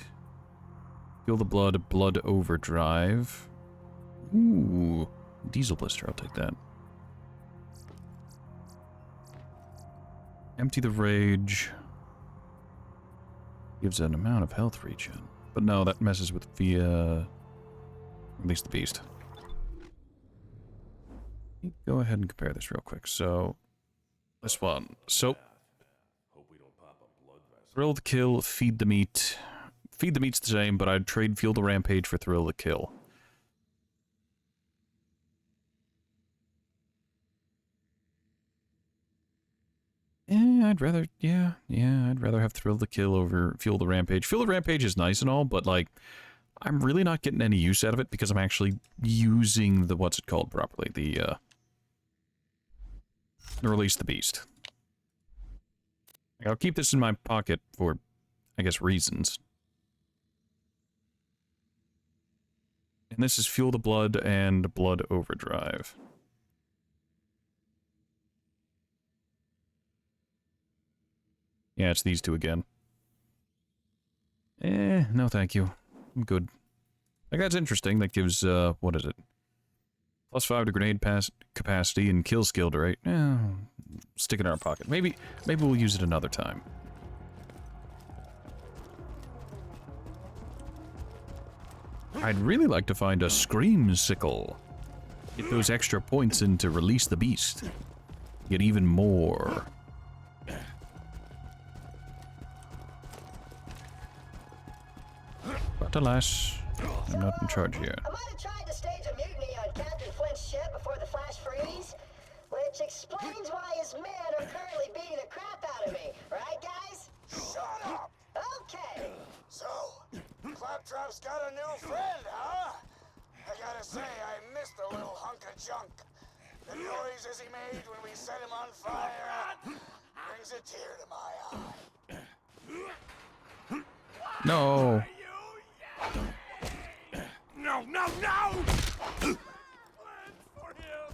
Feel the blood, blood overdrive. Ooh, diesel blister, I'll take that. Empty the rage. Gives an amount of health regen. But no, that messes with the, release the beast. Go ahead and compare this real quick. So, this one. So, thrill the kill, feed the meat. Feed the meat's the same, but I'd trade fuel the rampage for thrill the kill. I'd rather, I'd rather have Thrill the Kill over Fuel the Rampage. Fuel the Rampage is nice and all, but, like, I'm really not getting any use out of it because I'm actually using the, what's it called properly, the Release the Beast. Like, I'll keep this in my pocket for, I guess, reasons. And this is Fuel the Blood and Blood Overdrive. Yeah, it's these two again. No thank you. I'm good. Like, that's interesting. That gives, what is it? +5 to grenade capacity and kill skill rate. Stick it in our pocket. Maybe we'll use it another time. I'd really like to find a Scream Sickle. Get those extra points in to release the beast. Get even more. But alas, I'm not in charge yet.
I might have tried to stage a mutiny on Captain Flint's ship before the flash freeze, which explains why his men are currently beating the crap out of me. Right, guys?
Shut up!
Okay.
So, Claptrap's got a new friend, huh? I gotta say, I missed the little hunk of junk. The noises he made when we set him on fire brings a tear to my eye.
No.
No, no, no! Plans for him!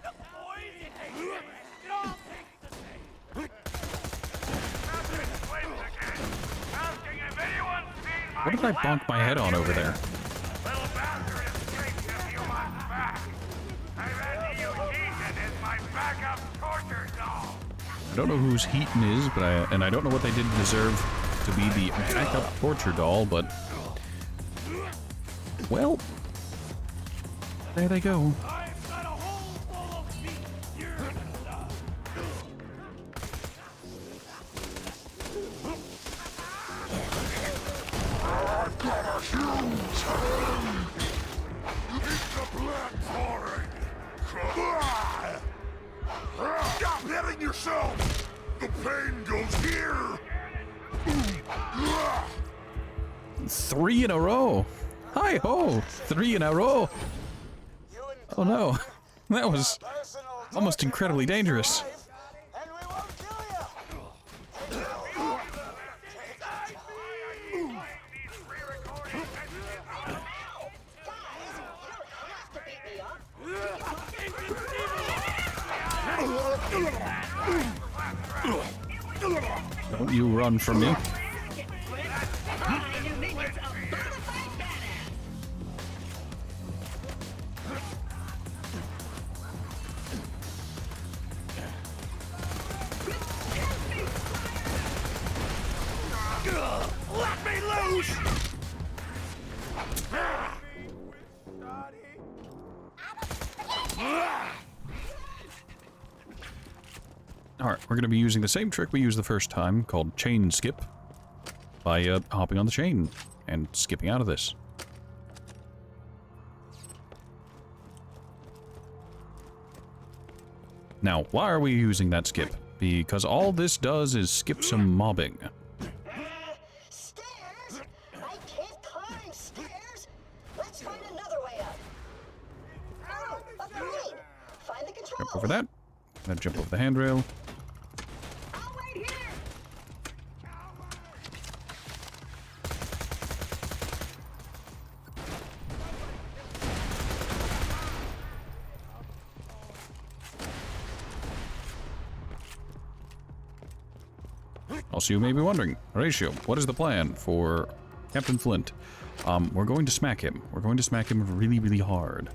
The boys hate him! It all takes the same! Captain Flint again! Asking if anyone's seen my
What did I bonk my head on over there?
little bastard escaped a few months back. I've had to use Ethan as my backup torture doll.
I don't know whose Heaton is, but I don't know what they did to deserve to be the backup torture doll, but well, there they go.
I've got a Stop hitting yourself! The pain goes here!
3 in a row. Hi ho! 3 in a row. Oh no, that was almost incredibly dangerous. Don't you run from me.
Let me loose!
Alright, we're going to be using the same trick we used the first time, called chain skip, by hopping on the chain and skipping out of this. Now, why are we using that skip? Because all this does is skip some mobbing.
Stairs? I can't climb stairs. Let's find another way up. Oh, a crane. Find the controls.
Jump over that. Then jump over the handrail.
I'll wait here.
Also, you may be wondering, Horatio, what is the plan for Captain Flint? We're going to smack him. We're going to smack him really, really hard.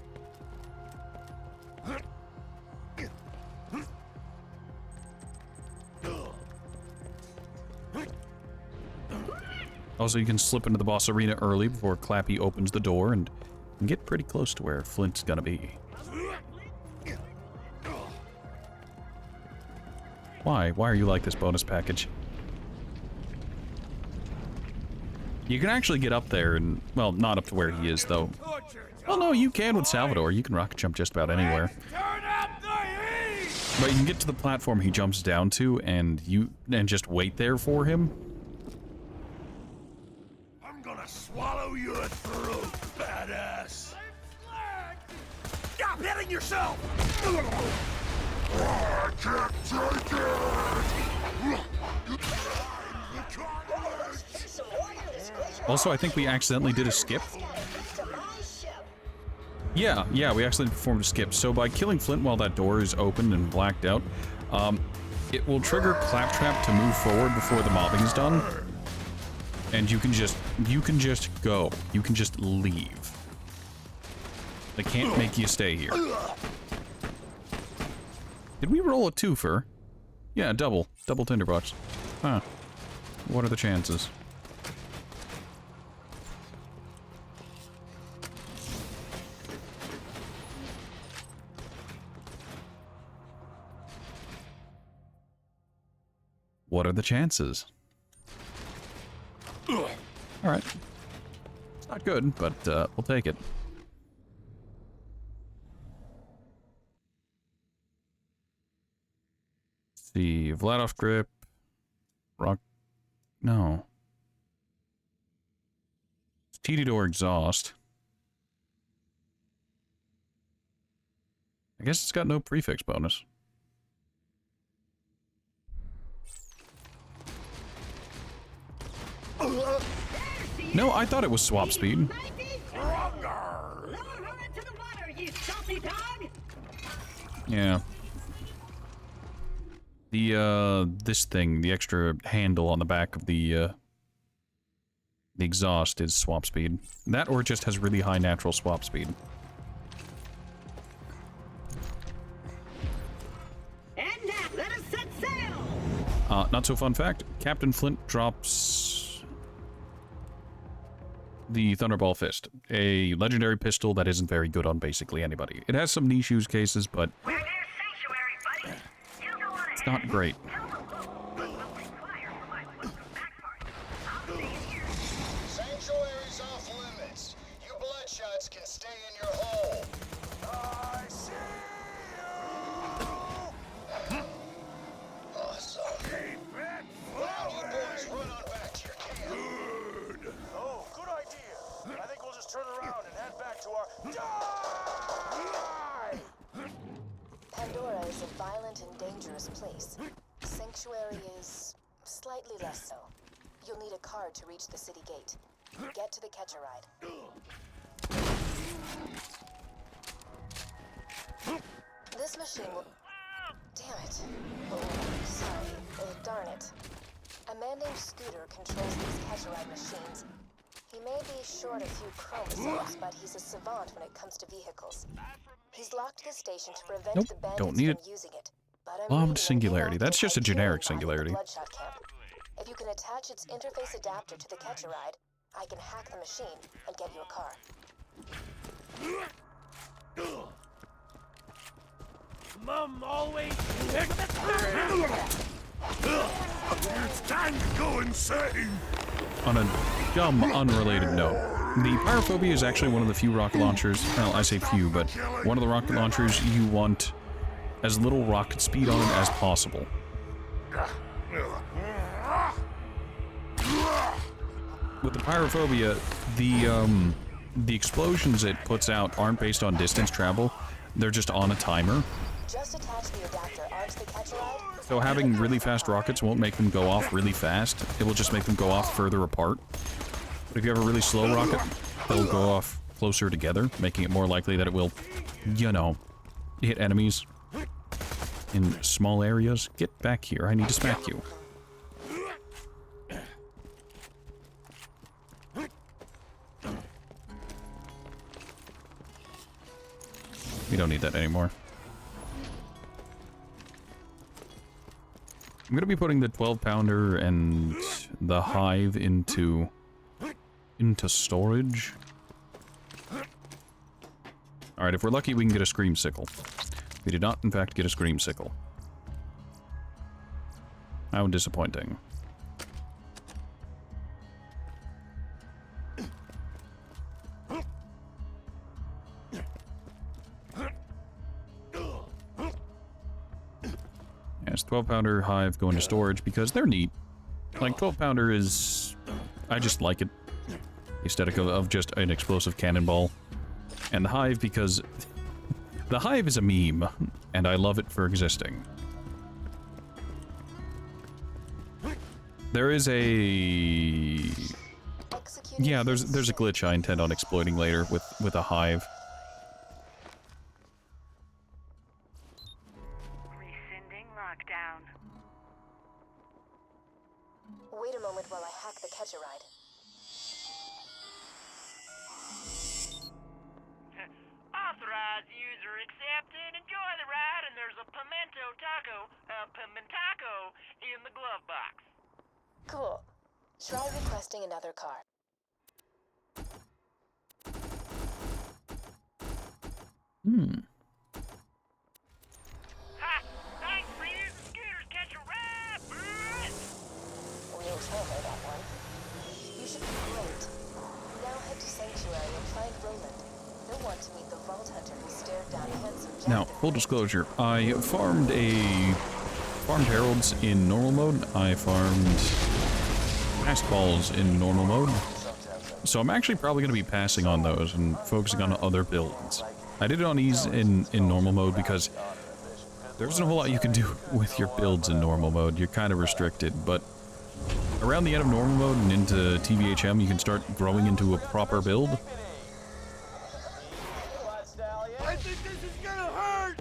Also, you can slip into the boss arena early before Clappy opens the door and get pretty close to where Flint's gonna be. Why? Why are you like this bonus package? You can actually get up there and, well, not up to where he is, though. Well, no, you can with Salvador. You can rocket jump just about anywhere. But you can get to the platform he jumps down to, and just wait there for him.
I'm gonna swallow your throat, badass! Stop hitting yourself! I can't take it!
Also, I think we accidentally did a skip. Yeah, we accidentally performed a skip. So by killing Flint while that door is open and blacked out, it will trigger Claptrap to move forward before the mobbing is done. And you can just go. You can just leave. They can't make you stay here. Did we roll a twofer? Yeah, double tinderbox. Huh. What are the chances? What are the chances? Alright. It's not good, but we'll take it. Let's see, Vladoff grip. Rock. No. It's TD door exhaust. I guess it's got no prefix bonus. No, I thought it was swap speed. Yeah. This thing, the extra handle on the back of the exhaust is swap speed. That or it just has really high natural swap speed.
And now let us set sail.
Not so fun fact, Captain Flint drops the Thunderball Fist, a legendary pistol that isn't very good on basically anybody. It has some niche use cases, but it's not great.
Sanctuary's off limits. You bloodshots can stay in your hole.
violent and dangerous place. Sanctuary is slightly less so. You'll need a card to reach the city gate. Get to the Catch-A-Ride. This machine will... Damn it. Oh, sorry. Darn it. A man named Scooter controls these Catch-A-Ride machines. He may be short a few chromosomes, but he's a savant when it comes to vehicles. He's locked the station to prevent the bandits
don't need
from
it.
using it. But I'm
Lobbed
reading an
singularity. That's just a generic
inactive
singularity.
Bloodshot camp. If you can attach its interface adapter to the Catch-A-Ride, I can hack the machine and get you a car.
Mom always picked the It's time to go insane!
On a dumb, unrelated note, the Pyrophobia is actually one of the few rocket launchers, well, I say few, but one of the rocket launchers you want as little rocket speed on it as possible. With the Pyrophobia, the explosions it puts out aren't based on distance travel, they're just on a timer.
Just attach the adapter onto the Catch-A-Ride.
So having really fast rockets won't make them go off really fast, it will just make them go off further apart. But if you have a really slow rocket, they'll go off closer together, making it more likely that it will, you know, hit enemies in small areas. Get back here, I need to smack you. We don't need that anymore. I'm gonna be putting the 12-pounder and the hive into storage. Alright, if we're lucky, we can get a scream sickle. We did not, in fact, get a scream sickle. How disappointing. Yes, 12-pounder hive go into storage because they're neat. Like, 12-pounder is... I just like it. The aesthetic of just an explosive cannonball. And the hive because... the hive is a meme, and I love it for existing. There is a... yeah, there's a glitch I intend on exploiting later with a hive.
Lockdown.
Wait a moment while I hack the Catch-A-Ride.
Authorized user accepted. Enjoy the ride, and there's a pimento taco in the glove box.
Cool. Try requesting another car.
Ha! Thanks for using Scooter's Catch-A-Ride, bud!
We'll tell her that one. You should be great. Now head to Sanctuary and find Roland. He'll want to meet the Vault Hunter who stared down handsome Jack.
Now, full disclosure, I farmed heralds in normal mode. I farmed fastballs in normal mode. So I'm actually probably going to be passing on those and focusing on other builds. I did it on ease in normal mode because there isn't a whole lot you can do with your builds in normal mode. You're kind of restricted, but around the end of normal mode and into TVHM, you can start growing into a proper build.
I think this is gonna hurt!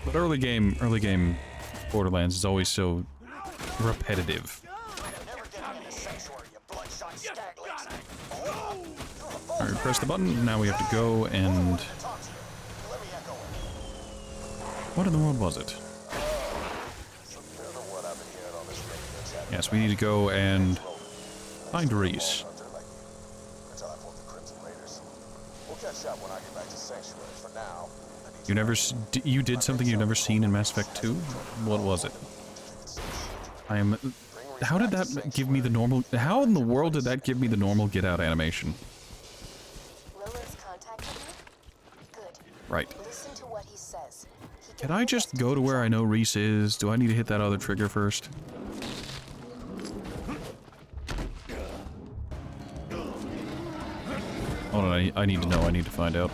But early game Borderlands is always so repetitive. Alright, press the button, now we have to go and... what in the world was it? Yes, we need to go and find Reese. You never... you did something you've never seen in Mass Effect 2? What was it? I am... how did that give me the normal... how in the world did that give me the normal get out animation?
Roland's contacted you? Good.
Right.
Listen to what he says.
Can I just go to where I know Reese is? Do I need to hit that other trigger first? Hold on, I need to know. I need to find out.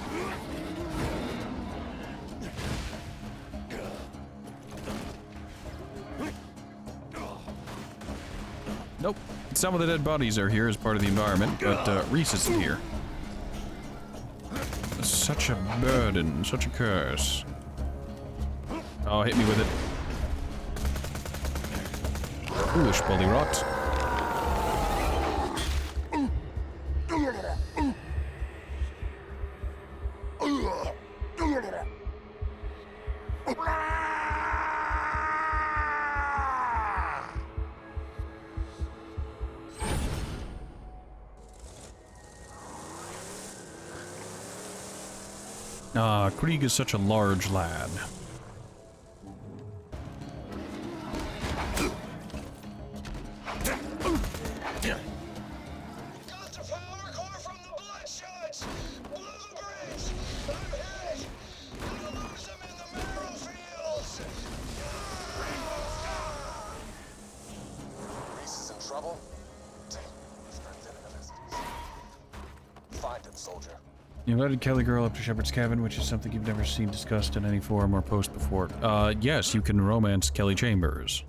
Nope. Some of the dead bodies are here as part of the environment, but Reese isn't here. Such a burden, such a curse. Oh, hit me with it. Foolish bully rot. Ah, Krieg is such a large lad. You invited Kelly Girl up to Shepard's cabin, which is something you've never seen discussed in any forum or post before. Yes, you can romance Kelly Chambers.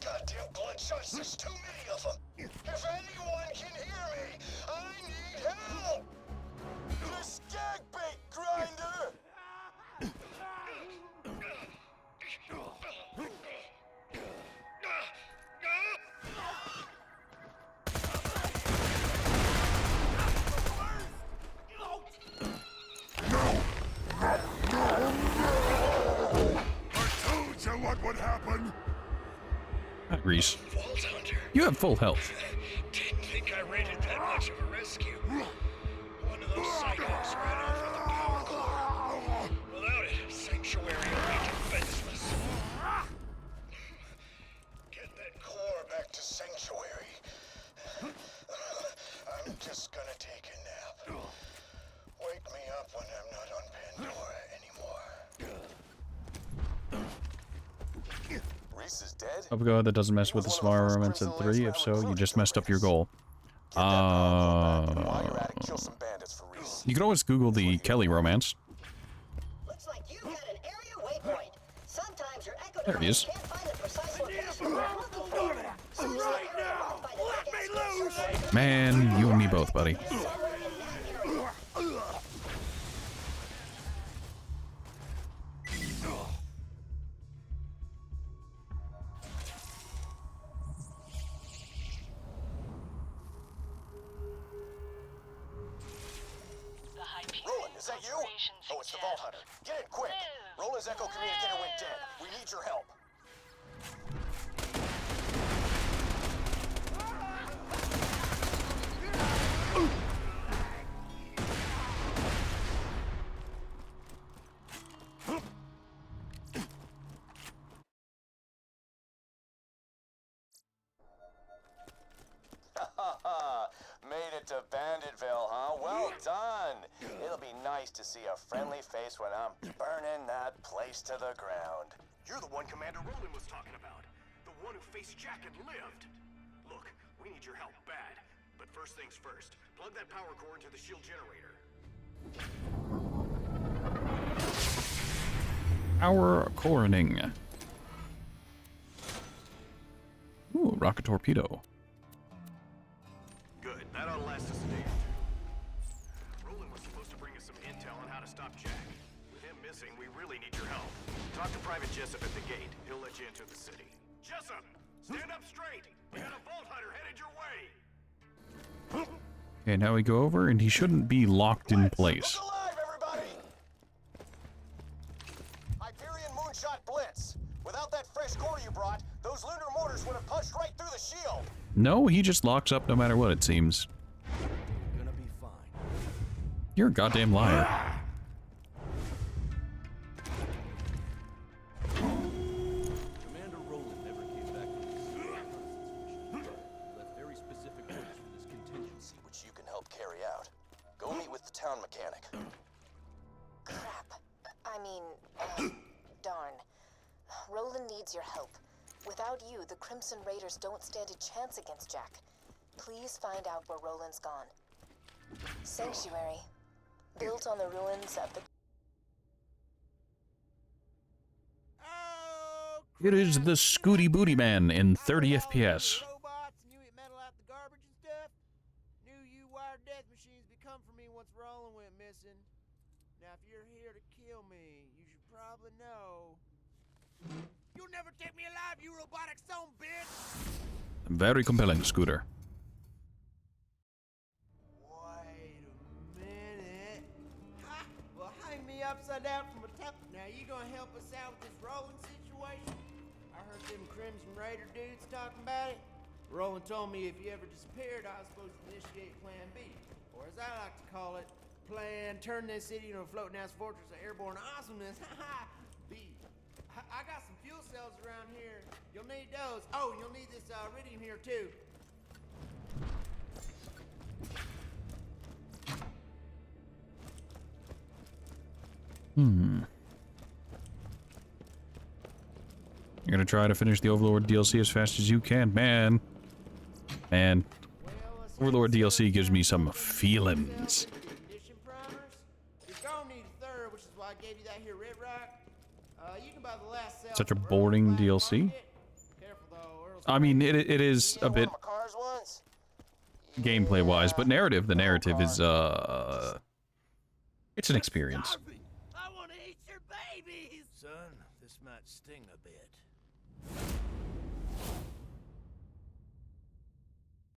Goddamn bloodshots, there's too many of them. If anyone can hear me, I need help. The skag bait grinder.
What would happen?
Hi, Reese. You have full health.
Didn't think I rated that much of a rescue. One of those psychos ran off with a power core. Without it, Sanctuary will be defenseless. Get that core back to Sanctuary. I'm just gonna take a nap. Wake me up when I'm not on Pandora anymore.
Reese is dead?
Hope God that doesn't mess with the Savara romance at 3. If so, you just messed up your goal. You could always Google the Kelly romance.
Looks like you got an area waypoint. Sometimes your echo
There he is.
can't find the precise location you're looking for. So right now, let me loose.
Man, you and me both, buddy.
Roland, is that you? Oh, it's the Vault Hunter. Get in quick. Roland's echo communicator went dead. We need your help. Made it to Banditville, huh? Well done. It'll be nice to see a friendly face when I'm burning that place to the ground.
You're the one Commander Roland was talking about. The one who faced Jack and lived. Look, we need your help bad. But first things first, plug that power core into the shield generator.
Our coroning. Ooh, rocket torpedo.
Good, that ought to last us a day. Roland was supposed to bring us some intel on how to stop Jack. With him missing, we really need your help. Talk to Private Jessup at the gate. He'll let you into the city. Jessup! Stand up straight! We got a Vault Hunter headed your way!
Okay, now we go over, and he shouldn't be locked in place.
Look alive, everybody! Hyperion Moonshot Blitz. Without that fresh core you brought, those lunar mortars would have punched right through the shield.
No, he just locks up no matter what, it seems.
Gonna be fine.
You're a goddamn liar.
Commander Roland never came back from his mission. Left very specific orders for this contingency.
Which you can help carry out. Go meet with the town mechanic.
Crap. I mean, darn. Roland needs your help. Without you, the Crimson Raiders don't stand a chance against Jack. Please find out where Roland's gone. Sanctuary. Built on the ruins of the...
It is the Scooty Booty Man in 30 FPS.
Robots, new metal
Now, if you're here to kill me, you should probably know. You'll never take me alive, you robotic son bitch!
Very compelling, Scooter.
Wait a minute. Ha! Well, hang me upside down from the top. Now, you gonna help us out with this Roland situation? I heard them Crimson Raider dudes talking about it. Roland told me if you ever disappeared, I was supposed to initiate Plan B. Or as I like to call it, Plan turn this city into a floating ass fortress of airborne awesomeness. Haha! B. I got some fuel cells around here. You'll need those. Oh, you'll need this iridium here too.
You're gonna try to finish the Overlord DLC as fast as you can, man. Man. Overlord DLC gives me some feelings.
You're gonna need a third, which is why I gave you that here red rock. You can buy the last cell.
Such a boring DLC. I mean, it is a bit gameplay-wise, but the narrative is, it's an experience.
I want to eat your babies!
Son, this might sting a bit.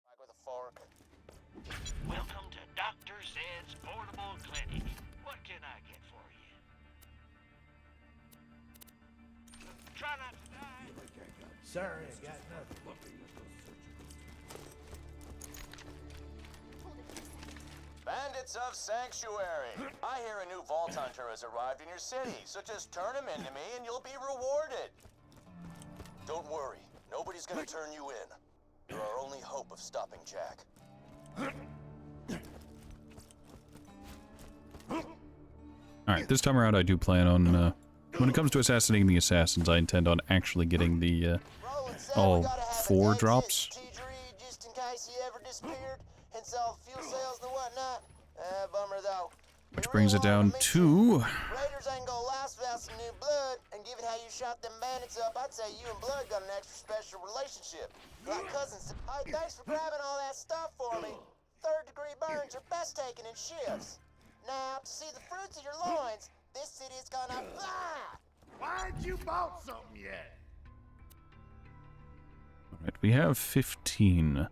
Back with a fork.
Welcome to Dr. Zed's Portable Clinic. What can I get for you? Try not to die.
Sorry, I got nothing.
Bandits of Sanctuary. I hear a new Vault Hunter has arrived in your city, so just turn him into me and you'll be rewarded. Don't worry, nobody's gonna turn you in. You're our only hope of stopping Jack.
Alright, this time around I do plan on, when it comes to assassinating the assassins, I intend on actually getting the, all 4 drops.
Just in case he ever disappeared, hence all the fuel cells and whatnot. Bummer though.
Which brings it down to...
Raiders ain't gonna last without some new blood, and given how you shot them bandits up, I'd say you and Blood got an extra special relationship. Like cousins. Hey, thanks for grabbing all that stuff for me. 3rd-degree burns are best taken in shifts. Now, to see the fruits of your loins, this city is gonna fly!
Why'd you bought something yet?
Alright, we have 15.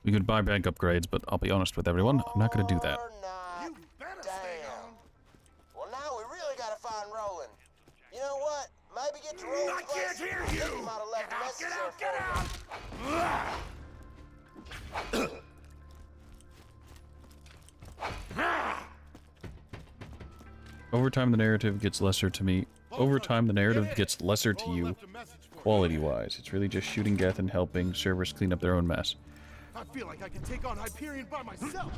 We could buy bank upgrades, but I'll be honest with everyone, I'm not gonna do that.
You better stay on. Well, now we really gotta find Roland. You know what? Maybe get to Roland's place.
I can't hear you!
Might have left a message
Get out!
Over time, the narrative gets lesser to me. Over time, the narrative gets lesser to you, quality-wise. It's really just shooting death and helping servers clean up their own mess.
I feel like I can take on Hyperion by myself.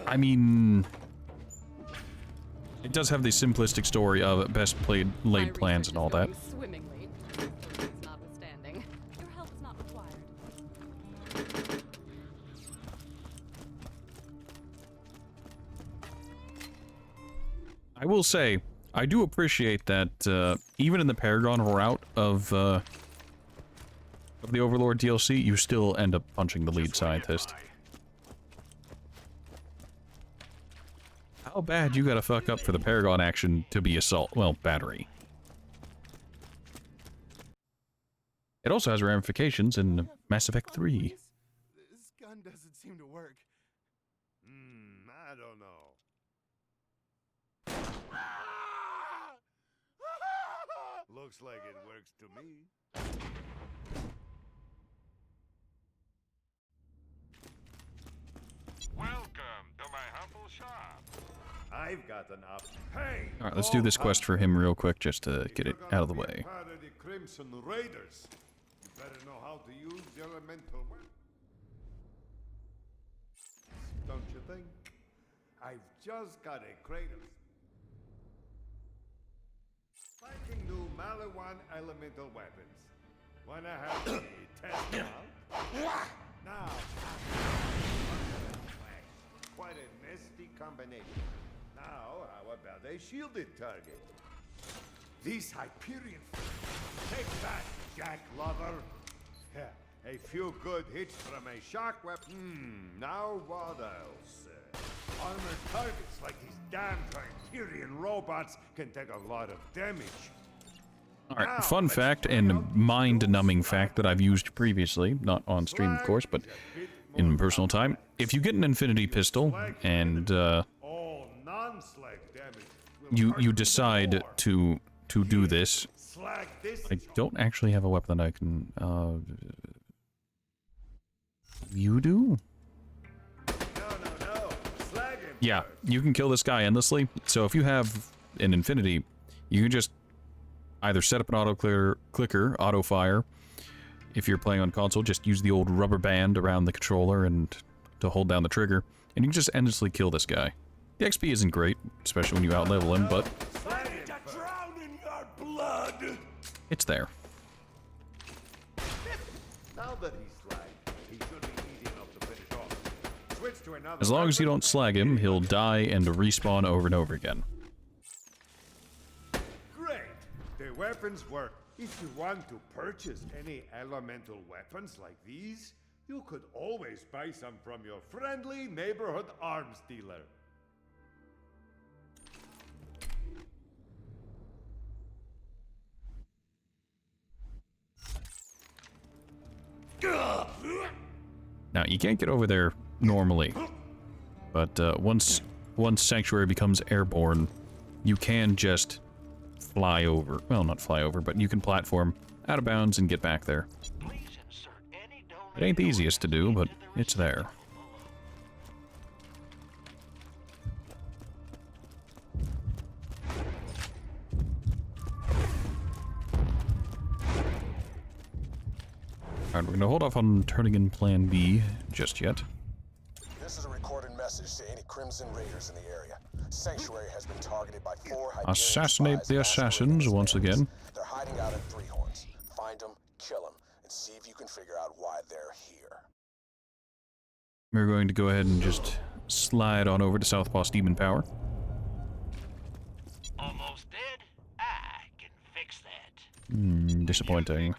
I mean... It does have the simplistic story of best laid plans and all that.
Swimmingly, notwithstanding. Your help is not required.
I will say, I do appreciate that even in the Paragon route of the Overlord DLC, you still end up punching the lead scientist. How bad you gotta fuck up for the Paragon action to be assault? Well, battery. It also has ramifications in Mass Effect 3.
This gun doesn't seem to work.
I don't know. Looks like it works to me.
Welcome to my humble shop.
I've got an up. Hey!
Alright, let's do this quest for him real quick just to get it out of the way.
Part of the Crimson Raiders. You better know how to use your elemental weapon. Don't you think? I've just got a crate of spanking new Maliwan elemental weapons. Wanna have me test them out? Now, quite a nasty combination. Now, how about a shielded target? These Hyperion... Take that, Jack Lover! A few good hits from a shock weapon. Now what else? Armored targets like these damn Hyperion robots can take a lot of damage.
Alright, fun fact and mind-numbing fact that I've used previously, not on stream of course, but in personal time. If you get an infinity pistol and you decide to do this, I don't actually have a weapon that I can you do? Yeah, you can kill this guy endlessly. So if you have an infinity, you can just either set up an auto-clicker, auto-fire. If you're playing on console, just use the old rubber band around the controller and to hold down the trigger, and you can just endlessly kill this guy. The XP isn't great, especially when you outlevel him, but it's there.
Now that he's slagged, he should be easy enough to finish off. Switch to another
As long as you don't slag him, he'll die and respawn over and over again.
Great! The weapons work. If you want to purchase any elemental weapons like these, you could always buy some from your friendly neighborhood arms dealer.
Now, you can't get over there normally, but once Sanctuary becomes airborne, you can just fly over. Well, not fly over, but you can platform out of bounds and get back there. It ain't the easiest to do, but it's there. Alright, we're gonna hold off on turning in Plan B just yet.
This is a recorded message to any Crimson Raiders in the area. Sanctuary has been targeted by 4 Hyperion
Assassinate the
spies
assassins once again.
They're hiding out in Three Horns. Find them, kill them, and see if you can figure out why they're here.
We're going to go ahead and just slide on over to Southpaw Demon Power.
Almost dead? I can fix that.
Disappointing.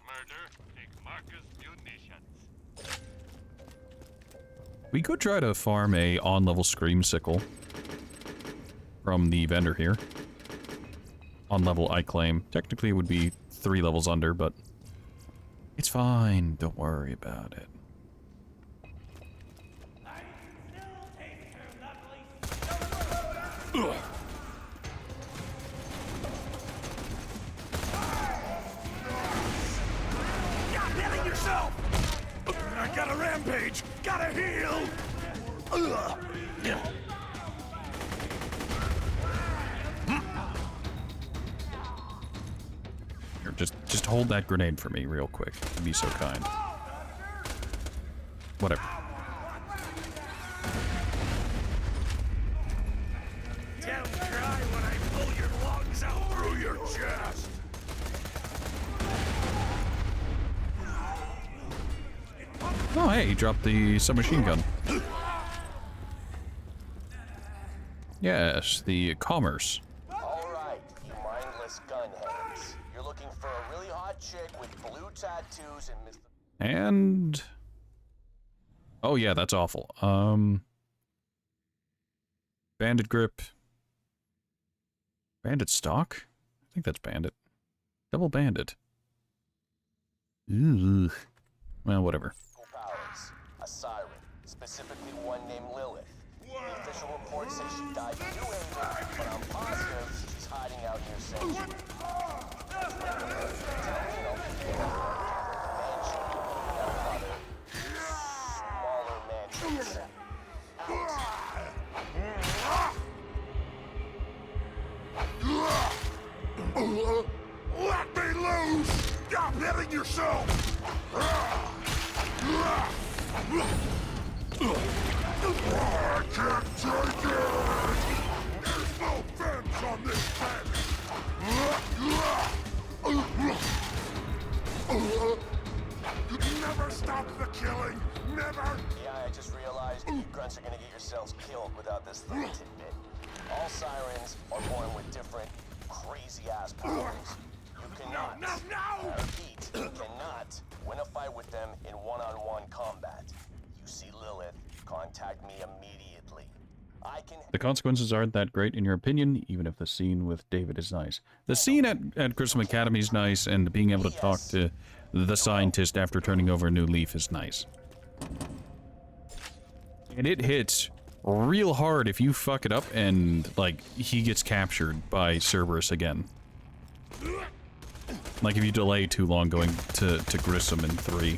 We could try to farm a on-level Scream Sickle from the vendor here. On-level, I claim. Technically, it would be 3 levels under, but it's fine. Don't worry about it. Ugh.
Stop hitting yourself! I got a rampage! Gotta heal!
Here, just hold that grenade for me real quick. You'd be so kind. Whatever.
Don't cry when I pull your lungs out through your chest!
Oh, hey, he dropped the submachine gun. Yes, the Commerce.
Alright, you mindless gunheads. You're looking for a really hot chick with blue tattoos and
And... oh yeah, that's awful. Bandit Grip. Bandit Stock? I think that's Bandit. Double Bandit. Ugh. Well, whatever.
powers. A siren, specifically one named Lilith. The official report says she died in New England, but I'm positive she's hiding out near Sanctuary. Smaller mansions.
Let me loose! Stop hitting yourself! I can't take it! There's no fence on this planet! Never stop the killing! Never!
Yeah, I just realized you grunts are gonna get yourselves killed without this little tidbit. All sirens are born with different, crazy-ass powers. You cannot, I repeat, you cannot win a fight with them in one-on-one combat. You see Lilith, contact me immediately.
The consequences aren't that great in your opinion, even if the scene with David is nice. The scene at Grissom Academy is nice, and being able to talk to the scientist after turning over a new leaf is nice. And it hits real hard if you fuck it up and, like, he gets captured by Cerberus again. Like, if you delay too long going to Grissom in 3.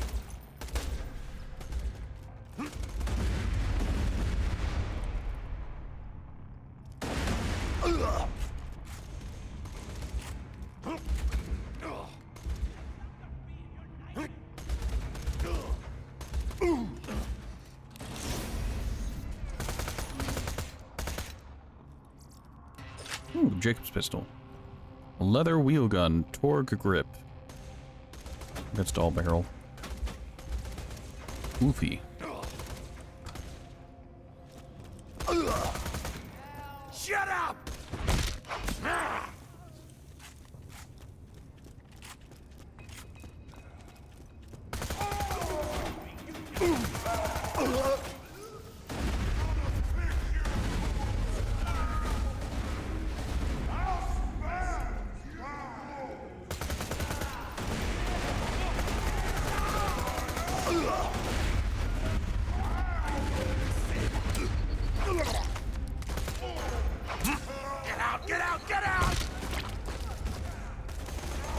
Ooh, Jacob's pistol. Leather wheel gun, Torgue grip. That's dull barrel. Oofy.
Shut up!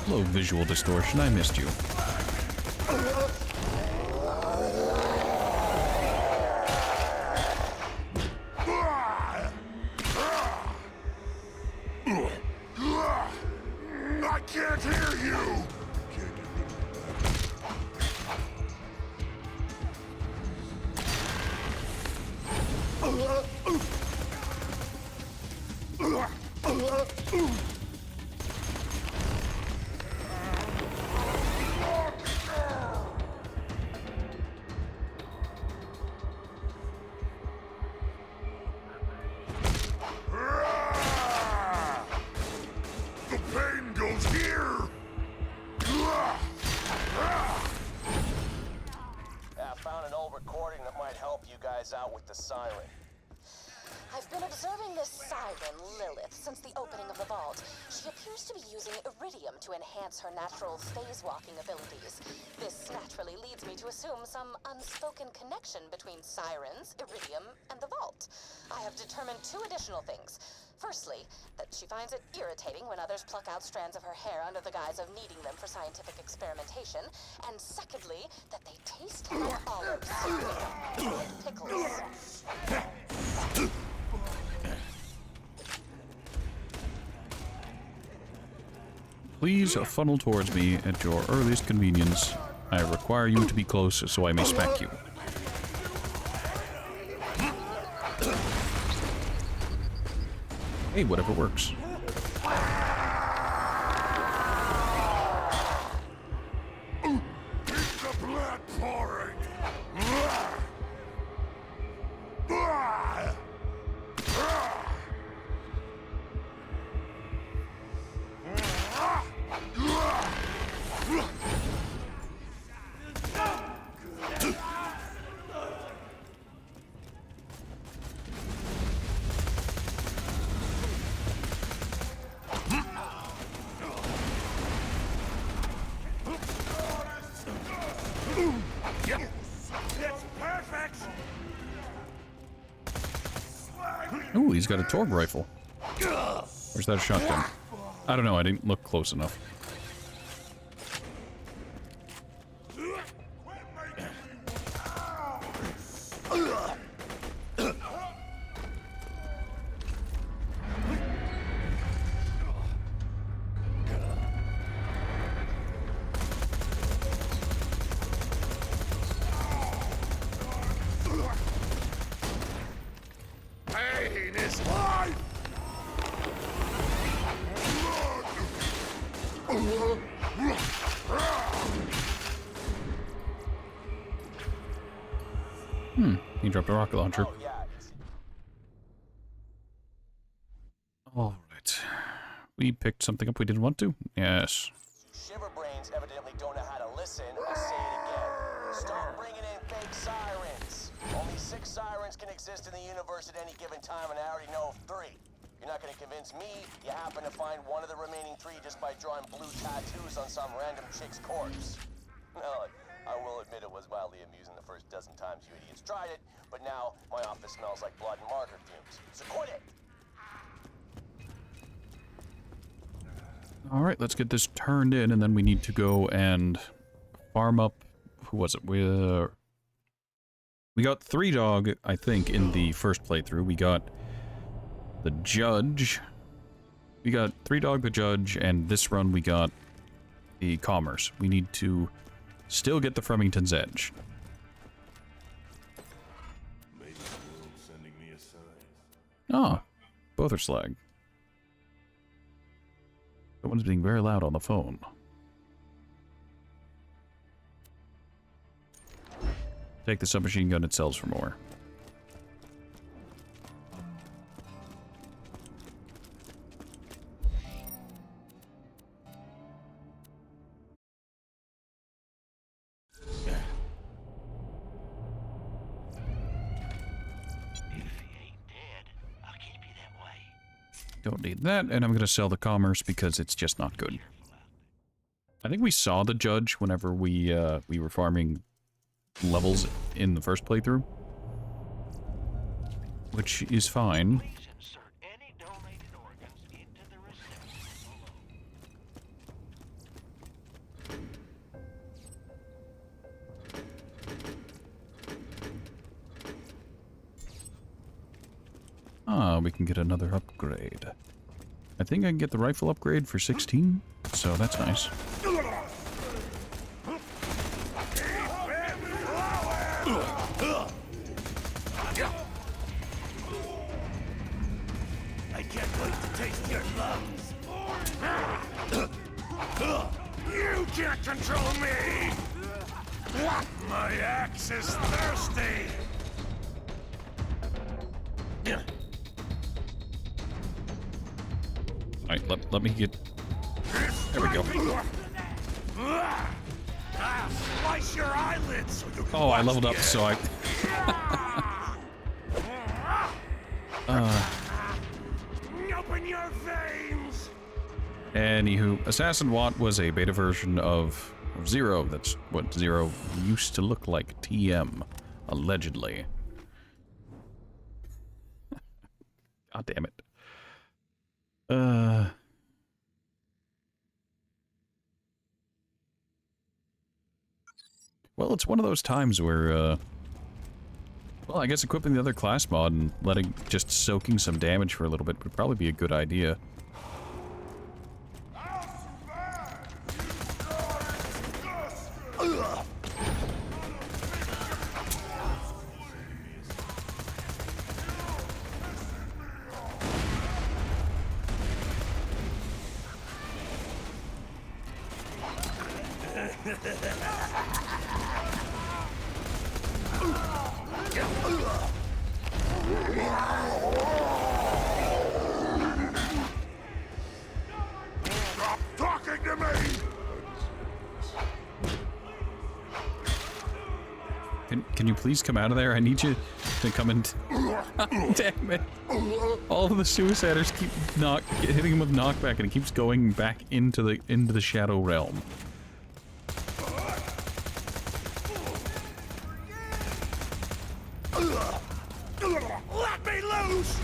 Low visual distortion, I missed you.
I can't hear you! The pain goes here!
I found an old recording that might help you guys out with the siren.
I've been observing this siren, Lilith, since the opening of the vault. She appears to be using iridium to enhance her natural phase-walking abilities. This naturally leads me to assume some unspoken connection between sirens, iridium, and the vault. I have determined 2 additional things. Firstly, that she finds it irritating when others pluck out strands of her hair under the guise of needing them for scientific experimentation. And secondly, that they taste like olives with pickles.
Please funnel towards me at your earliest convenience. I require you to be close so I may smack you. Hey, whatever works.
Keep the blood pouring! It's perfect!
Ooh, he's got a Torgue rifle. Or is that a shotgun? I don't know, I didn't look close enough.
Pain is life!
He dropped a rocket launcher. Alright. We picked something up we didn't want to? Yes.
Shiverbrains evidently don't know how to listen. I'll say it again. Start bringing in fake sirens. Only 6 sirens can exist in the universe at any given time, and I already know of 3. You're not gonna convince me you happen to find one of the remaining 3 just by drawing blue tattoos on some random chick's corpse. No, I will admit it was mildly amusing the first dozen times you idiots tried it, but now my office smells like blood and marker fumes. So quit it!
Alright, let's get this turned in, and then we need to go and farm up... Who was it? We got 3 dog, I think, in the first playthrough. We got the judge. We got 3 dog, the judge, and this run we got the commerce. We need to still get the Fremington's Edge.
Maybe the world's sending me a sign.
Ah, both are slag. Someone's being very loud on the phone. Take the submachine gun, it sells for more. Don't need that, and I'm going to sell the commerce because it's just not good. I think we saw the judge whenever we were farming levels in the first playthrough, which is fine. Ah, we can get another upgrade. I think I can get the rifle upgrade for 16, so that's nice.
I can't wait to taste your lungs. You can't control me! My axe is thirsty!
Alright, let me get... There we go.
I'll slice your eyelids so you can
Oh, I leveled up, so I...
Open your veins!
Anywho, Assassin Watt was a beta version of Zero. That's what Zero used to look like. TM, allegedly. God damn it. Well, it's one of those times where, well, I guess equipping the other class mod and just soaking some damage for a little bit would probably be a good idea.
Stop talking to me!
Can you please come out of there? I need you to come in. Damn it. All of the suiciders keep hitting him with knockback, and it keeps going back into the shadow realm.
Let me loose!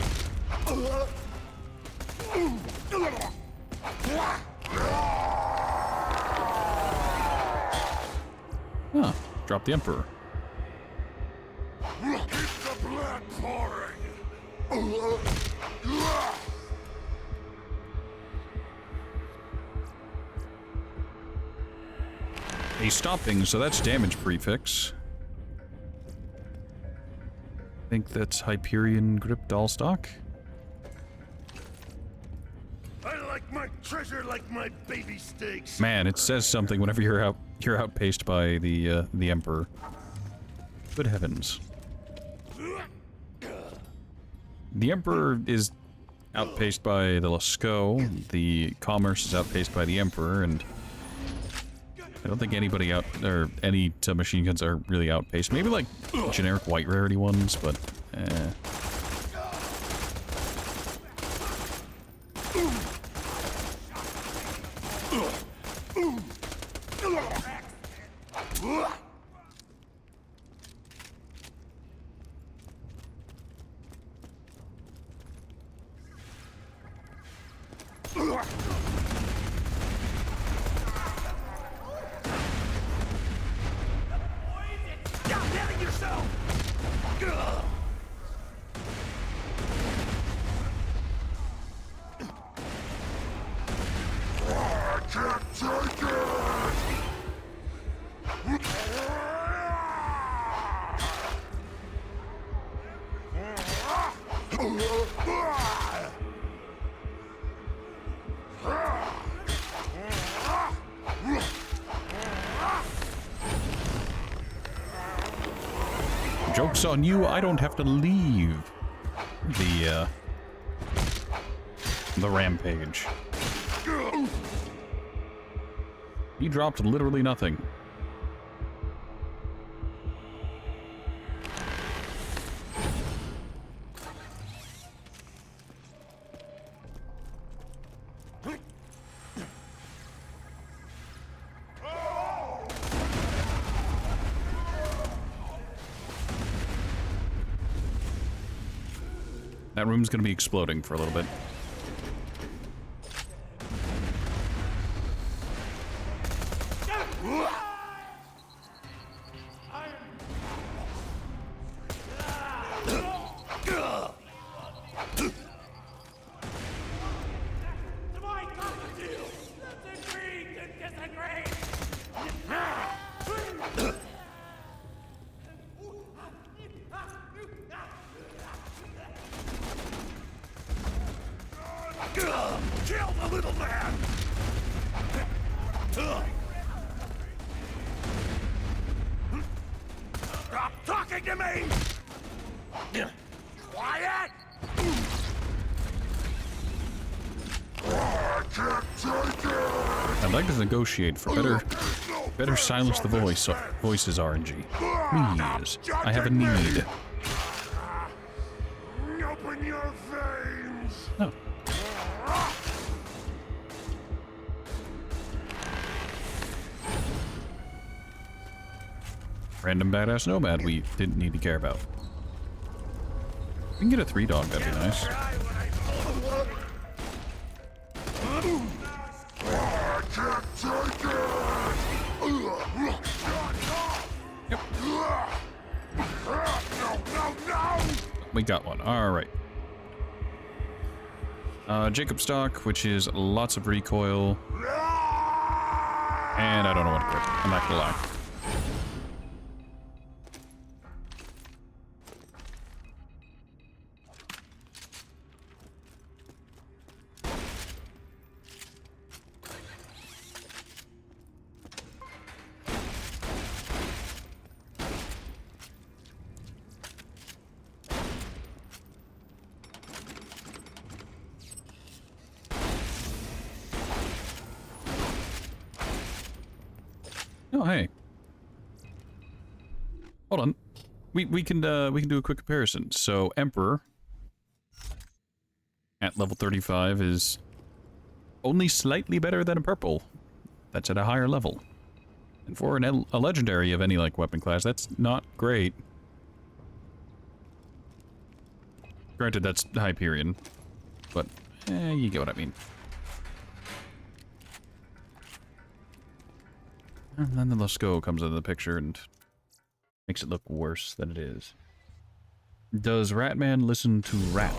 Huh. Drop the Emperor.
Keep the blood pouring!
He's stopping, so that's damage prefix. I think that's Hyperion Grip Dollstock.
I like my treasure like my baby steaks.
Man, it says something whenever you're outpaced by the Emperor. Good heavens. The Emperor is outpaced by the Lascaux, the Commerce is outpaced by the Emperor, and I don't think anybody out or any submachine guns are really outpaced. Maybe like generic white rarity ones, but joke's on you, I don't have to leave the rampage. He dropped literally nothing. That room's gonna be exploding for a little bit.
Kill the little man! Stop talking to me! Quiet! I can't take it!
I'd like to negotiate for better silence the voices, RNG. Please, I have a need.
Open your veins!
No. Random badass nomad we didn't need to care about. We can get a 3-dog, that'd be nice. Yep. We got one. Alright. Jacob stock, which is lots of recoil. And I don't know what to equip. I'm not gonna lie. Oh, hey. Hold on. We can do a quick comparison. So Emperor at level 35 is only slightly better than a purple. That's at a higher level. And for a legendary of any like weapon class, that's not great. Granted, that's Hyperion, but you get what I mean. And then the Lascaux comes into the picture and makes it look worse than it is. Does Ratman listen to rap?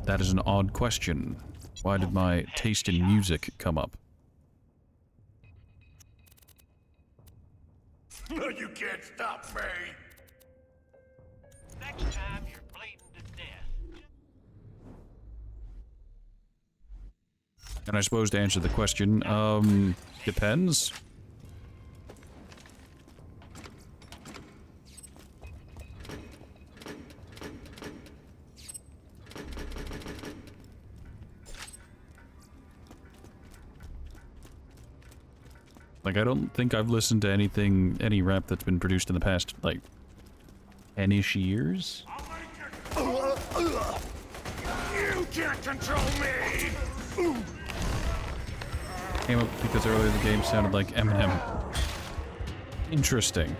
That is an odd question. Why did my taste in music come up?
You can't stop me! Next time you're bleeding to death.
And I suppose to answer the question, depends. Like, I don't think I've listened to any rap that's been produced in the past, like, 10-ish years.
You can't control me!
Came up because earlier the game sounded like Eminem. Interesting.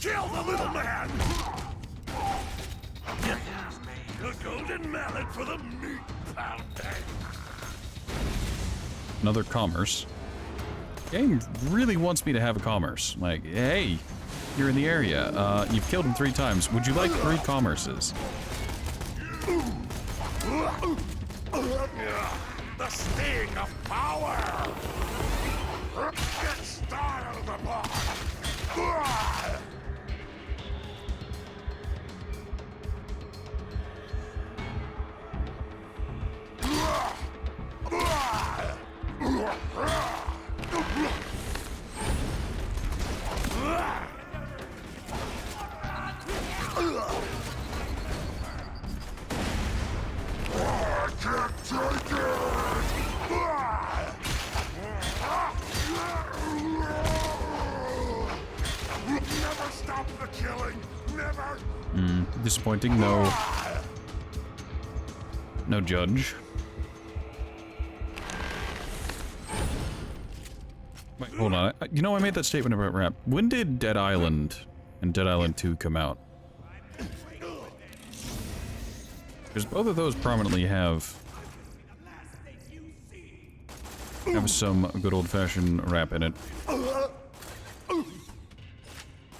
Kill the little man! The golden mallet for the meat pounding!
Another commerce. Game really wants me to have a commerce. Like, hey, you're in the area. You've killed him 3 times. Would you like 3 commerces?
The sting of power! Get startled upon! Never stop the killing! Never!
Disappointing. No. No judge. Wait, hold on. You know, I made that statement about rap. When did Dead Island and Dead Island 2 come out? Because both of those prominently have some good old-fashioned rap in it.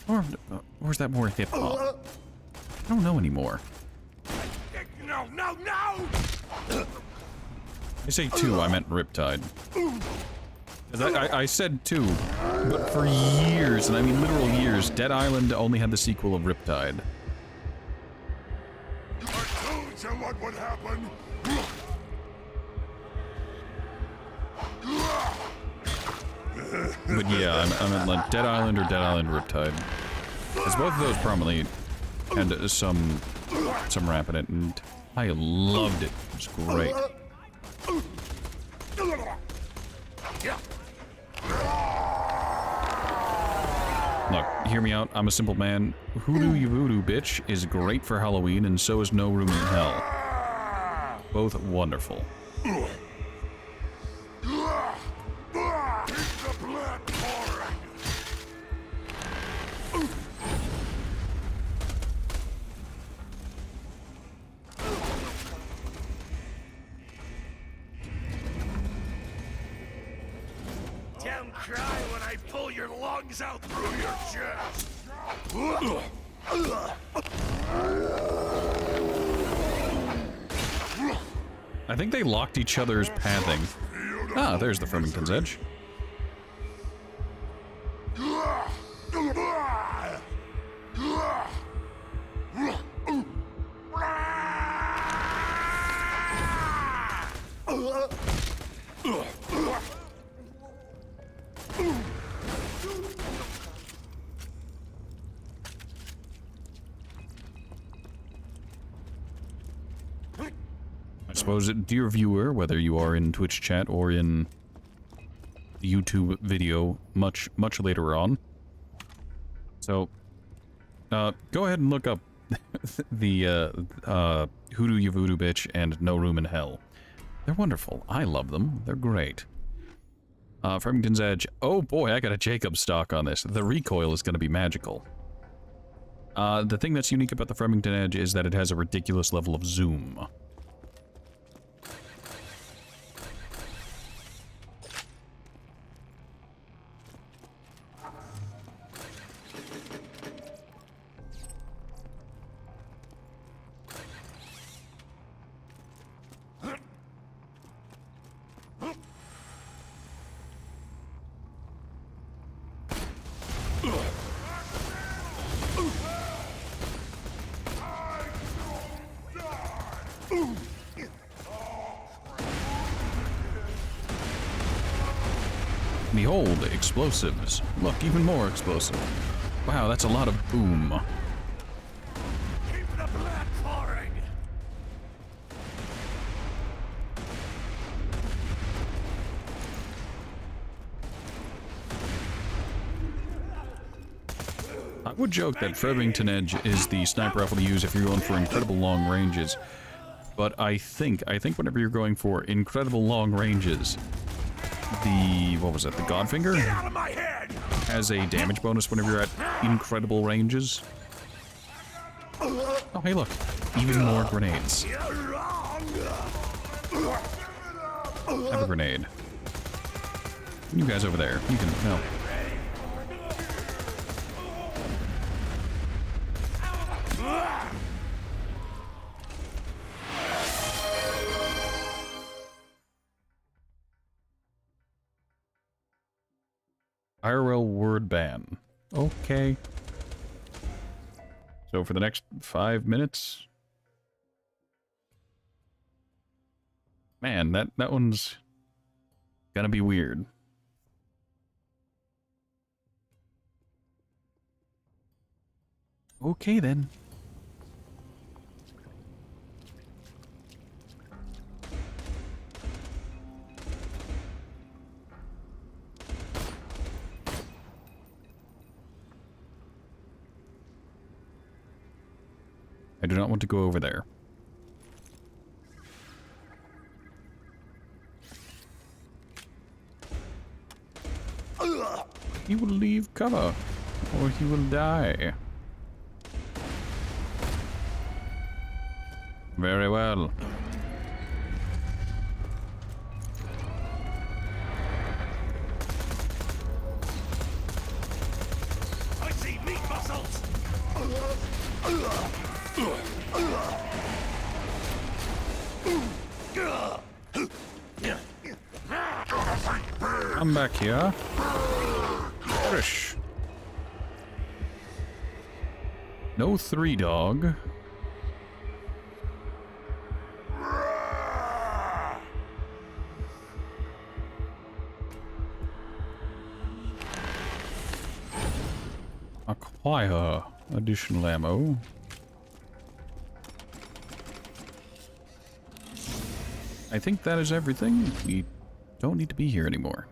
Or is that more hip-hop? I don't know anymore.
No, no, no!
I say 2, I meant Riptide. I said 2, but for years, and I mean literal years, Dead Island only had the sequel of Riptide.
I told you what would happen!
But yeah, I meant like Dead Island or Dead Island Riptide. Because both of those prominently had some rap in it, and I loved it. It was great. Look, hear me out. I'm a simple man. Hoodoo You Voodoo Bitch is great for Halloween, and so is No Room in Hell. Both wonderful.
Don't cry when I pull your lungs out through your chest!
I think they locked each other's pathing. Ah, there's the Flemington's Edge. I suppose, dear viewer, whether you are in Twitch chat or in YouTube video much later on. So, go ahead and look up the Hoodoo You Voodoo Bitch and No Room in Hell. They're wonderful. I love them. They're great. Flemington's Edge. Oh boy, I got a Jacob stock on this. The recoil is going to be magical. The thing that's unique about the Flemington Edge is that it has a ridiculous level of zoom. Behold, explosives. Look, even more explosive. Wow, that's a lot of boom.
Keep the blood pouring.
I would joke that Flemington Edge is the sniper rifle to use if you're going for incredible long ranges. But I think whenever you're going for incredible long ranges, the, what was it, the Godfinger has a damage bonus whenever you're at incredible ranges. Oh, hey, look. Even more grenades. Have a grenade. You guys over there. You can, no. IRL word ban. Okay. So for the next 5 minutes... Man, that one's gonna be weird. Okay then. I do not want to go over there. He will leave cover, or he will die. Very well.
I see meat muscles.
Come back here. Perish. No 3 dog. Acquire additional ammo. I think that is everything. We don't need to be here anymore.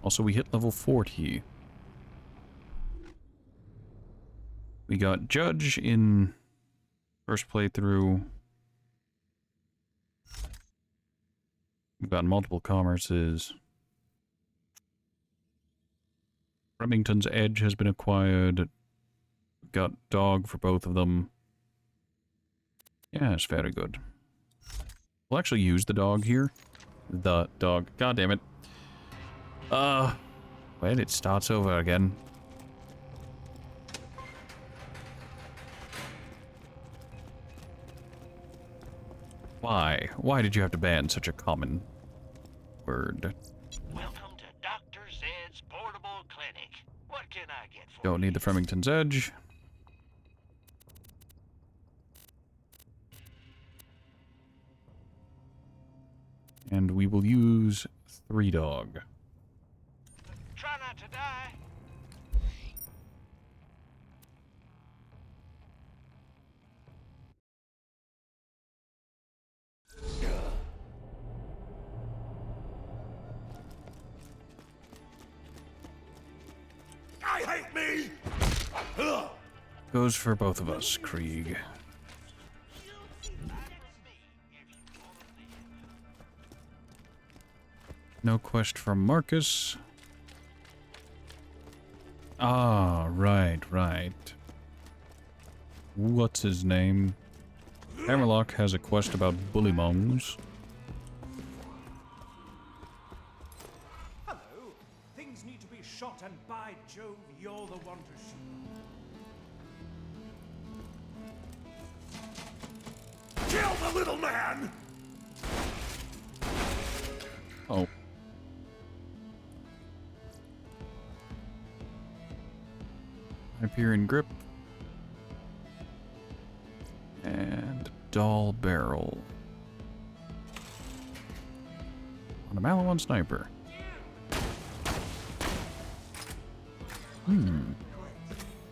Also, we hit level 40. We got Judge in first playthrough. We've got multiple commerces. Remington's Edge has been acquired. Got dog for both of them. Yes, very good. We'll actually use the dog here. The dog. God damn it. Well, it starts over again. Why? Why did you have to ban such a common word?
Welcome to Dr. Zed's portable clinic. What can I get for
Don't need the Remington's Edge. And we will use 3 dog.
Try not to die. I hate me.
Goes for both of us, Krieg. No quest from Marcus. Ah, right. What's his name? Hammerlock has a quest about bullymongs.
Hello. Things need to be shot, and by Jove, you're the one to shoot.
Kill the little man.
Oh. Hyperion Grip. And Doll Barrel. On a Malawan Sniper.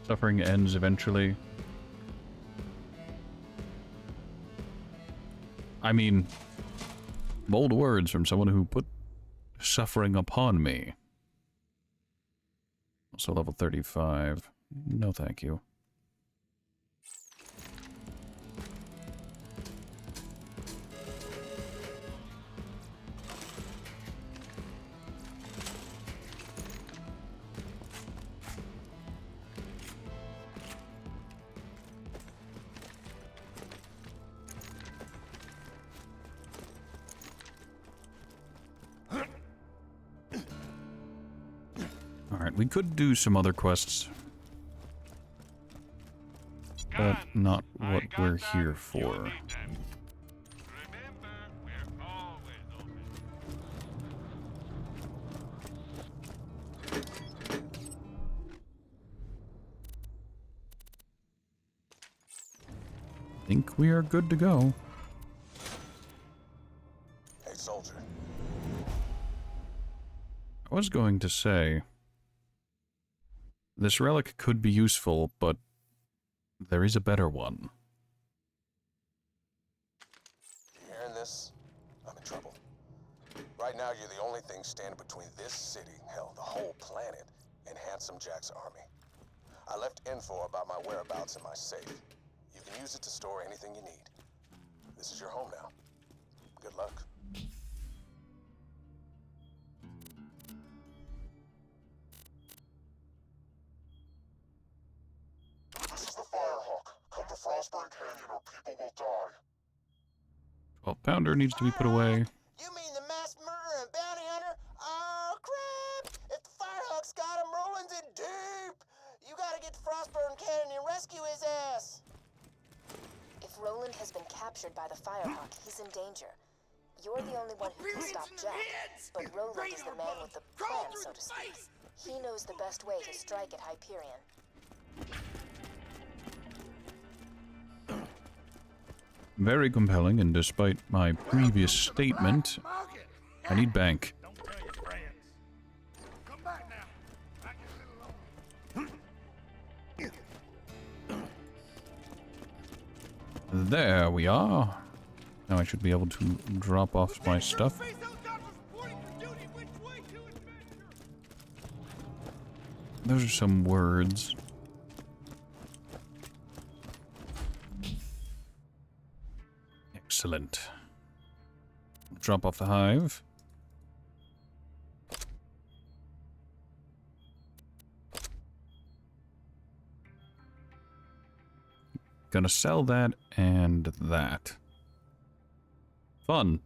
Suffering ends eventually. I mean, bold words from someone who put suffering upon me. Also level 35. No thank you. Alright, we could do some other quests. But not what we're here for. Think we are good to go.
Hey, soldier.
I was going to say, this relic could be useful, but there is a better one.
You hearing this? I'm in trouble. Right now, you're the only thing standing between this city, hell, the whole planet, and Handsome Jack's army. I left info about my whereabouts in my safe. You can use it to store anything you need. This is your home now. Good luck.
This is the Firehawk. Come to Frostburn Canyon or people will die.
12-pounder needs to be put away.
You mean the mass murderer and bounty hunter? Oh, crap! If the Firehawk's got him, Roland's in deep! You gotta get to Frostburn Canyon and rescue his ass!
If Roland has been captured by the Firehawk, he's in danger. You're the only one who can stop Jack, but Roland is the man with the plan, so to speak. He knows the best way to strike at Hyperion.
Very compelling, and despite my previous statement, I need bank.
Come back now. I can live alone.
There we are. Now I should be able to drop off my stuff. Those are some words. Excellent. Drop off the hive. Gonna sell that and that. Fun,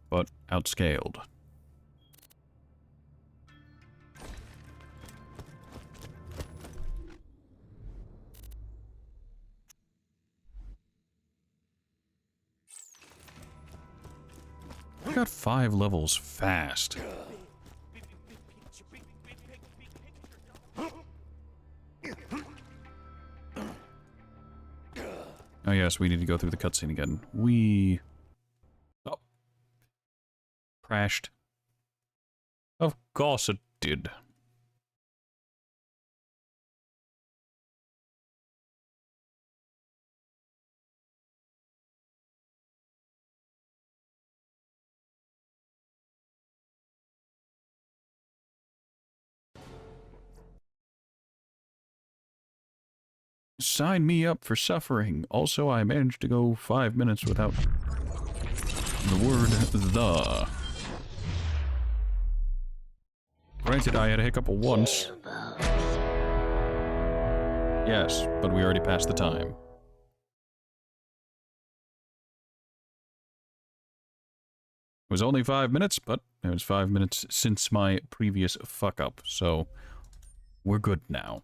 but outscaled. I got 5 levels fast. Oh yes, we need to go through the cutscene again. Oh. Crashed. Of course it did. Sign me up for suffering. Also, I managed to go 5 minutes without the word the. Granted, I had a hiccup once. Yes, but we already passed the time. It was only 5 minutes, but it was 5 minutes since my previous fuck-up, so we're good now.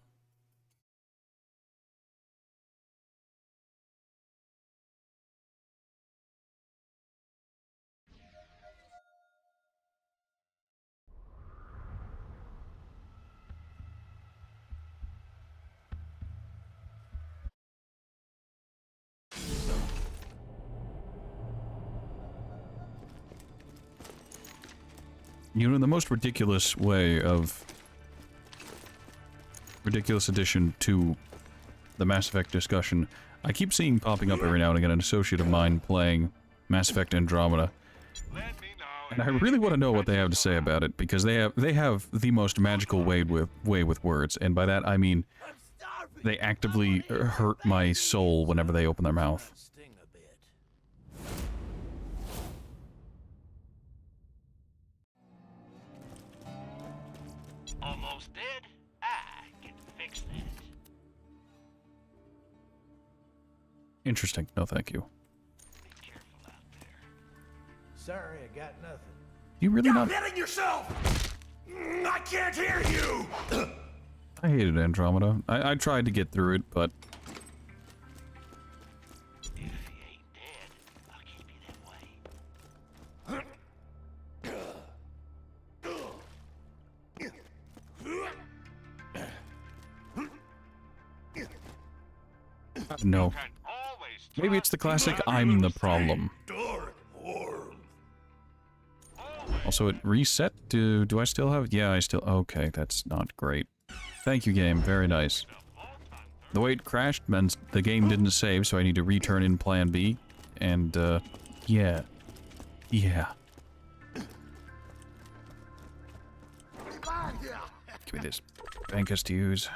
You know, the most ridiculous way of ridiculous addition to the Mass Effect discussion. I keep seeing popping up every now and again an associate of mine playing Mass Effect Andromeda. And I really want to know what they have to say about it, because they have the most magical way with words, and by that I mean they actively hurt my soul whenever they open their mouth.
Almost dead? I can fix that.
Interesting. No, thank you.
Sorry, I got nothing.
You really
You're
not?
hitting yourself! I can't hear you!
I hated Andromeda. I tried to get through it, but no. Maybe it's the classic I'm the problem. Also, it reset. Do I still have? Yeah, I still. Okay, that's not great. Thank you, game. Very nice. The way it crashed meant the game didn't save, so I need to return in Plan B. And, yeah. Yeah. Give me this Bankus to use.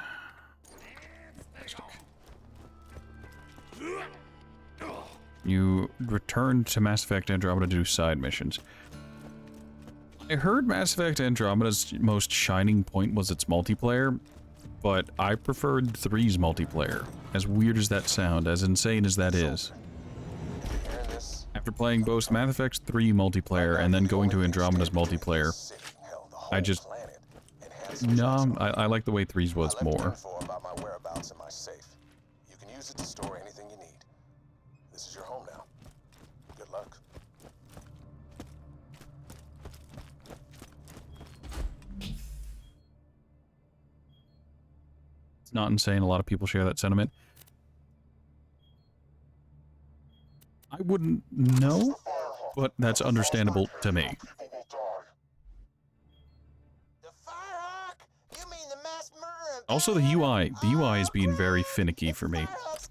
You return to Mass Effect Andromeda to do side missions. I heard Mass Effect Andromeda's most shining point was its multiplayer, but I preferred 3's multiplayer. As weird as that sounds, as insane as that is. After playing both Mass Effect 3 multiplayer and then going to Andromeda's multiplayer, I just... No, I like the way 3's was more.
About my whereabouts in my safe. You can use it to store anything you need. This is your home now. Good luck.
It's not insane. A lot of people share that sentiment. I wouldn't know, but that's understandable to me. Also, the UI. The UI is being very finicky for me. Let's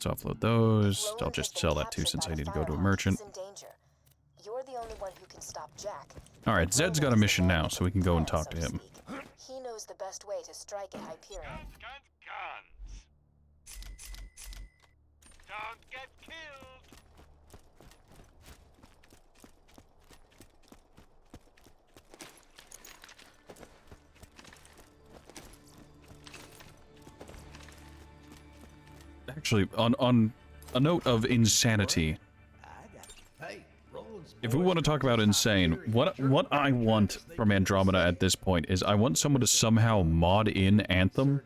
offload those. I'll just sell that too since I need to go to a merchant.
You're the only one who can stop Jack.
Alright, Zed's got a mission now, so we can go and talk to him.
He knows the best way to strike at Hyperion.
Guns. Don't get killed.
Actually, on a note of insanity, if we want to talk about insane, what I want from Andromeda at this point is I want someone to somehow mod in Anthem,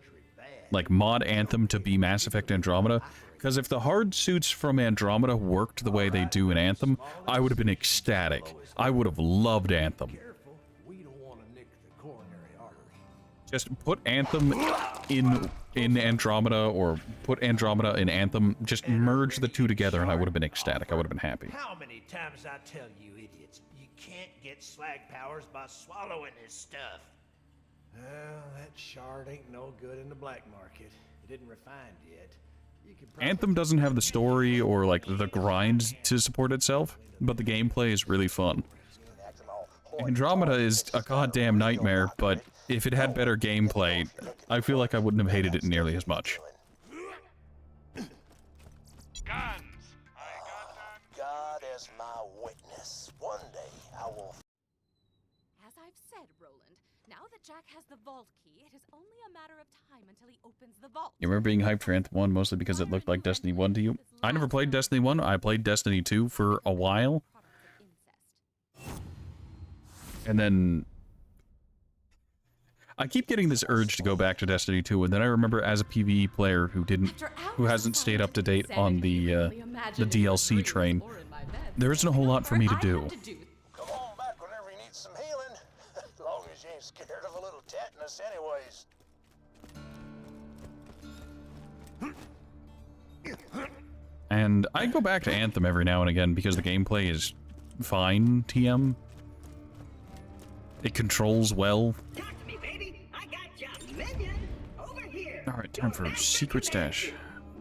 like mod Anthem to be Mass Effect Andromeda, because if the hard suits from Andromeda worked the way they do in Anthem, I would have been ecstatic. I would have loved Anthem. Just put Anthem in Andromeda, or put Andromeda in Anthem, just merge the two together and I would have been ecstatic. I would have been happy.
How many times I tell you idiots, you can't get slag powers by swallowing this stuff.
Well, that shard ain't no good in the black market. It isn't refined yet.
Anthem doesn't have the story or like the grind to support itself, but the gameplay is really fun. Andromeda is a goddamn nightmare, but if it had better gameplay, I feel like I wouldn't have hated it nearly as much.
God is my witness. One day I will.
As I've said, Roland, now that Jack has the vault key, it is only a matter of time until he opens the vault.
You remember being hyped for Anthem 1 mostly because it looked like Destiny 1 to you? I never played Destiny 1, I played Destiny 2 for a while. And then I keep getting this urge to go back to Destiny 2, and then I remember as a PvE player who hasn't stayed up to date on the DLC train, there isn't a whole lot for me to do.
Come on back whenever you need some healing. As long as you ain't scared of a little tetanus anyways.
And I go back to Anthem every now and again because the gameplay is fine, TM. It controls well.
Talk to me, baby. I got ya, minion. Over here.
Alright, time for secret stash.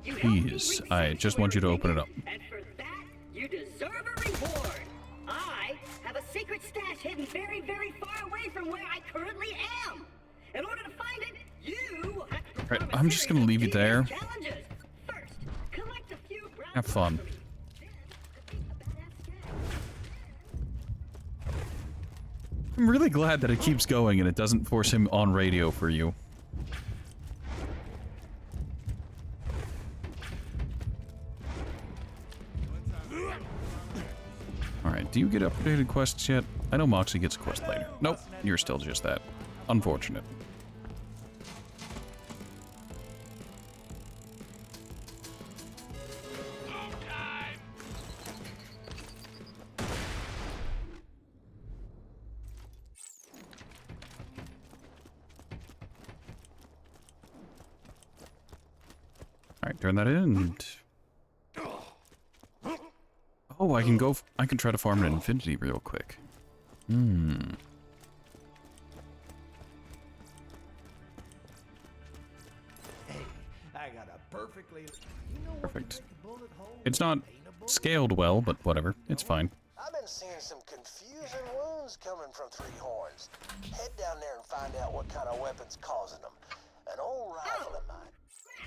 You helped me
Please,
reach
I just want you to open it up.
And for that, you deserve a reward. I have a secret stash hidden very, very far away from where I currently am. In order to find it, you will have to
Alright, I'm just gonna leave you there.
challenges. First, collect a few brown
Have fun. I'm really glad that it keeps going and it doesn't force him on radio for you. Alright, do you get updated quests yet? I know Moxie gets a quest later. Nope, you're still just that. Unfortunate. Alright, turn that in. Oh, I can go. I can try to farm an infinity real quick.
I got a perfectly...
Perfect. It's not scaled well, but whatever. It's fine.
I've been seeing some confusing wounds coming from Three Horns. Head down there and find out what kind of weapon's causing them. An old rifle of mine.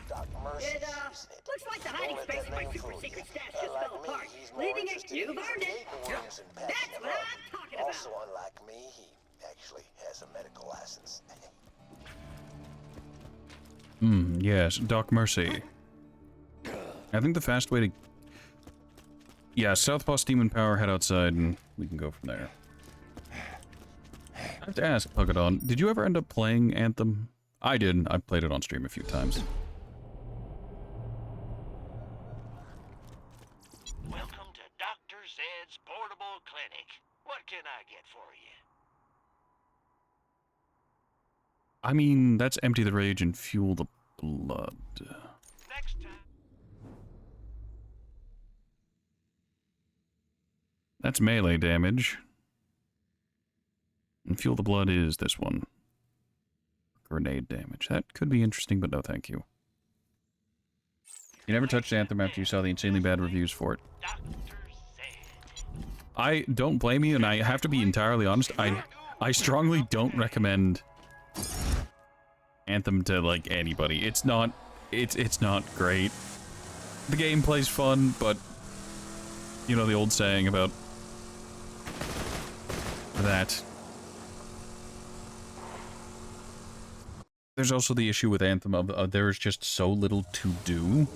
Doc Mercy's using it.
Looks like the hiding space in my super secret stash just fell apart, leaving it, you've earned it. That's what I'm talking about.
Also, unlike me, he actually has a medical license.
Yes, Doc Mercy. I think the fast way to... Yeah, Southpaw Steam Power, head outside, and we can go from there. I have to ask, Pugadon, did you ever end up playing Anthem? I did. I played it on stream a few times.
Welcome to Dr. Zed's Portable Clinic. What can I get for you?
I mean, that's empty the rage and fuel the blood.
Next time.
That's melee damage. And fuel the blood is this one. Grenade damage. That could be interesting, but no thank you. You never touched Anthem after you saw the insanely bad reviews for it. I don't blame you, and I have to be entirely honest, I strongly don't recommend Anthem to, like, anybody. It's not great. The gameplay's fun, but you know the old saying about that. There's also the issue with Anthem of there's just so little to do.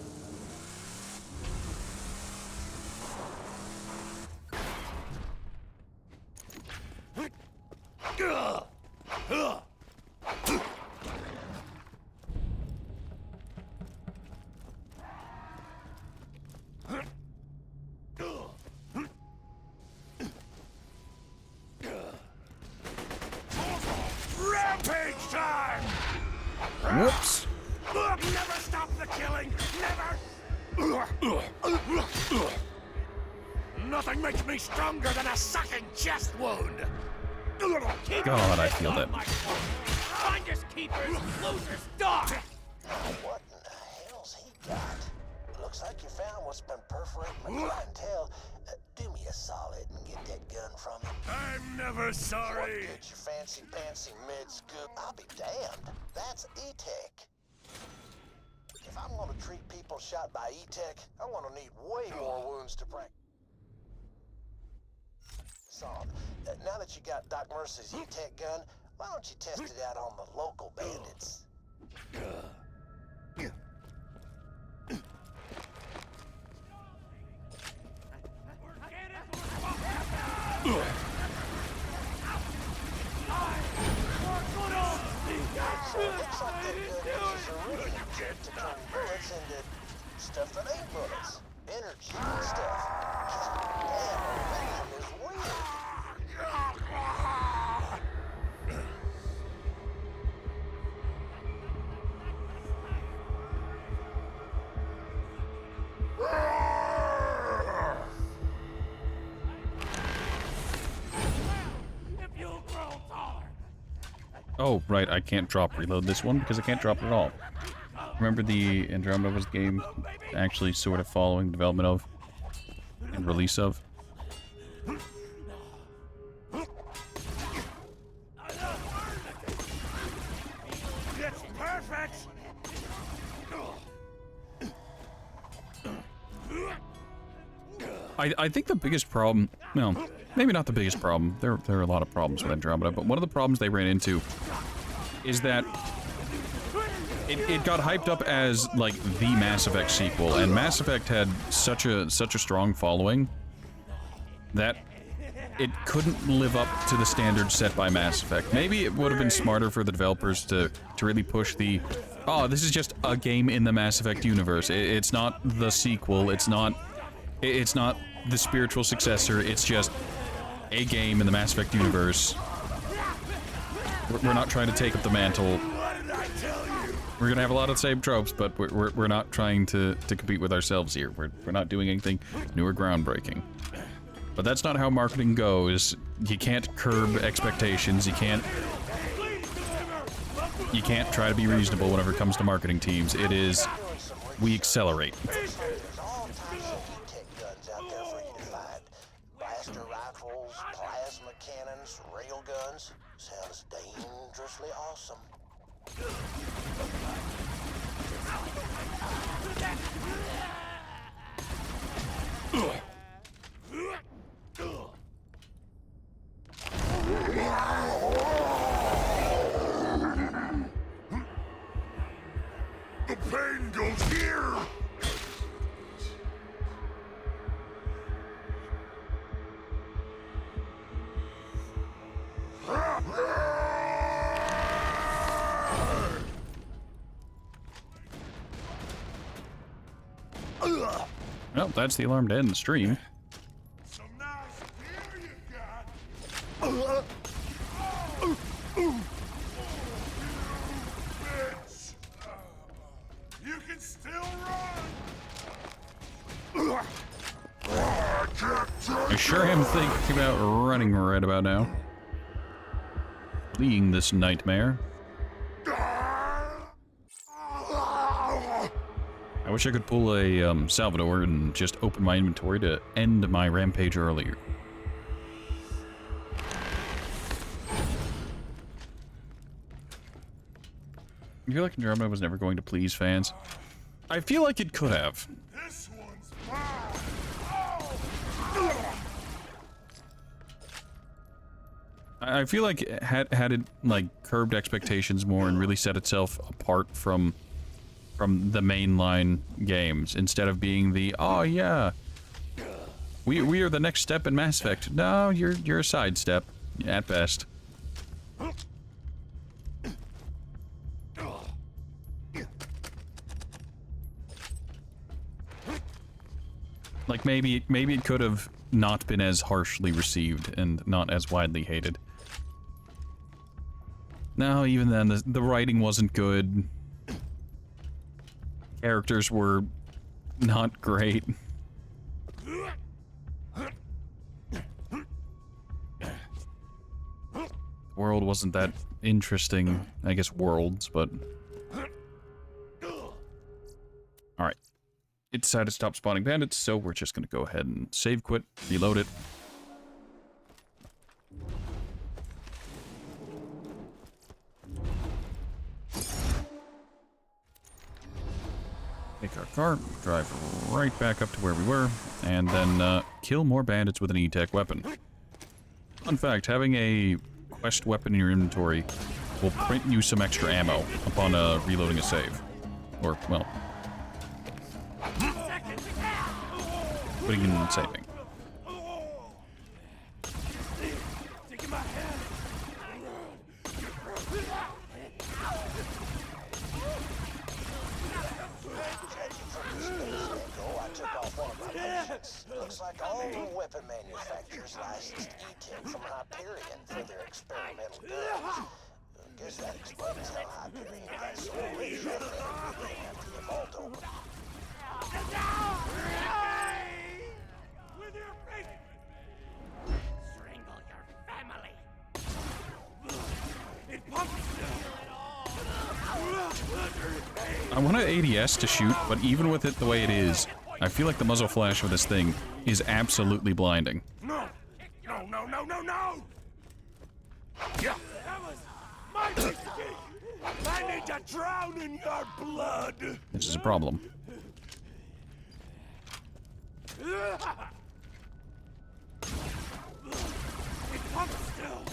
Rampage time!
Whoops.
Never stop the killing! Never! Nothing makes me stronger than a sucking chest wound!
God, I feel that.
Finders keepers, losers die!
What in the hell's he got? Looks like you found what's been perforating my clientele. Do me a solid and get that gun from him.
I'm never sorry!
Get your fancy mid-scoop. I'll be damned. That's E-Tech. If I'm gonna treat people shot by E-Tech, I'm gonna need way more wounds to practice. So, now that you got Doc Mercy's E-Tech gun, why don't you test it out on the local bandits? So it looks like that gun uses a ring to turn bullets into stuff that ain't bullets. Energy and stuff. Damn, iridium is weird.
If you'll grow tall
Oh, right, I can't drop reload this one because I can't drop it at all. Remember the Andromeda was the game actually sort of following the development of and release of?
It's perfect!
I think the biggest problem, no, maybe not the biggest problem, there are a lot of problems with Andromeda, but one of the problems they ran into is that it got hyped up as, like, the Mass Effect sequel, and Mass Effect had such a strong following that it couldn't live up to the standards set by Mass Effect. Maybe it would have been smarter for the developers to really push the, oh, this is just a game in the Mass Effect universe. It's not the sequel, it's not the spiritual successor, it's just a game in the Mass Effect universe. We're not trying to take up the mantle. We're gonna have a lot of the same tropes, but we're not trying to compete with ourselves here. We're not doing anything new or groundbreaking. But that's not how marketing goes. You can't curb expectations. You can't try to be reasonable whenever it comes to marketing teams. It is, we accelerate.
Blaster rifles, plasma cannons, railguns. Sounds dangerously awesome.
The pain goes here!
Well, that's the alarm to end the stream.
Some nice gear you got! Bitch! You can still run!
I sure am thinking about running right about now. Fleeing this nightmare. I wish I could pull a Salvador and just open my inventory to end my rampage earlier. I feel like Andromeda was never going to please fans. I feel like it could have.
This one's mine!
I feel like had it like curbed expectations more and really set itself apart from the mainline games instead of being the, oh yeah, we are the next step in Mass Effect. No, you're a sidestep at best. Like maybe it could have not been as harshly received and not as widely hated. No, even then the writing wasn't good. Characters were not great. The world wasn't that interesting. I guess worlds, but... Alright. It decided to stop spawning bandits, so we're just gonna go ahead and save quit, reload it. Take our car, drive right back up to where we were, and then kill more bandits with an E-Tech weapon. Fun fact, having a quest weapon in your inventory will print you some extra ammo upon reloading a save. Or, well, putting in and saving.
Looks like all the weapon manufacturers licensed E-Tech from Hyperion for their experimental guns. Guess that explains how Hyperion got so rich after the vault opened.
With your face!
Strangle your family!
It pumps
I want an ADS to shoot, but even with it the way it is, I feel like the muzzle flash of this thing is absolutely blinding.
No! No, no, no, no, no! Yeah! That was my mistake! I need to drown in your blood!
This is a problem.
It pumps still!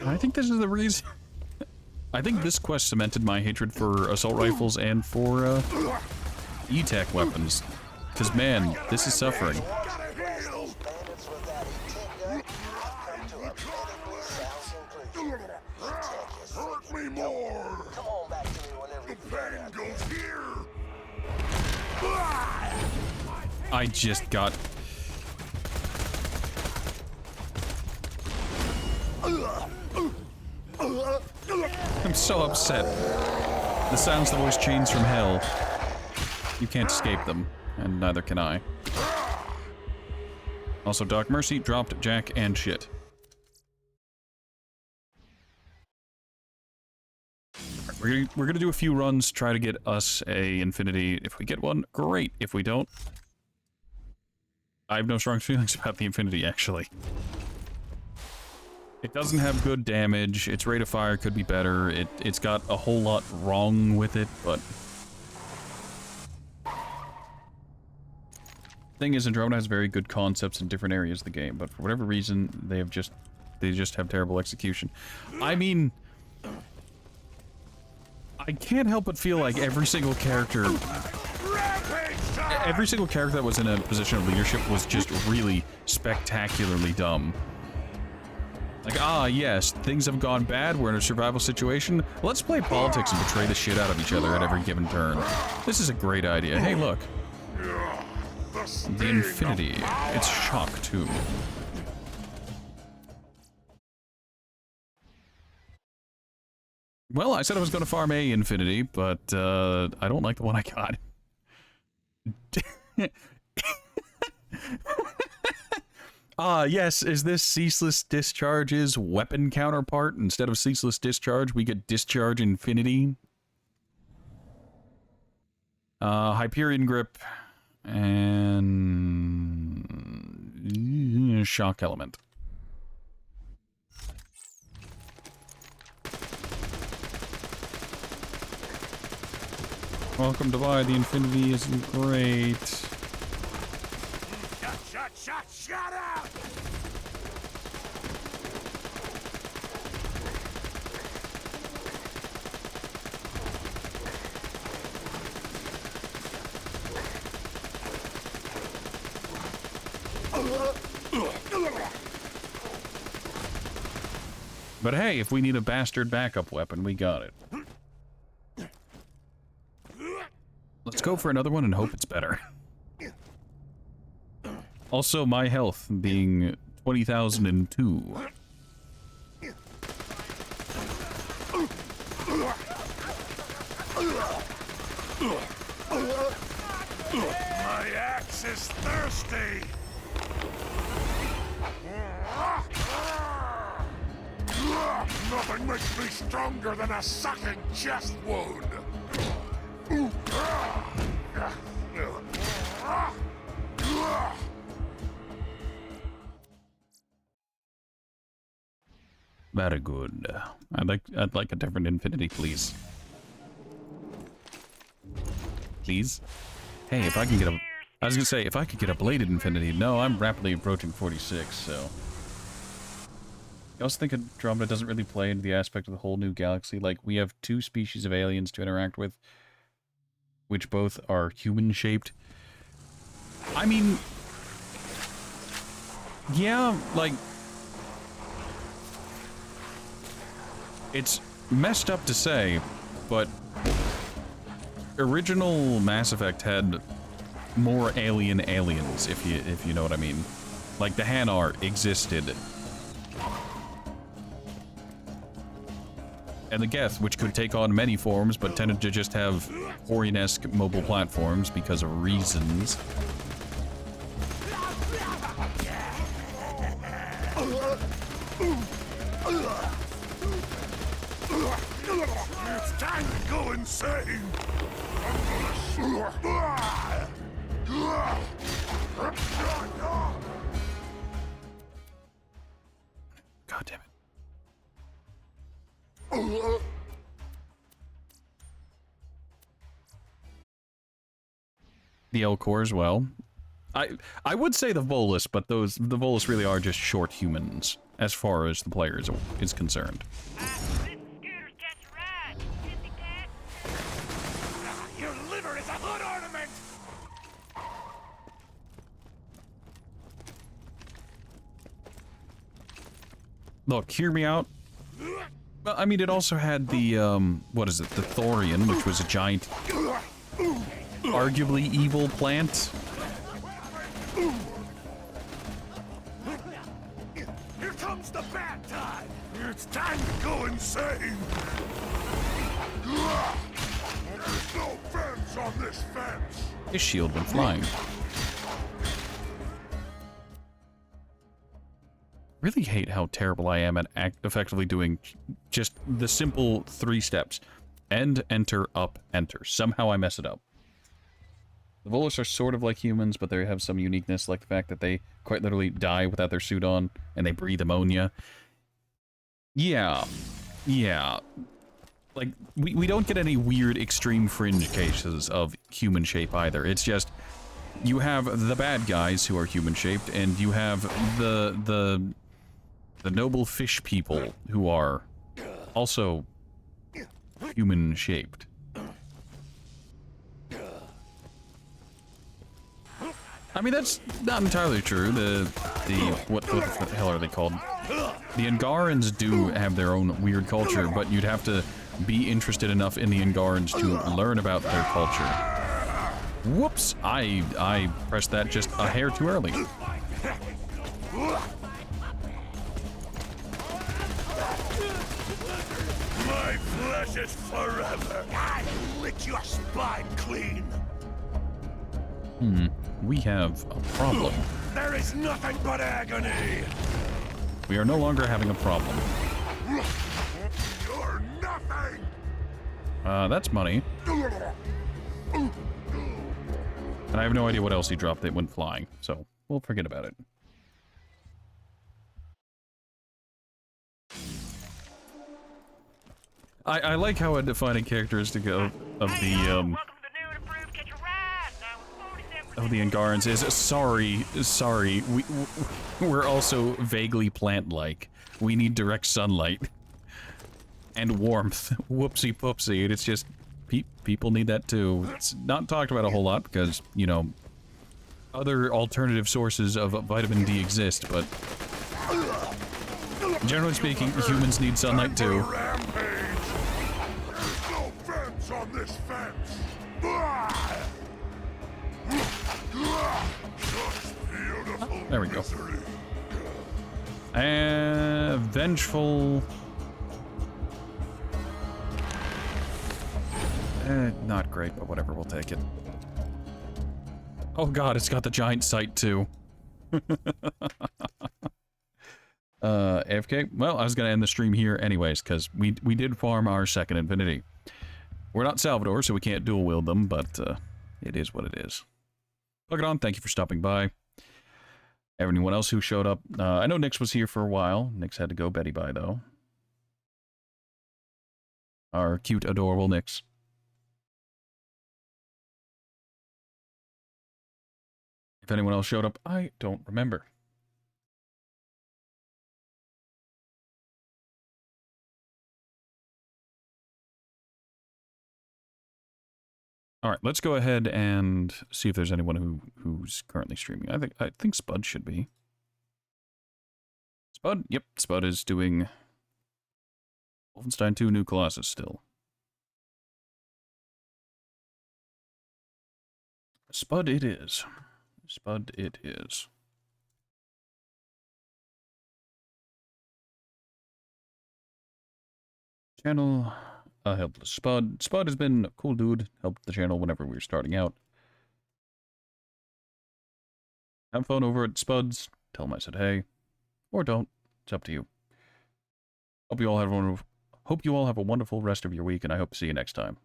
I think this is the reason. I think this quest cemented my hatred for assault rifles and for E-Tech weapons. Because, man, this is suffering.
Hurt me more! Come on back to me whenever the pain goes here!
I just got... I'm so upset. The sounds the voice chains from hell. You can't escape them, and neither can I. Also, Doc Mercy dropped Jack and shit. We're gonna do a few runs, try to get us a Infinity. If we get one, great. If we don't, I have no strong feelings about the Infinity, actually. It doesn't have good damage, its rate of fire could be better, it's got a whole lot wrong with it, but... Thing is, Andromeda has very good concepts in different areas of the game, but for whatever reason, they just have terrible execution. I mean... I can't help but feel like every single character that was in a position of leadership was just really spectacularly dumb. Like, ah, yes, things have gone bad, we're in a survival situation, let's play politics and betray the shit out of each other at every given turn. This is a great idea. Hey, look. The Infinity. It's shock, too. Well, I said I was going to farm a Infinity, but I don't like the one I got. Yes, is this Ceaseless Discharge's weapon counterpart? Instead of Ceaseless Discharge, we get Discharge Infinity. Hyperion Grip, and... Shock Element. Welcome to buy the Infinity isn't great.
Shut out!
But hey, if we need a bastard backup weapon, we got it. Let's go for another one and hope it's better. Also, my health being 20,002.
My axe is thirsty! Nothing makes me stronger than a sucking chest wound!
Very good. I'd like a different Infinity, please. Please? Hey, if I can get a... I was gonna say, if I could get a bladed Infinity. No, I'm rapidly approaching 46, so... I also think Andromeda doesn't really play into the aspect of the whole new galaxy. Like, we have two species of aliens to interact with, which both are human-shaped. I mean... Yeah, like... It's messed up to say, but original Mass Effect had more alien aliens, if you know what I mean. Like, the Hanar existed. And the Geth, which could take on many forms, but tended to just have Orion-esque mobile platforms because of reasons.
It's time to go insane!
God damn it. The Elcor as well. I would say the Volus, but the Volus really are just short humans as far as the player is concerned.
Your liver is a hood ornament!
Look, hear me out. Well, I mean, it also had the, what is it? The Thorian, which was a giant, arguably evil plant.
Here comes the bad time! It's time to go insane! There's no fence on this fence!
His shield went flying. Really hate how terrible I am at effectively doing just the simple 3 steps. End, enter, up, enter. Somehow I mess it up. The Volus are sort of like humans, but they have some uniqueness, like the fact that they quite literally die without their suit on, and they breathe ammonia. Yeah. Yeah. Like, we don't get any weird extreme fringe cases of human shape either. It's just, you have the bad guys who are human-shaped, and you have the noble fish people who are also human-shaped. I mean, that's not entirely true. What the hell are they called? The Angarans do have their own weird culture, but you'd have to be interested enough in the Angarans to learn about their culture. Whoops! I pressed that just a hair too early.
My flesh is forever! I lick your spine clean!
We have a problem.
There is nothing but agony!
We are no longer having a problem.
You're nothing!
That's money. And I have no idea what else he dropped that went flying, so we'll forget about it. I like how a defining characteristic of the Angarans is sorry, we're also vaguely plant-like. We need direct sunlight and warmth. Whoopsie poopsie. It's just people need that too. It's not talked about a whole lot because, you know, other alternative sources of vitamin D exist, but generally speaking, humans need sunlight too.
On this fence.
There we go. Vengeful. Not great, but whatever, we'll take it. Oh god, it's got the giant sight too. AFK? Well, I was gonna end the stream here anyways, because we did farm our second Infinity. We're not Salvador, so we can't dual wield them, but it is what it is. Plug it on, thank you for stopping by. Everyone else who showed up. I know Nyx was here for a while. Nyx had to go Betty by, though. Our cute, adorable Nyx. If anyone else showed up, I don't remember. All right, let's go ahead and see if there's anyone who's currently streaming. I think Spud should be. Spud? Yep, Spud is doing Wolfenstein 2 New Colossus still. Spud it is. Spud it is. Channel... helpless Spud. Spud has been a cool dude. Helped the channel whenever we were starting out. Have fun over at Spud's. Tell him I said hey. Or don't. It's up to you. Hope you all have a wonderful rest of your week, and I hope to see you next time.